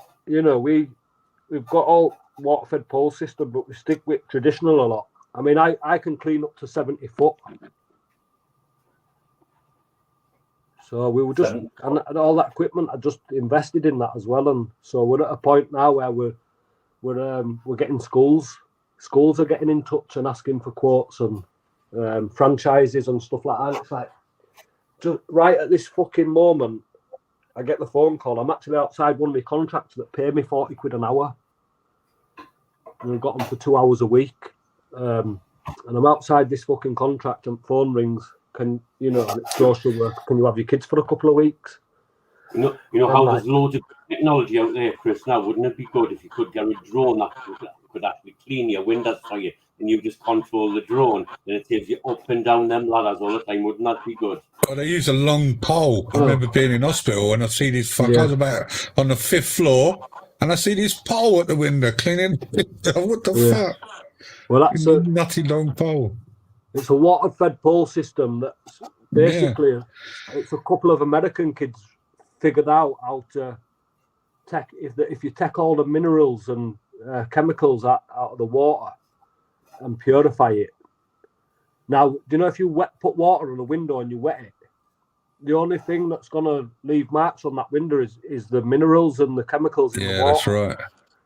S2: got all water-fed pole system, but we stick with traditional a lot. I mean, I can clean up to 70 foot. So we were just, and all that equipment, I just invested in that as well. And so we're at a point now where we're getting schools. Schools are getting in touch and asking for quotes and franchises and stuff like that. And it's like, just right at this fucking moment, I get the phone call. I'm actually outside one of the contracts that pay me 40 quid an hour. And I've got them for 2 hours a week. And I'm outside this fucking contract and phone rings. And it's social work. Can you have your kids for a couple of weeks?
S4: You know how there's loads of technology out there, Chris. Now, wouldn't it be good if you could get a drone that could actually clean your windows for you, and you just control the drone, and it takes you up and down them ladders all the time? Wouldn't that be good?
S3: Well, they use a long pole. I remember being in hospital and I see this fuck. I was about on the 5th floor, and I see this pole at the window cleaning. What the fuck?
S2: Well, that's a
S3: nutty long pole.
S2: It's a water-fed pole system that's basically it's a couple of American kids figured out how to take if you take all the minerals and chemicals out of the water and purify it. Now, do you know if you put water on a window and you wet it, the only thing that's going to leave marks on that window is the minerals and the chemicals in the water.
S3: That's right.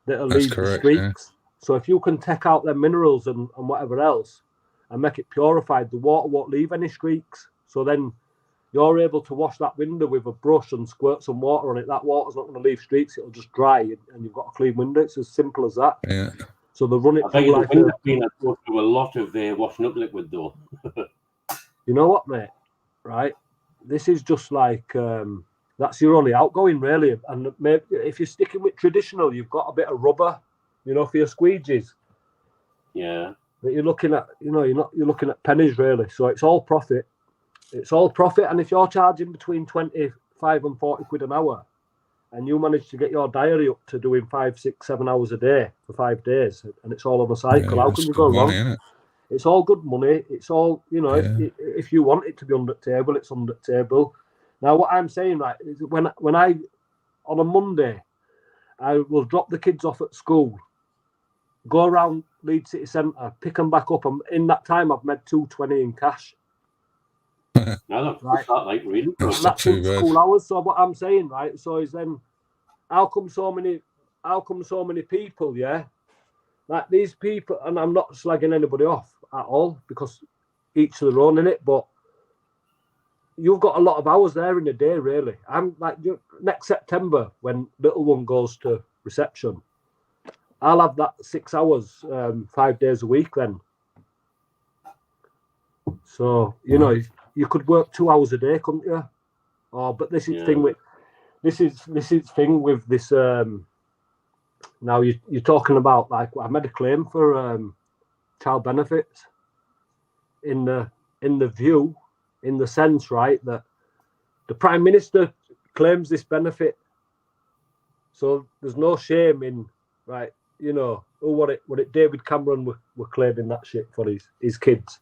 S2: That'll leave the streaks. Yeah. So if you can take out the minerals and whatever else and make it purified, the water won't leave any streaks. So then you're able to wash that window with a brush and squirt some water on it. That water's not going to leave streaks. It'll just dry and you've got a clean window. It's as simple as that.
S3: Yeah.
S2: So they run it through like
S4: window cleaner goes through a lot of washing up liquid though.
S2: You know what, mate? Right? This is just like, that's your only outgoing really. And maybe if you're sticking with traditional, you've got a bit of rubber, for your squeegees.
S4: Yeah.
S2: But you're looking at, you're looking at pennies really. So it's all profit. It's all profit. And if you're charging between 25 and 40 quid an hour and you manage to get your diary up to doing 5, 6, 7 hours a day for 5 days and it's all on a cycle, how can you go wrong? It's all good money. It's all, if you want it to be under the table, it's under the table. Now, what I'm saying, right, is when I, on a Monday, I will drop the kids off at school, go around Leeds City Centre, pick them back up, and in that time I've made $220 in cash.
S4: No, that's not like really.
S2: That's school hours. So what I'm saying, right? So is then, how come so many people, like these people, and I'm not slagging anybody off at all because each to their own in it, but you've got a lot of hours there in a day, really. I'm like next September when little one goes to reception, I'll have that 6 hours, 5 days a week then. So you could work 2 hours a day, couldn't you? But this is thing with this is thing with this. Now you're talking about like I made a claim for child benefits in the view, in the sense, right, that the Prime Minister claims this benefit, so there's no shame in, right, what David Cameron were claiming that shit for his kids.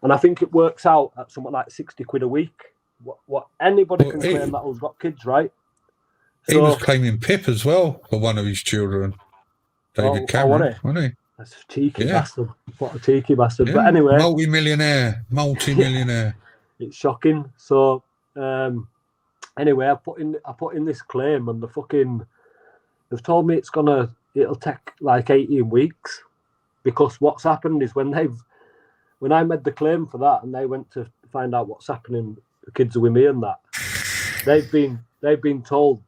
S2: And I think it works out at something like 60 quid a week. What anybody can claim that who's got kids, right?
S3: So, he was claiming PIP as well for one of his children. David Cameron, wasn't he?
S2: That's a cheeky bastard. What a cheeky bastard. Yeah. But anyway.
S3: Multi-millionaire.
S2: It's shocking. So anyway, I put in this claim, and they've told me it'll take like 18 weeks, because what's happened is when I made the claim for that and they went to find out what's happening, the kids are with me and that, they've been told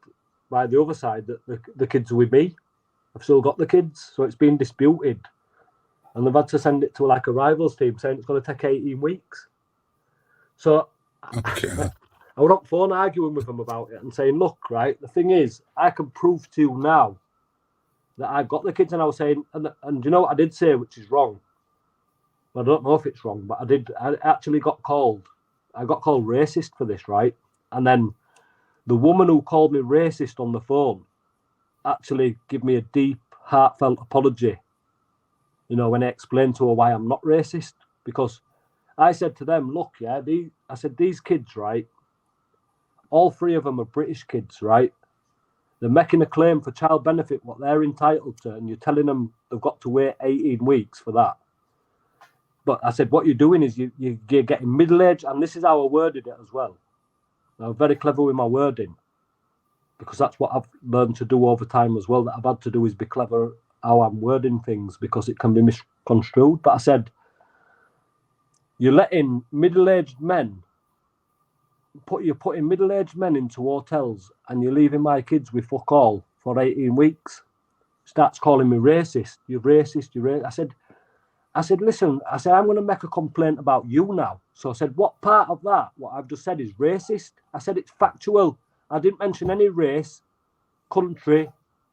S2: by the other side that the kids are with me. I've still got the kids, so it's been disputed, and they've had to send it to like a rivals team saying it's going to take 18 weeks. So I was on the phone arguing with them about it and saying, look, right, the thing is, I can prove to you now that I've got the kids. And I was saying, and you know what I did say, which is wrong. I don't know if it's wrong, but I actually got called. I got called racist for this, right? And then the woman who called me racist on the phone actually gave me a deep, heartfelt apology, you know, when I explained to her why I'm not racist. Because I said to them, look, yeah, these kids, right, all three of them are British kids, right? They're making a claim for child benefit, what they're entitled to, and you're telling them they've got to wait 18 weeks for that. But I said, what you're doing is you're getting middle-aged, and this is how I worded it as well. I was very clever with my wording, because that's what I've learned to do over time as well, that I've had to do is be clever how I'm wording things, because it can be misconstrued. But I said, you're letting middle-aged men, you're putting middle-aged men into hotels, and you're leaving my kids with fuck all for 18 weeks. Starts calling me racist. You're racist, you're racist. I said, listen, I'm going to make a complaint about you now. So I said, what part of that, what I've just said, is racist? I said, it's factual. I didn't mention any race, country,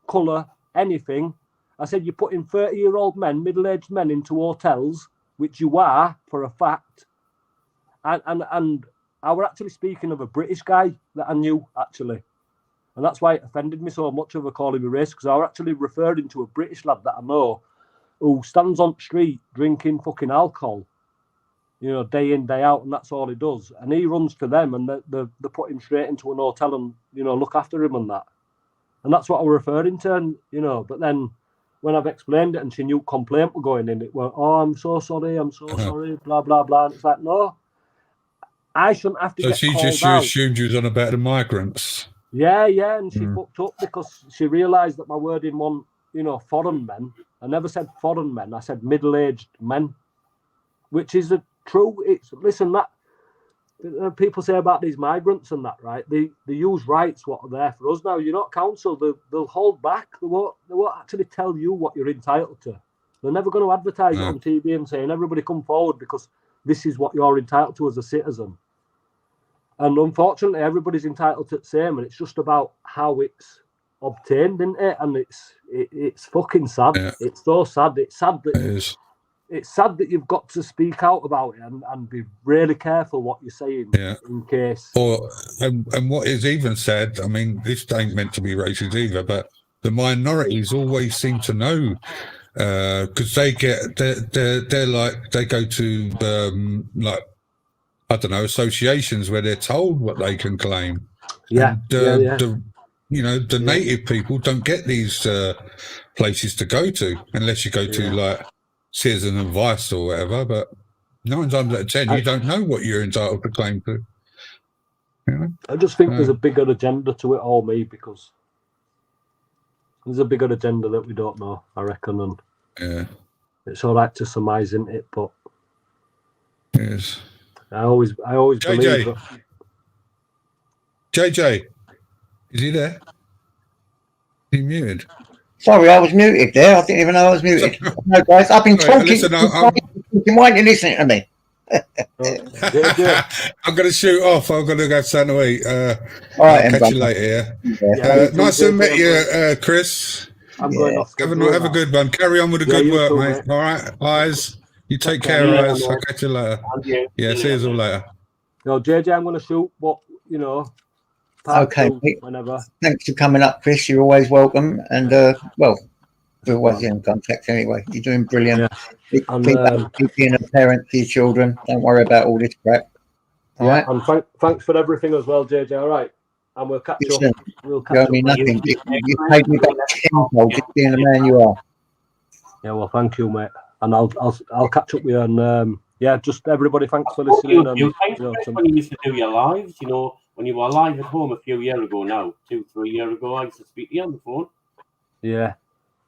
S2: colour, anything. I said, you're putting 30-year-old men, middle-aged men into hotels, which you are, for a fact. And I were actually speaking of a British guy that I knew, actually. And that's why it offended me so much of a calling me racist, because I were actually referring to a British lad that I know who stands on the street drinking fucking alcohol, you know, day in, day out, and that's all he does. And he runs to them, and they put him straight into an hotel and, you know, look after him and that. And that's what I was referring to, and, you know, but then when I've explained it and she knew complaint were going in, it were, oh, I'm so sorry, blah, blah, blah. And it's like, no, I shouldn't have to get called out.
S3: So she assumed you was on about the migrants.
S2: Yeah, and she fucked up because she realised that my wording wasn't, you know, foreign men. I never said foreign men. I said middle-aged men, which is true. Listen, that people say about these migrants and that, right? They use rights what are there for us now. You're not council. They'll hold back. They won't actually tell you what you're entitled to. They're never going to advertise it on TV and saying everybody come forward because this is what you're entitled to as a citizen. And unfortunately, everybody's entitled to the same, and it's just about how it's obtained, isn't it? And it's fucking sad. Yeah. It's so sad. It's sad that it's sad that you've got to speak out about it and be really careful what you're saying in case.
S3: And what is even said, I mean, this ain't meant to be racist either, but the minorities always seem to know, because they're like, they go to like, I don't know, associations where they're told what they can claim. The native people don't get these places to go to unless you go to like Citizen Advice or whatever. But 9 times out of 10, you don't know what you're entitled to claim to. You know?
S2: I just think there's a bigger agenda to it all, because there's a bigger agenda that we don't know, I reckon. And it's all right to surmise, isn't it? But
S3: yes,
S2: I always believe that.
S3: JJ, is he there? Is he muted?
S1: Sorry, I was muted there. I didn't even know I was muted. No, guys, I've been talking.
S3: Listen,
S1: why aren't you listening to me?
S3: I'm going to shoot off. I'm going to go something to eat.
S1: All right,
S3: I'll catch you later. Nice to meet you, Chris.
S2: I'm going off.
S3: Have a good one. Carry on with the good work, mate. All right, eyes. You take care, eyes. I'll catch you later. Yeah, see you all later.
S2: No, JJ, I'm going to shoot, but you know.
S1: Okay, whenever. Thanks for coming up, Chris. You're always welcome. And well, we're always in contact anyway. You're doing brilliant.
S2: Yeah.
S1: Keep being a parent to your children. Don't worry about all this crap. All right?
S2: And thanks for everything as well, JJ. All right, and we'll catch
S1: Listen,
S2: up. We'll
S1: you
S2: catch
S1: owe
S2: up.
S1: me nothing. You paid me back tenfold, just being the man you are.
S2: Yeah, well, thank you, mate. And I'll catch up with you. And yeah, just everybody, thanks for listening.
S4: Thanks, Chris, when you used to do your lives, you know, when you were live at home a few years ago now, 2-3 years ago, I used to speak to you on the phone.
S2: Yeah.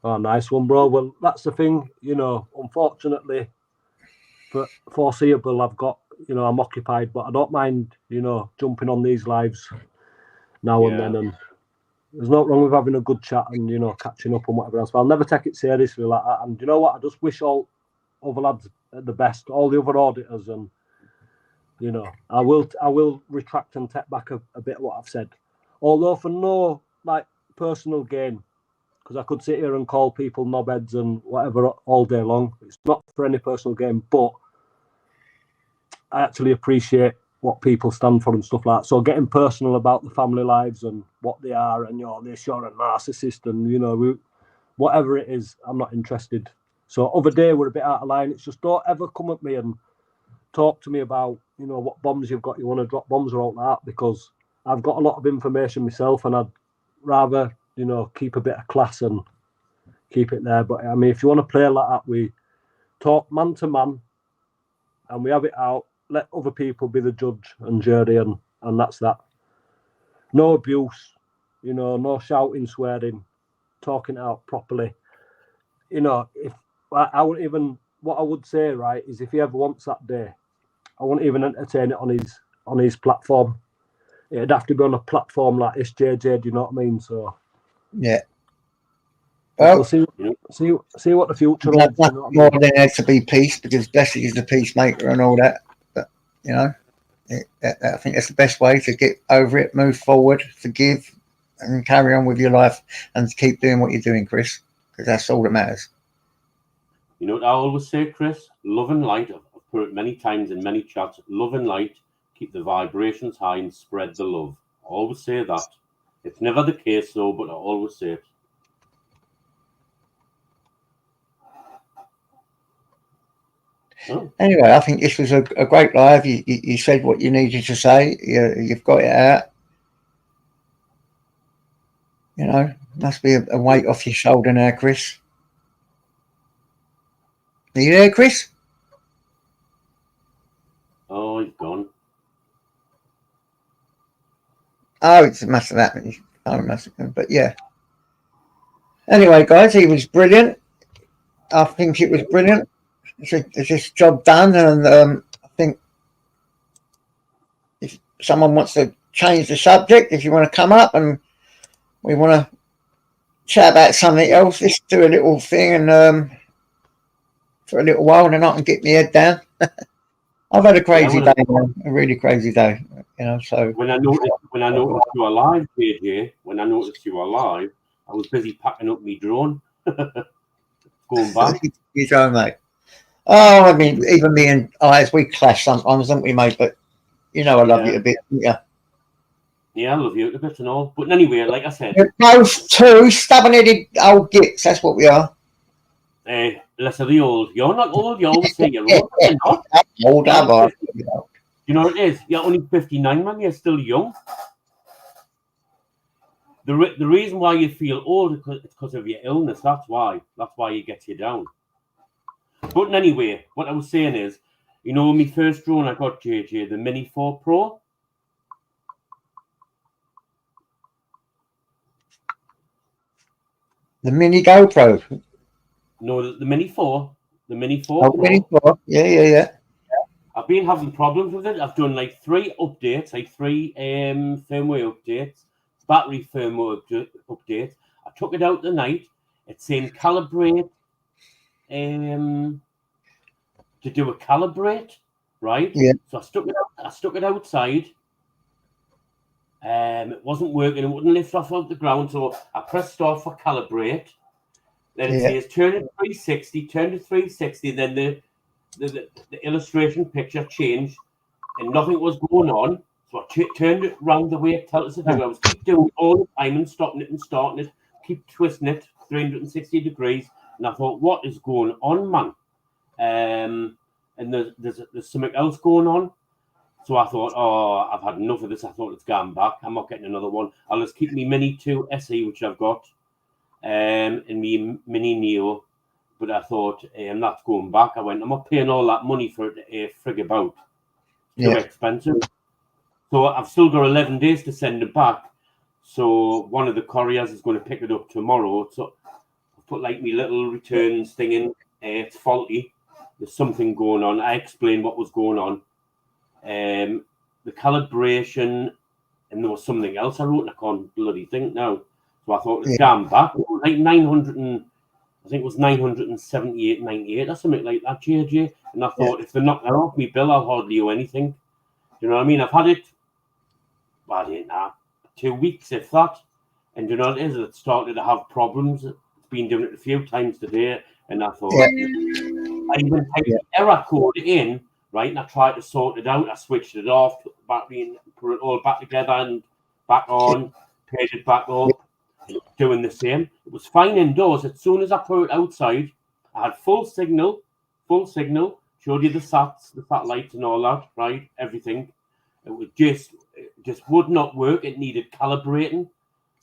S2: Oh, nice one, bro. Well, that's the thing, you know, unfortunately, for foreseeable, I've got, you know, I'm occupied, but I don't mind, you know, jumping on these lives now and then. And there's not wrong with having a good chat and, you know, catching up and whatever else. But I'll never take it seriously like that. And you know what? I just wish all other lads the best, all the other auditors. And, you know, I will retract and take back a bit of what I've said. Although for no, like, personal gain, because I could sit here and call people knobheads and whatever all day long. It's not for any personal gain, but I actually appreciate what people stand for and stuff like that. So getting personal about the family lives and what they are, and you're this, you're a narcissist, and you know, whatever it is, I'm not interested. So other day we're a bit out of line. It's just don't ever come at me and talk to me about, you know, what bombs you've got, you want to drop bombs or all that, because I've got a lot of information myself, and I'd rather, you know, keep a bit of class and keep it there. But I mean, if you want to play like that, we talk man to man and we have it out. Let other people be the judge and jury, and that's that. No abuse, you know, no shouting, swearing, talking it out properly. You know, if I wouldn't even, what I would say, right, is if he ever wants that day, I wouldn't even entertain it on his platform. It'd have to be on a platform like this, JJ. Do you know what I mean? So
S1: yeah.
S2: Well, we'll see what the future holds.
S1: You know, more than there to be peace, because Bessie is the peacemaker and all that. But you know, I think that's the best way to get over it, move forward, forgive, and carry on with your life, and keep doing what you're doing, Chris, because that's all that matters.
S4: You know what I always say, Chris? Love and light. I've put it many times in many chats. Love and light. Keep the vibrations high and spread the love. I always say that. It's never the case, though, but I always say it.
S1: Oh. Anyway, I think this was a great live. You said what you needed to say. You've got it out. You know, must be a weight off your shoulder now, Chris. Are you there, Chris?
S4: Oh, he's gone.
S1: Oh, it must have happened. Oh, it must have, but yeah. Anyway, guys, he was brilliant. I think it was brilliant. It's just job done, and I think if someone wants to change the subject, if you want to come up and we want to chat about something else, just do a little thing and for a little while, and then I can get my head down. I've had a crazy day, man, a really crazy day. You know, so
S4: when I noticed you were live, JJ, I was busy packing up my drone, going back.
S1: You go, mate. Oh, I mean, even me and Eyes, we clash sometimes, don't we, mate? But you know, I love you a bit, don't you?
S4: Yeah, I love you a bit and all. But anyway, like I said,
S1: we're both two stubborn-headed old gits. That's what we are.
S4: Less of the old. You're not old. You always say you're old. You're not.
S1: Old,
S4: you know what it is? You're only 59, man. You're still young. The reason why you feel old is because of your illness. That's why. That's why it gets you down. But anyway, what I was saying is, you know, my first drone I got, JJ, the Mini 4 Pro.
S1: The Mini GoPro.
S4: No, the Mini 4. The Mini 4
S1: Pro. Mini 4. Yeah.
S4: I've been having problems with it. I've done like 3 updates, like 3 firmware updates, battery firmware updates. I took it out tonight. It's saying calibrate to do a calibrate, right?
S1: Yeah.
S4: So I stuck it outside. It wasn't working. It wouldn't lift off the ground. So I pressed start for calibrate. Then it says turn to 360. Turn to 360. Then the illustration picture changed, and nothing was going on. So I turned it round the way it tells us to do. I was keep doing it all the time and stopping it and starting it, keep twisting it 360 degrees, and I thought, what is going on, man? And there's something else going on. So I thought, oh, I've had enough of this. I thought, it's gone back. I'm not getting another one. I'll just keep me Mini 2 SE, which I've got, and me Mini Neo. But I thought, I'm not going back. I went, I'm not paying all that money for it to frig about. Too expensive. So I've still got 11 days to send it back. So one of the couriers is going to pick it up tomorrow. So I put like my little returns thing in. It's faulty. There's something going on. I explained what was going on. The calibration, and there was something else I wrote, and I can't bloody think now. So I thought, it's gone back. It was like 900 and I think it was 978.98 or something like that, JJ. And I thought, if they're not that off me bill, I'll hardly owe anything. Do you know what I mean? I've had it, I don't know, 2 weeks, if that. And you know what it is? It started to have problems. It's been doing it a few times today. And I thought, I even typed the error code in, right? And I tried to sort it out. I switched it off, battery, and put it all back together and back on, paid it back up, doing the same. It was fine indoors. As soon as I put it outside, I had full signal, showed you the satellites and all that, right? Everything. It was just would not work. It needed calibrating.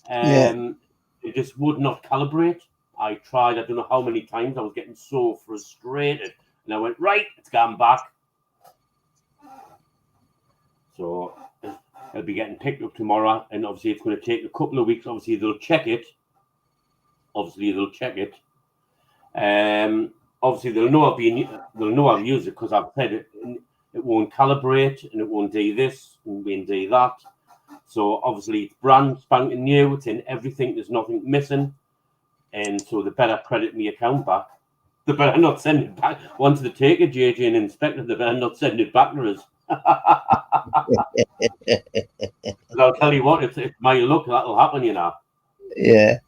S4: It just would not calibrate. I tried, I don't know how many times. I was getting so frustrated. And I went, right, it's gone back. So it'll be getting picked up tomorrow. And obviously it's going to take a couple of weeks. Obviously they'll check it. Obviously they'll know I've used it because I've said it. It won't calibrate and it won't do this and won't do that. So obviously it's brand spanking new. It's in everything. There's nothing missing. And so they better credit me account back. They better not send it back. Once they take it, JJ, and inspect it, they better not send it back to us. I'll tell you what, it's my luck that'll happen, you know.
S1: Yeah.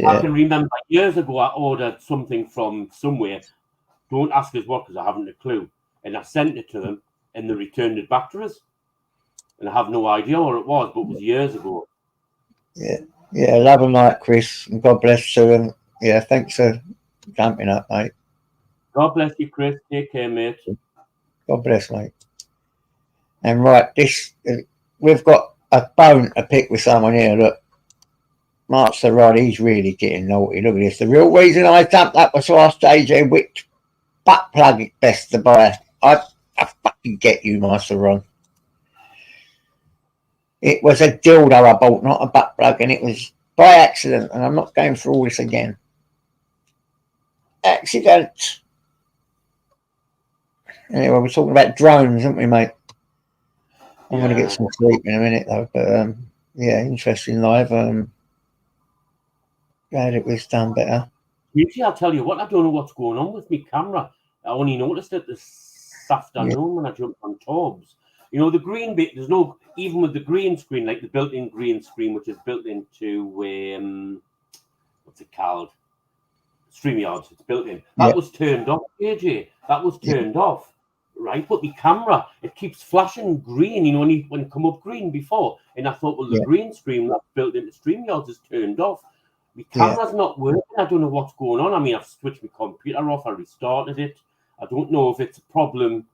S4: I can remember years ago I ordered something from somewhere. Don't ask us what, because I haven't a clue. And I sent it to them, and they returned it back to us. And I have no idea what it was, but it was years ago.
S1: Yeah, love and light, Chris. And God bless you. And yeah, thanks for jumping up, mate.
S4: God bless you, Chris. Take care, mate.
S1: God bless, mate. And right, we've got a bone to pick with someone here. Look, Master Rod, he's really getting naughty. Look at this. The real reason I jumped up was to ask JJ which butt plug is best to buy. I fucking get you, Master Rod. It was a dildo I bought, not a butt plug, and it was by accident, and I'm not going through all this again. Accident. Anyway, we're talking about drones, aren't we, mate? I'm going to get some sleep in a minute, though. But, yeah, interesting live. Glad it was done better.
S4: Usually, I'll tell you what, I don't know what's going on with my camera. I only noticed it this afternoon when I jumped on Torbs. You know, the green bit, there's no, even with the green screen, like the built-in green screen, which is built into, what's it called? StreamYards, it's built in. That was turned off, AJ. That was turned off, right? But the camera, it keeps flashing green, you know, when it come up green before. And I thought, well, the green screen that's built into StreamYards is turned off. My camera's not working. I don't know what's going on. I mean, I've switched my computer off. I restarted it. I don't know if it's a problem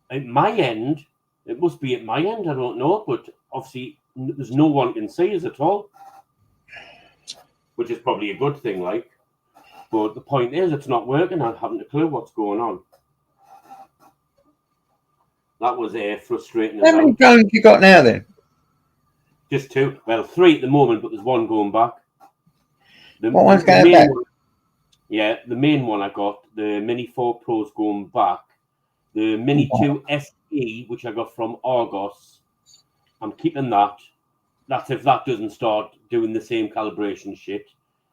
S4: at my end. It must be at my end. I don't know. But obviously, there's no one can see us at all, which is probably a good thing, like. But the point is, it's not working. I haven't a clue what's going on. That was frustrating.
S1: How many drones you got now, then?
S4: Just 2. Well, 3 at the moment, but there's 1 going back.
S1: What one's going back?
S4: The main one I got, the Mini 4 Pro's going back. The Mini 2 SE, which I got from Argos, I'm keeping that. That's if that doesn't start doing the same calibration shit.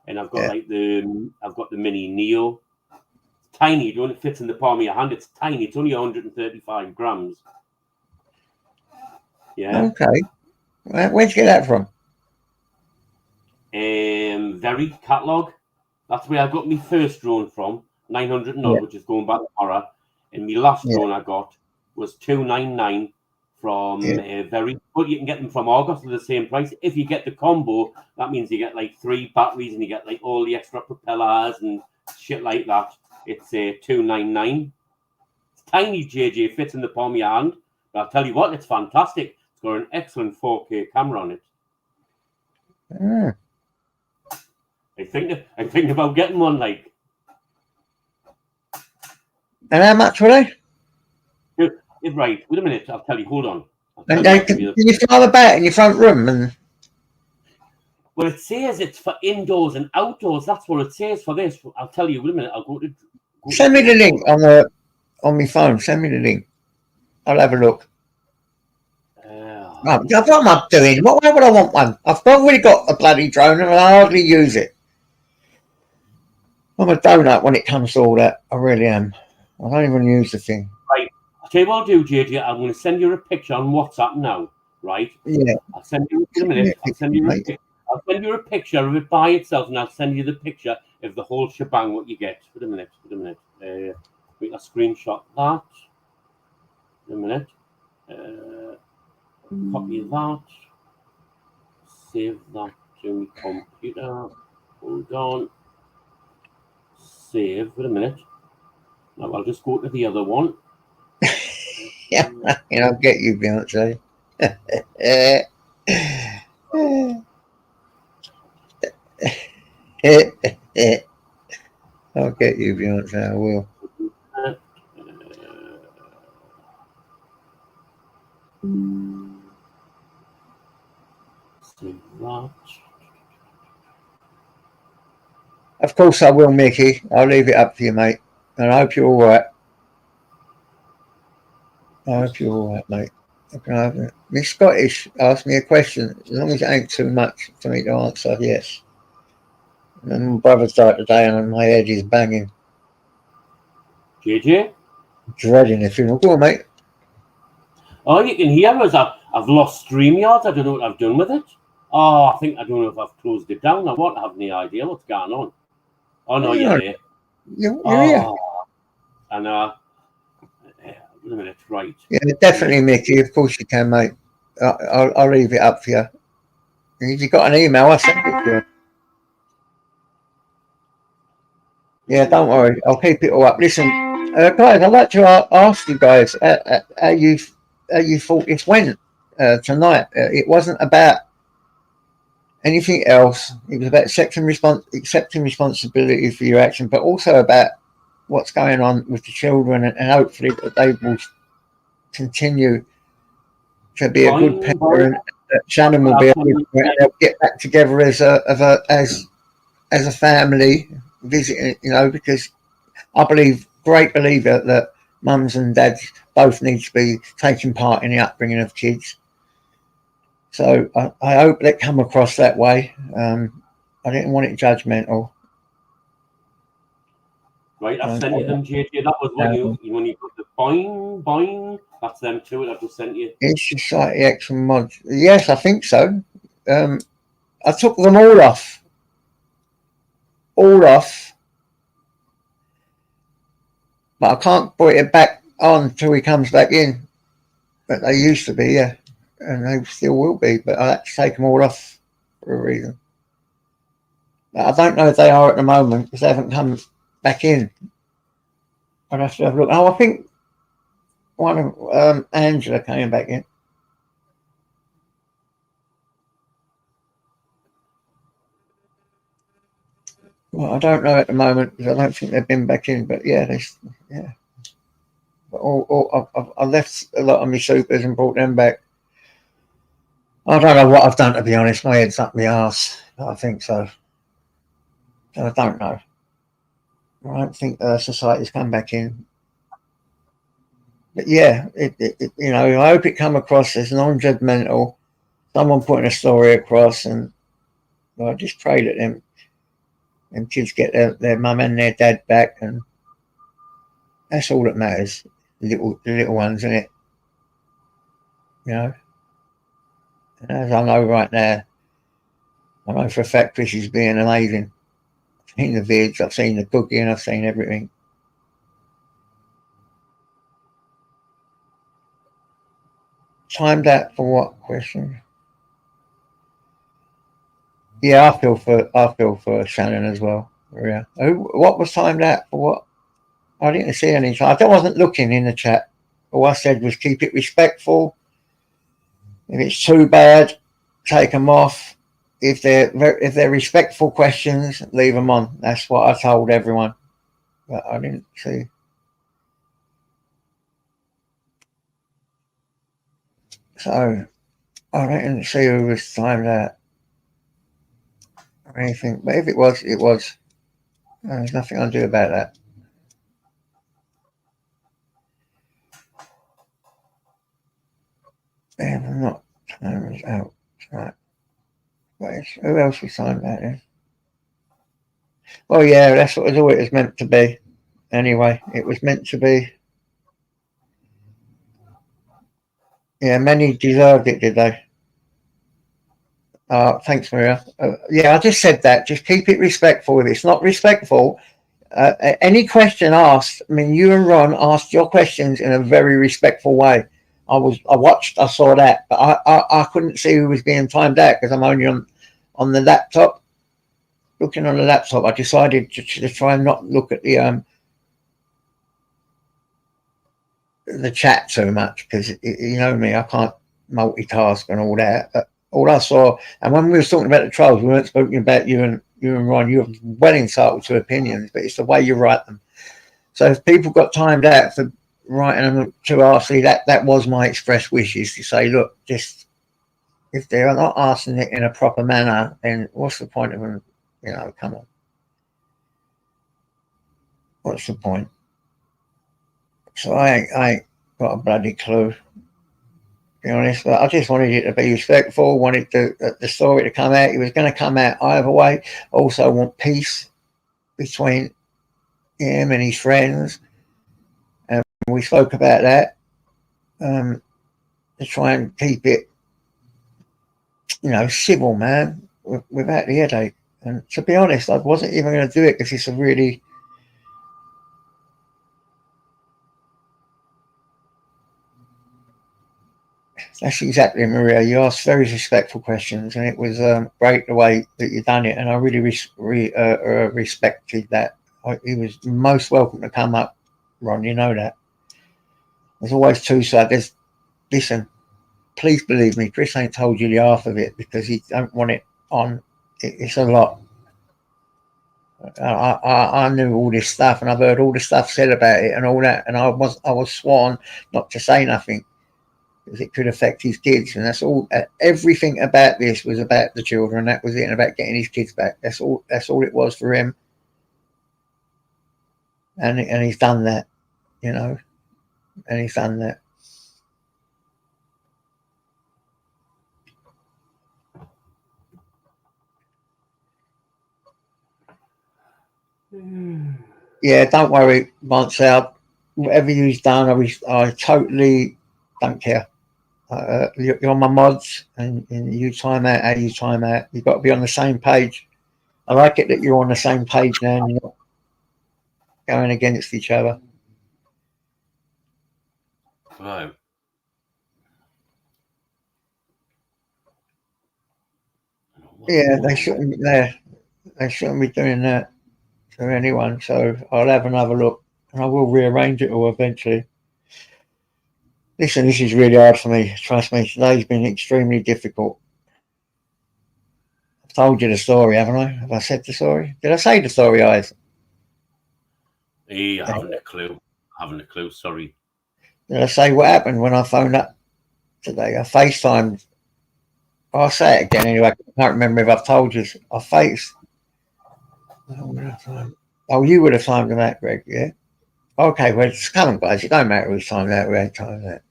S4: And I've got I've got the Mini Neo. It's tiny. It only fits in the palm of your hand. It's tiny. It's only 135 grams. Yeah.
S1: Okay. Where'd you get that from?
S4: Very catalogue. That's where I got my first drone from, 900 odd, which is going back to horror. And my last drone I got was 299 from very good. You can get them from Argos for the same price. If you get the combo, that means you get like 3 batteries and you get like all the extra propellers and shit like that. It's $299. It's tiny, JJ, fits in the palm of your hand. But I'll tell you what, it's fantastic. It's got an excellent 4K camera on it.
S1: Mm.
S4: I'm thinking about getting one. Like,
S1: and how much were they?
S4: Right, wait a minute. I'll tell you. Hold on.
S1: And can you fly about in your front room? And
S4: well, it says it's for indoors and outdoors. That's what it says for this. I'll tell you. Wait a minute. I'll go
S1: send me the link on my phone. Send me the link. I'll have a look. What am I doing? Why would I want one? I've already got a bloody drone and I hardly use it. I'm a donut when it comes to all that. I really am. I don't even use the thing.
S4: Right. I'll tell you what I'll do, JJ. I'm going to send you a picture on WhatsApp now. Right?
S1: Yeah.
S4: I'll send you in a minute. I'll send you a picture of it by itself, and I'll send you the picture of the whole shebang. What you get? Wait a minute. Wait, I'll screenshot that. Wait a minute. Copy that. Save that to my computer. Hold on. Save. Wait a minute. Now I'll just go to the other one.
S1: Yeah, I'll get you, Beyonce. I'll get you, Beyonce. I will.
S4: Save that.
S1: Of course I will, Mickey. I'll leave it up to you, mate. And I hope you're all right. I hope you're all right, mate. Miss Scottish asked me a question. As long as it ain't too much for me to answer, yes. And my brother's died today and my head is banging.
S4: JJ?
S1: Dreading the funeral. Go on, mate.
S4: Oh, you can hear us. I've lost StreamYard. I don't know what I've done with it. Oh, I don't know if I've closed it down or what. I have no idea what's going on. Oh, no, you're there.
S1: You're here.
S4: And, wait a minute, right.
S1: Yeah, definitely, Mickey. Of course you can, mate. I'll leave it up for you. If you've got an email, I'll send it to you. Yeah, don't worry. I'll keep it all up. Listen, guys, I'd like to ask you guys how you thought this went tonight. It wasn't about anything else. It was about accepting responsibility for your action, but also about what's going on with the children, and hopefully that they will continue to be a good parent. Shannon will be able to, and they'll get back together as a family, visiting, because I great believer that mums and dads both need to be taking part in the upbringing of kids. So I hope they come across that way. I didn't want it judgmental.
S4: Right, I've sent you them, JJ. That was when you got the boing. That's them too. I've just sent you.
S1: It's Society Action Mod. Yes, I think so. I took them all off. But I can't put it back on until he comes back in. But they used to be, yeah. And they still will be. But I had to take them all off for a reason. But I don't know if they are at the moment because they haven't come back in. I'd have to have a look. Oh, I think one of Angela came back in. Well, I don't know at the moment because I don't think they've been back in. But yeah, yeah. But I left a lot of my supers and brought them back. I don't know what I've done, to be honest. My head's up my arse. I think so. I don't know. I don't think society's come back in. But yeah, I hope it come across as non-judgmental. Someone putting a story across, and I just pray that them kids get their mum and their dad back, and that's all that matters. The little ones, isn't it? And as I know right now, I know for a fact Chris is being amazing. I've seen the vids, I've seen the cooking, I've seen everything. Timed out for what question? Yeah, I feel for Shannon as well. Yeah. What was timed out for what? I didn't see any. I wasn't looking in the chat. All I said was keep it respectful. If it's too bad, take them off. If they're respectful questions, leave them on. That's what I told everyone. But I didn't see. So I didn't see who was timed out or anything. But if it was, it was. There's nothing I can do about that. Yeah, I'm not timed out. Right. Who else was timed out then? Well, yeah, that's what it was meant to be. Anyway, it was meant to be. Yeah, many deserved it, did they? Thanks, Maria. Yeah, I just said that. Just keep it respectful. If it's not respectful, any question asked, I mean, you and Ron asked your questions in a very respectful way. I saw that, but I couldn't see who was being timed out because I'm only on the laptop. Looking on the laptop, I decided to try and not look at the chat too much because you know me, I can't multitask and all that. But all I saw, and when we were talking about the trials, we weren't speaking about you and Ron. You're well entitled to opinions, but it's the way you write them. So if people got timed out for writing them to RC, that was my express wishes to say, look, just if they're not asking it in a proper manner, then what's the point of them? You know, come on. What's the point? So I ain't got a bloody clue. Be honest, but I just wanted it to be respectful. Wanted the story to come out. It was going to come out either way. Also, want peace between him and his friends, and we spoke about that. To try and keep it, you know, civil, man, without the headache. And to be honest, I wasn't even going to do it because it's a really. That's exactly, Maria. You asked very respectful questions, and it was great the way that you done it. And I really respected that. He was most welcome to come up, Ron. You know that. There's always two sides. Listen, please believe me. Chris ain't told you the half of it because he don't want it on. It's a lot. I knew all this stuff, and I've heard all the stuff said about it and all that. And I was sworn not to say nothing. Because it could affect his kids, and that's all. Everything about this was about the children. That was it, and about getting his kids back. That's all it was for him. And he's done that, you know. And he's done that. Yeah, don't worry, Marcel. Whatever you've done, I totally don't care. You're my mods, and you time out how you time out. You've got to be on the same page. I like it that you're on the same page now and you're not going against each other.
S4: Right.
S1: Yeah, they shouldn't. They shouldn't be doing that to anyone. So I'll have another look, and I will rearrange it all eventually. Listen, this is really hard for me. Trust me, today's been extremely difficult. I've told you the story, haven't I? Have I said the story? Did I say the story, Eyes?
S4: I haven't a clue. Sorry.
S1: Did I say what happened when I phoned up today? I FaceTimed. I'll say it again anyway. I can't remember if I've told you. I faced. Oh, you would have timed that, Greg, yeah? Okay, well, come on, guys. It don't matter who's timed that or ain't timed that.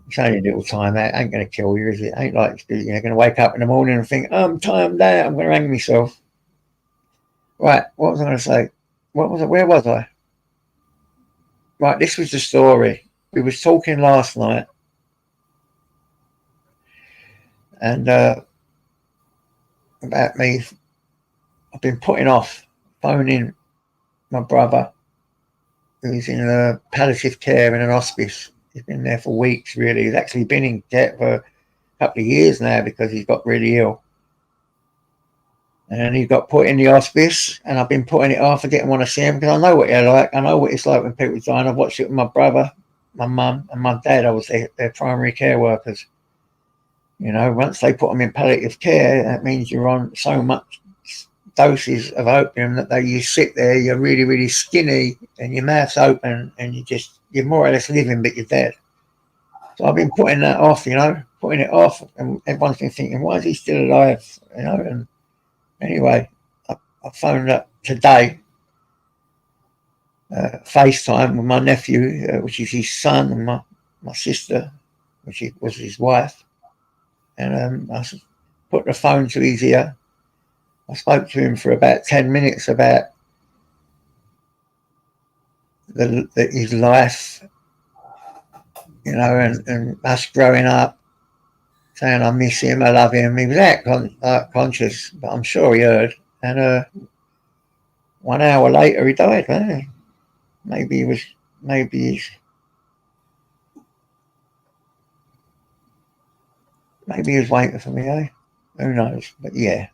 S1: It's only a little time out. Ain't going to kill you, is it? Ain't like you're going to wake up in the morning and think, I'm timed out. I'm going to hang myself. Right, what was I going to say? What was it? Where was I? Right, this was the story. We was talking last night, and about me. I've been putting off phoning my brother, who's in palliative care in an hospice He's been there for weeks, really. He's actually been in debt for a couple of years now because he's got really ill. And he got put in the hospice, and I've been putting it off. I didn't want to see him because I know what they're like. I know what it's like when people die. And I've watched it with my brother, my mum, and my dad. I was their primary care workers. You know, once they put them in palliative care, that means you're on so much doses of opium that you sit there, you're really, really skinny, and your mouth's open, and you're more or less living, but you're dead. So I've been putting that off, you know, putting it off, and everyone's been thinking, why is he still alive? You know, and anyway, I phoned up today, FaceTime with my nephew, which is his son, and my sister, which was his wife. And I put the phone to his ear. I spoke to him for about 10 minutes about his life, you know, and us growing up, saying I miss him, I love him. He was out conscious, but I'm sure he heard. And 1 hour later, he died. Eh? Maybe he was waiting for me. Eh? Who knows? But yeah.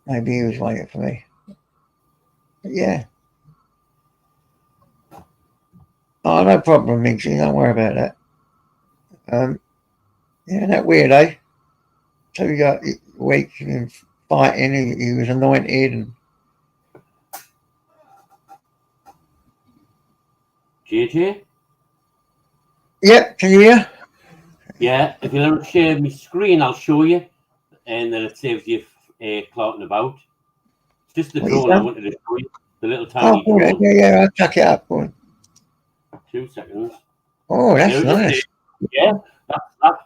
S1: Maybe he was waiting for me. But yeah. Oh, no problem, Migsy. Don't worry about that. Yeah, that weird, eh? 2 weeks in fighting, he was anointed. And
S4: JJ?
S1: Yep, can you hear?
S4: Yeah, if you let me share my screen, I'll show you. And then it saves you clotting about. It's just the drone I wanted to show you. The little tiny drone.
S1: Yeah, I'll chuck it up.
S4: 2 seconds.
S1: Oh, that's nice.
S4: Yeah,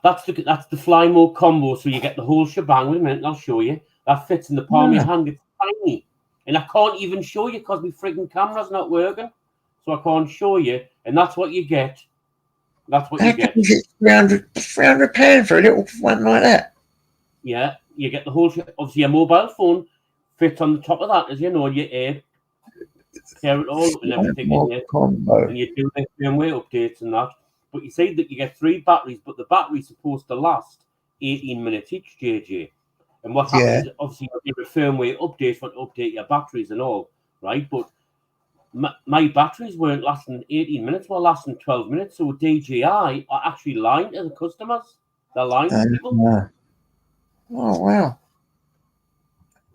S4: that's the fly mode combo. So you get the whole shebang. Wait a minute, I'll show you. That fits in the palm of your hand. It's tiny, and I can't even show you because my freaking camera's not working. So I can't show you, and that's what you get. That's what you get.
S1: £300 for a little one like that.
S4: Yeah, you get the whole. Obviously, your mobile phone fits on the top of that, as you know. You tear it all up and everything in there, and you do the firmware updates and that. But you say that you get 3 batteries, but the battery's supposed to last 18 minutes each, JJ. And what happens, obviously, you get a firmware update for to update your batteries and all, right? But my batteries weren't lasting 18 minutes, were lasting 12 minutes. So DJI are actually lying to the customers. They're lying to people.
S1: Oh, wow.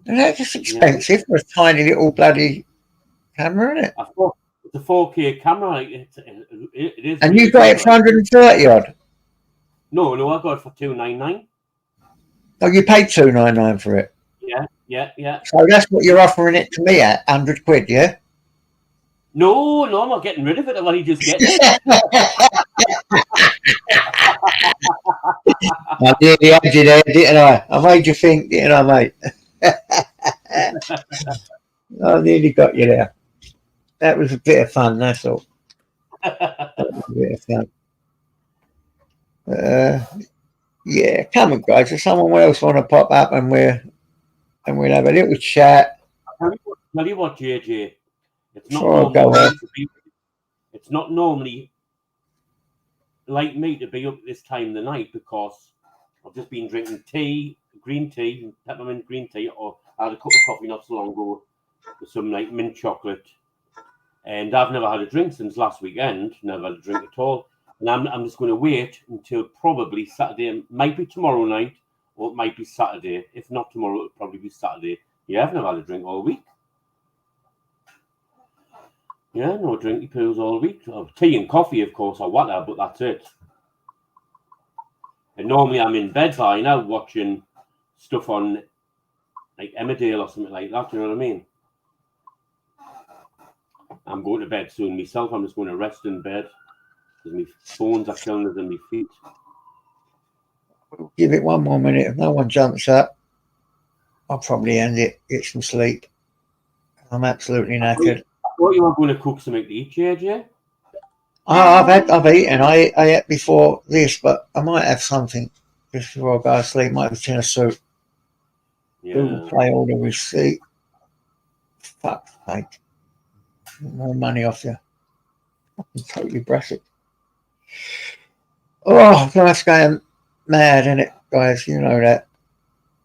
S1: And that's just expensive for a tiny little bloody camera, isn't it?
S4: I thought it's a 4K camera. It is.
S1: And you got it for 130 odd?
S4: No, I got it for $299.
S1: Oh, you paid $299 for it?
S4: Yeah.
S1: So that's what you're offering it to me at, £100, yeah?
S4: No, I'm not getting rid of it. I've only just getting it.
S1: I nearly had you there, didn't I? I made you think, didn't I, mate? I nearly got you there. That was a bit of fun, that's all. That was a bit of fun. Yeah, come on, guys. If someone else want to pop up and we'll have a little chat.
S4: Tell you what, JJ. It's not normally like me to be up at this time of the night because I've just been drinking tea, green tea, peppermint green tea, or I had a cup of coffee not so long ago with some like mint chocolate. And I've never had a drink since last weekend, never had a drink at all. And I'm just going to wait until probably Saturday. It might be tomorrow night or it might be Saturday. If not tomorrow, it'll probably be Saturday. Yeah, I've never had a drink all week. Yeah, no drinky pills all week. Tea and coffee, of course, or whatever, but that's it. And normally I'm in bed by now watching stuff on like Emmerdale or something like that, you know what I mean? I'm going to bed soon myself. I'm just going to rest in bed because my bones are killing us in my feet.
S1: Give it one more minute. If no one jumps up, I'll probably end it, get some sleep. I'm absolutely knackered.
S4: I thought you were going to cook something to eat, JJ.
S1: I've eaten. I ate before this, but I might have something just before I go to sleep. Might have a tin of soup.
S4: Yeah.
S1: Google Play order receipt. Fuck, mate. More money off you. Fucking totally brass it. Oh, life's going mad, isn't it, guys? You know that.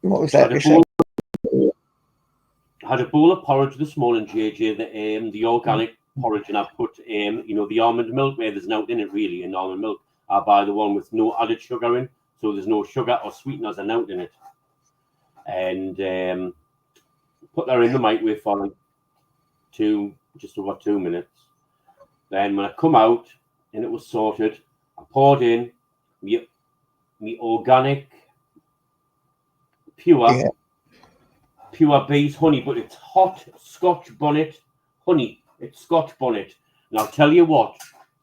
S1: What was that?
S4: I had a bowl of porridge this morning, JJ, the organic porridge, and I put, you know, the almond milk where there's nothing in it really in almond milk. I buy the one with no added sugar in, so there's no sugar or sweeteners and out in it. And put that in the microwave for like just over 2 minutes. Then when I come out and it was sorted, I poured in me organic pure bees honey, but it's hot Scotch bonnet honey. It's Scotch bonnet. And I'll tell you what,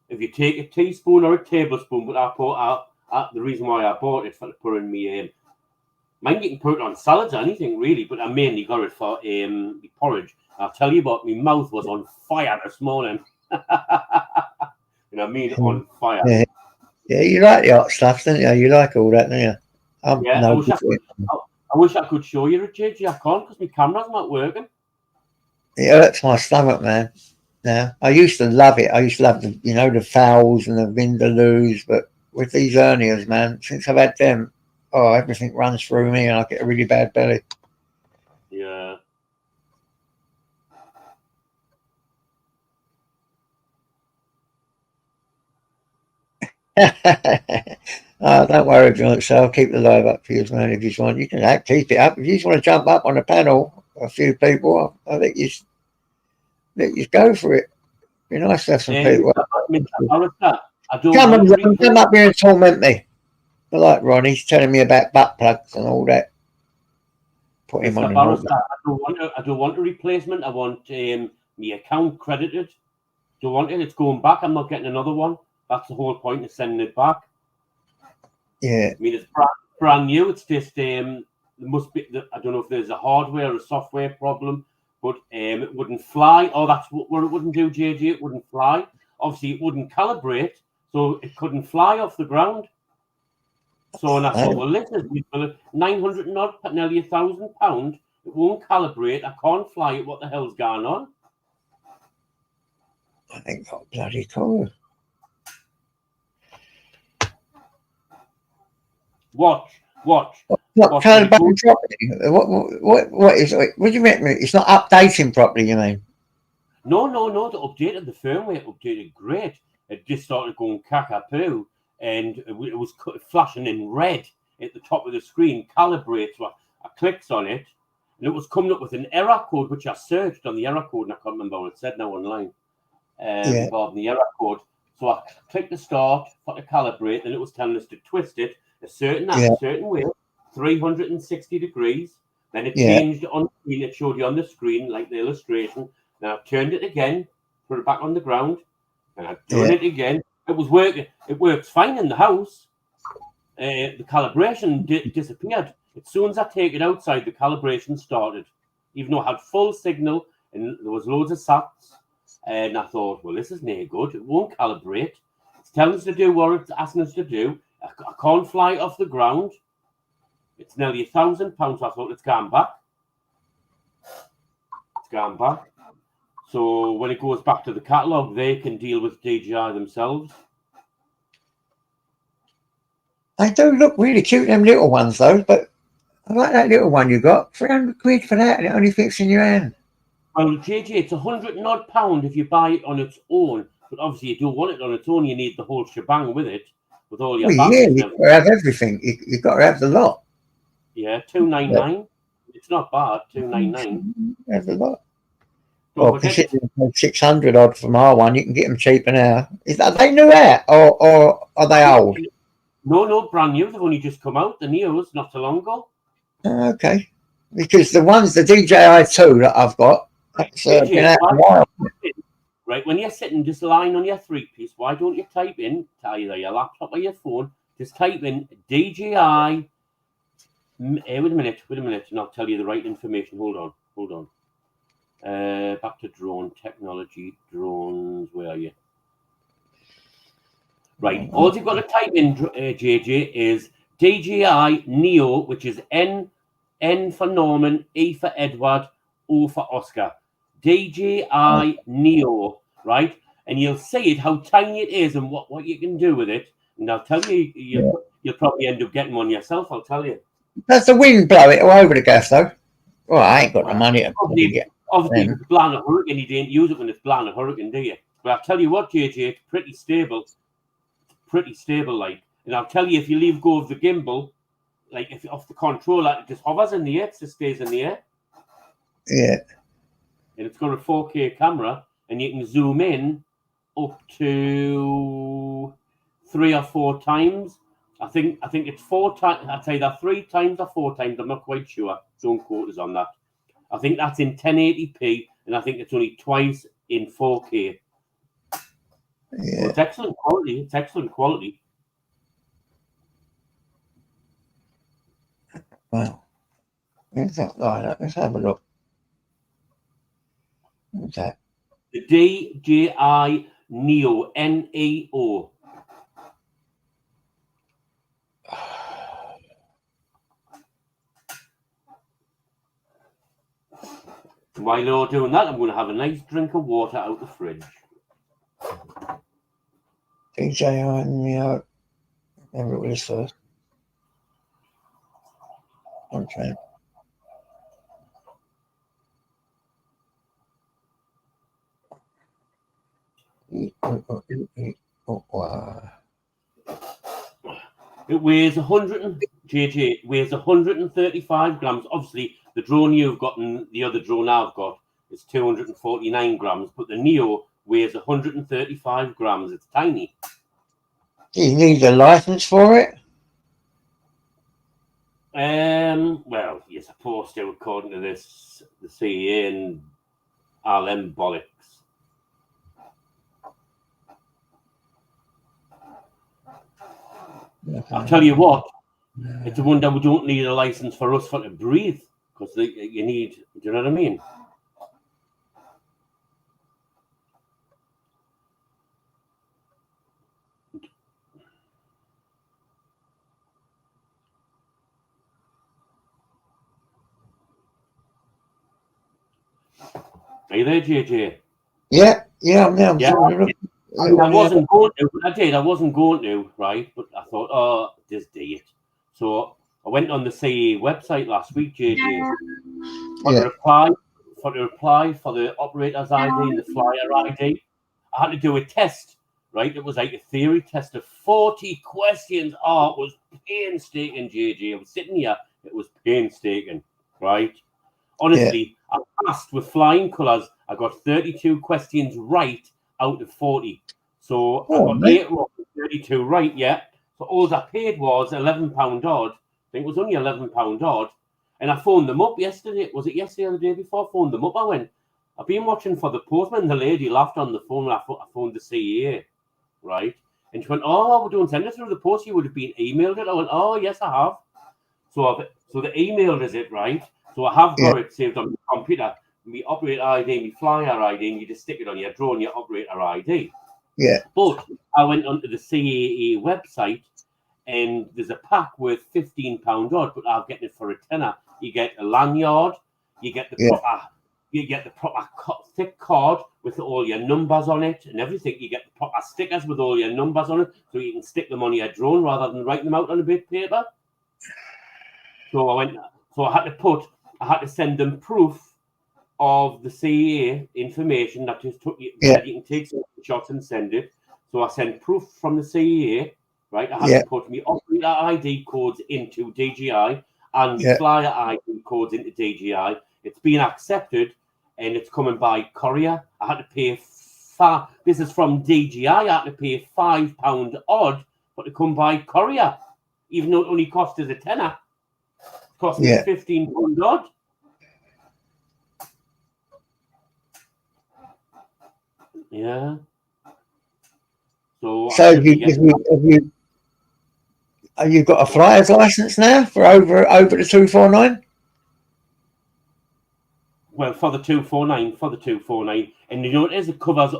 S4: if you take a teaspoon or a tablespoon, but I put the reason why I bought it for to put in me mind you can put it on salads or anything really, but I mainly got it for the porridge. I'll tell you what, my mouth was on fire this morning. You know what I mean? On fire.
S1: Yeah, you like the hot stuff, don't you? You like all that, don't you?
S4: Yeah, I wish I could show you it, JJ. I can't because my camera's not working.
S1: It hurts my stomach, man. Now, I used to love it. I used to love the, you know, the fowls and the vindaloos, but with these hernias, man, since I've had them, oh, everything runs through me and I get a really bad belly.
S4: Yeah.
S1: Don't worry if you want, so I'll keep the live up for you, man. If you just want, you can keep it up. If you just want to jump up on the panel, a few people, I think you go for it. Be nice to have some people. Come up here and torment me. I like Ron. He's telling me about butt plugs and all that. Put him on.
S4: I don't want a replacement. I want my account credited. Don't want it. It's going back. I'm not getting another one. That's the whole point of sending it back.
S1: Yeah.
S4: I mean, it's brand new. It's just there must be. I don't know if there's a hardware or a software problem, but it wouldn't fly. Oh, that's what it wouldn't do, JJ. It wouldn't fly. Obviously, it wouldn't calibrate, so it couldn't fly off the ground. So, and I thought, well, listen, 900 and odd, nearly £1,000. It won't calibrate. I can't fly it. What the hell's going on?
S1: I think that's bloody cool.
S4: Watch.
S1: What calibrating properly? What is it? What do you mean? It's not updating properly, you mean?
S4: No. They updated the firmware. It updated great. It just started going caca-poo. And it was flashing in red at the top of the screen, calibrates. So I clicked on it, and it was coming up with an error code, which I searched on the error code, and I can't remember what it said now online regarding the error code. So I clicked the start for to calibrate, and it was telling us to twist it a certain way, 360 degrees. Then it changed on screen. It showed you on the screen, like the illustration. Then I turned it again, put it back on the ground, and I've done it again. It was working. It works fine in the house. The calibration disappeared. As soon as I take it outside, the calibration started. Even though I had full signal and there was loads of sats. And I thought, well, this is no good. It won't calibrate. It's telling us to do what it's asking us to do. I can't fly it off the ground. It's nearly £1,000. I thought, it's gone back. It's gone back. So when it goes back to the catalogue, they can deal with DJI themselves.
S1: They do look really cute, them little ones, though. But I like that little one you got. £300 for that, and it only fits in your hand.
S4: Well, JJ, it's £100 and odd if you buy it on its own. But obviously, you don't want it on its own. You need the whole shebang with it, with all your.
S1: Well, yeah, you've got to have everything. You've got to have the lot.
S4: Yeah, $299. It's not bad. $299.
S1: Have the lot. Well, considering 600 odd from our one, you can get them cheaper now. Are they new out or are they old?
S4: No, brand new. They've only just come out. The Neos, not so long ago.
S1: Okay, because the DJI 2 that I've got, that's been out a while.
S4: Right, when you're sitting just lying on your 3-piece, why don't you type in either your laptop or your phone? Just type in DJI. Wait a minute, and I'll tell you the right information. Hold on. Back to drone technology, drones. Where are you? Right, all you've got to type in, JJ, is DJI Neo, which is N for Norman, E for Edward, O for Oscar. DJI Neo, right? And you'll see it, how tiny it is and what you can do with it. And I'll tell you, you'll probably end up getting one yourself, I'll tell you.
S1: Does the wind blow it all over the gaff, though? Well, I ain't got the money to
S4: Obviously, if it's blowing a hurricane, you don't use it when it's blowing a hurricane, do you? But I'll tell you what, JJ, it's pretty stable. Pretty stable, like. And I'll tell you, if you leave go of the gimbal, like if off the controller, it just hovers in the air, it just stays in the air.
S1: Yeah.
S4: And it's got a 4K camera, and you can zoom in up to 3 or 4 times. I think it's 4 times. I'd say that 3 times or 4 times. I'm not quite sure. Don't quote us on that. I think that's in 1080p, and I think it's only twice in 4K.
S1: Yeah.
S4: So it's excellent quality. It's excellent quality.
S1: Wow. Let's have a look. What's that?
S4: The DJI Neo, Neo. While you're doing that, I'm going to have a nice drink of water out the fridge.
S1: DJI Neo. Remember it was first. Okay. It weighs 135 grams. Obviously, the drone you've got and the other drone I've got is 249 grams, but the Neo weighs 135 grams. It's tiny. Do you need a license for it?
S4: Well, you're supposed to, according to this, the CA and RLM bollocks. I'll tell you what, it's a wonder we don't need a license for us for to breathe, because you need, do you know what I mean? Are you there, JJ?
S1: Yeah, I'm there.
S4: I wasn't going to, I wasn't going to, right? But I thought, oh, just do it. So I went on the CA website last week, JJ, for the reply for the operator's ID and the flyer ID. I had to do a test, right? It was like a theory test of 40 questions. Oh, it was painstaking, JJ. I was sitting here, it was painstaking, right? Honestly, I passed with flying colours. I got 32 questions right out of 40. So I got 8 wrong, 32 right, yeah. So all I paid was £11 odd. I think it was only £11 odd. And I phoned them up yesterday. Was it yesterday or the day before? I phoned them up. I went, I've been watching for the postman. The lady laughed on the phone. I phoned the CEA, right? And she went, oh, we don't send it through the post. You would have been emailed it. I went, oh, yes, I have. So the email is it, right? So I have got it saved on the computer. My operator ID, my flyer ID, and you just stick it on your drone, your operator ID.
S1: Yeah.
S4: But I went onto the CAA website, and there's a pack worth £15 odd, but I'm getting it for a tenner. You get a lanyard, you get the proper thick card with all your numbers on it and everything. You get the proper stickers with all your numbers on it, so you can stick them on your drone rather than writing them out on a bit of paper. So I had to send them proof of the CEA information that just took you. That you can take some shots and send it. So I sent proof from the CEA, right? I had to put my operator ID codes into DJI and my flyer ID codes into DJI. It's been accepted and it's coming by courier. I had to pay this is from DJI. I had to pay £5 odd, but to come by courier, even though it only cost us a tenner. It cost me £15 odd. Yeah. So
S1: have you got a flyer's license now for over the 249?
S4: Well, for the 249, and you know it covers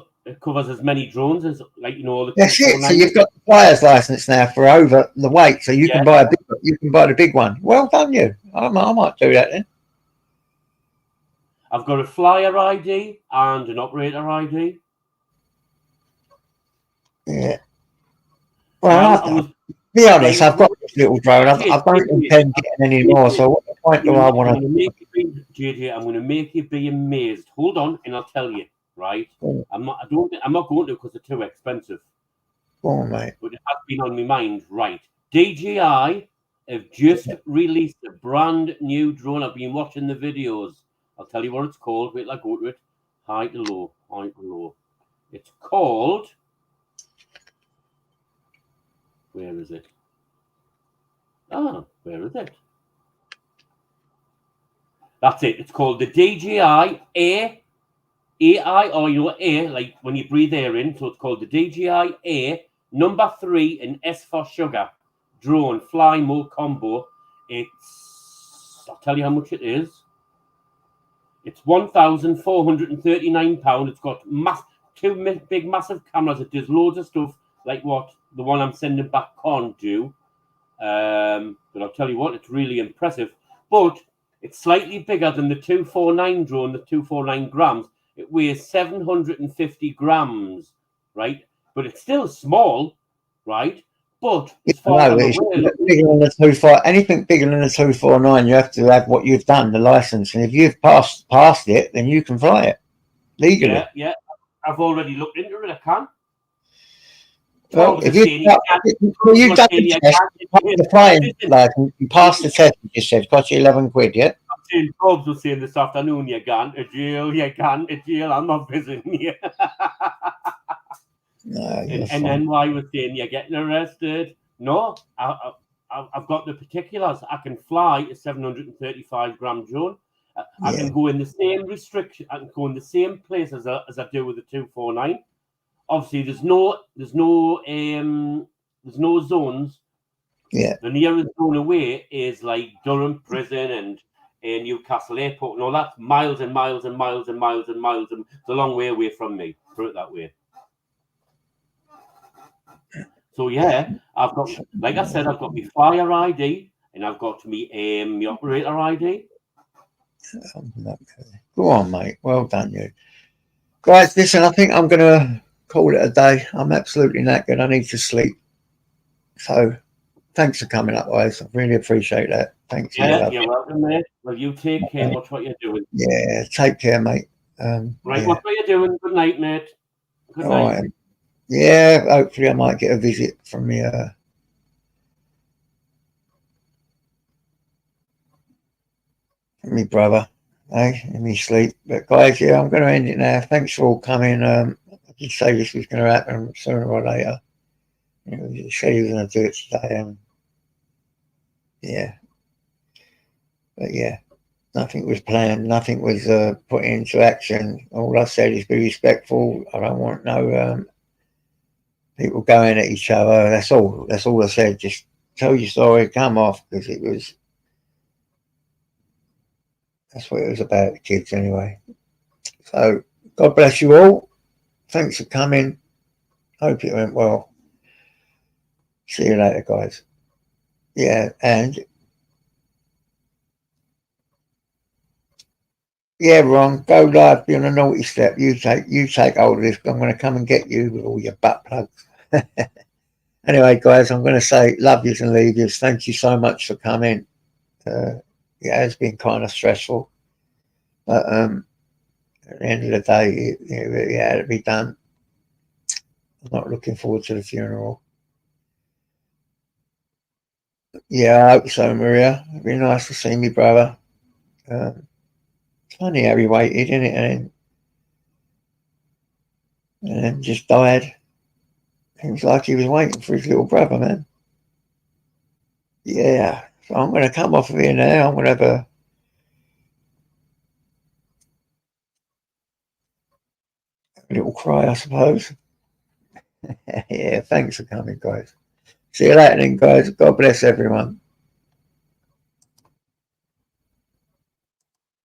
S4: as many drones as the.
S1: That's it. So you've got the flyer's license now for over the weight, so you can buy the big one. Well done, you. I might do that then.
S4: I've got a flyer ID and an operator ID.
S1: Yeah. Well, be honest, I've got this little drone. I don't intend getting any more. So what point do I want to?
S4: JJ, I'm going to make you be amazed. Hold on, and I'll tell you. Right? I'm not going to because they're too expensive.
S1: Go on, mate.
S4: But it has been on my mind. Right? DJI have just released a brand new drone. I've been watching the videos. I'll tell you what it's called. Wait till I go to it. High to low. High to low. It's called. Where is it? Ah, where is it? That's it. It's called the DJI Air AI, or air, like when you breathe air in. So it's called the DJI Air number 3 and S for sugar drone fly mode combo. I'll tell you how much it is. It's £1,439. It's got two big massive cameras. It does loads of stuff like what the one I'm sending back can't do. But I'll tell you what, it's really impressive. But it's slightly bigger than the 249 drone, the 249 grams. It weighs 750 grams, right? But it's still small, right? But as far as I'm aware,
S1: bigger than the 249, anything bigger than the 249, you have to have what you've done, the license. And if you've passed it, then you can fly it legally.
S4: Yeah. I've already looked into it. I can.
S1: Well, if you've done the flying license, you passed the test, you just said, cost you 11 quid, yeah?
S4: I'm saying, Bobs was saying this afternoon, you can't to jail, I'm not visiting you.
S1: No,
S4: and then why was saying you're getting arrested? No, I've got the particulars. I can fly a 735 gram drone. I can go in the same restriction. I can go in the same place as I do with the 249. Obviously, there's no zones.
S1: Yeah.
S4: The nearest zone away is like Durham Prison and Newcastle Airport and all that. Miles and miles and miles and miles and miles. And it's a long way away from me. Put it that way. So yeah, I've got, like I said, I've got my flyer ID and I've got my operator ID.
S1: Go on, mate. Well done, you guys. Listen, I think I'm gonna call it a day. I'm absolutely knackered. I need to sleep. So, thanks for coming up, guys. I really appreciate that. Thanks.
S4: Yeah, you're welcome, mate. Well, you take care. Watch what you're doing.
S1: Yeah, take care, mate.
S4: Right, watch what you're doing. Good night, mate. Good night.
S1: Right. Yeah, hopefully I might get a visit from me brother, in me sleep. But guys, yeah, I'm going to end it now. Thanks for all coming. I did say this was going to happen sooner or later. You said you were going to do it today. Yeah. But yeah, nothing was planned. Nothing was put into action. All I said is be respectful. I don't want no people going at each other. That's all I said. Just tell your story, come off, because that's what it was about, the kids anyway. So God bless you all. Thanks for coming. Hope it went well. See you later, guys. Yeah, and yeah, Ron, go live, be on a naughty step. You take hold of this. I'm going to come and get you with all your butt plugs. Anyway, guys, I'm going to say love yous and leave yous. Thank you so much for coming. Yeah, it's been kind of stressful, but at the end of the day, it really had to be done. I'm not looking forward to the funeral. Yeah, I hope so, Maria. It'd be nice to see me brother. It's funny how he waited, isn't it? And then just died. It was like he was waiting for his little brother, man. Yeah. So I'm going to come off of here now. I'm going to have a little cry, I suppose. Yeah, thanks for coming, guys. See you later then, guys. God bless everyone.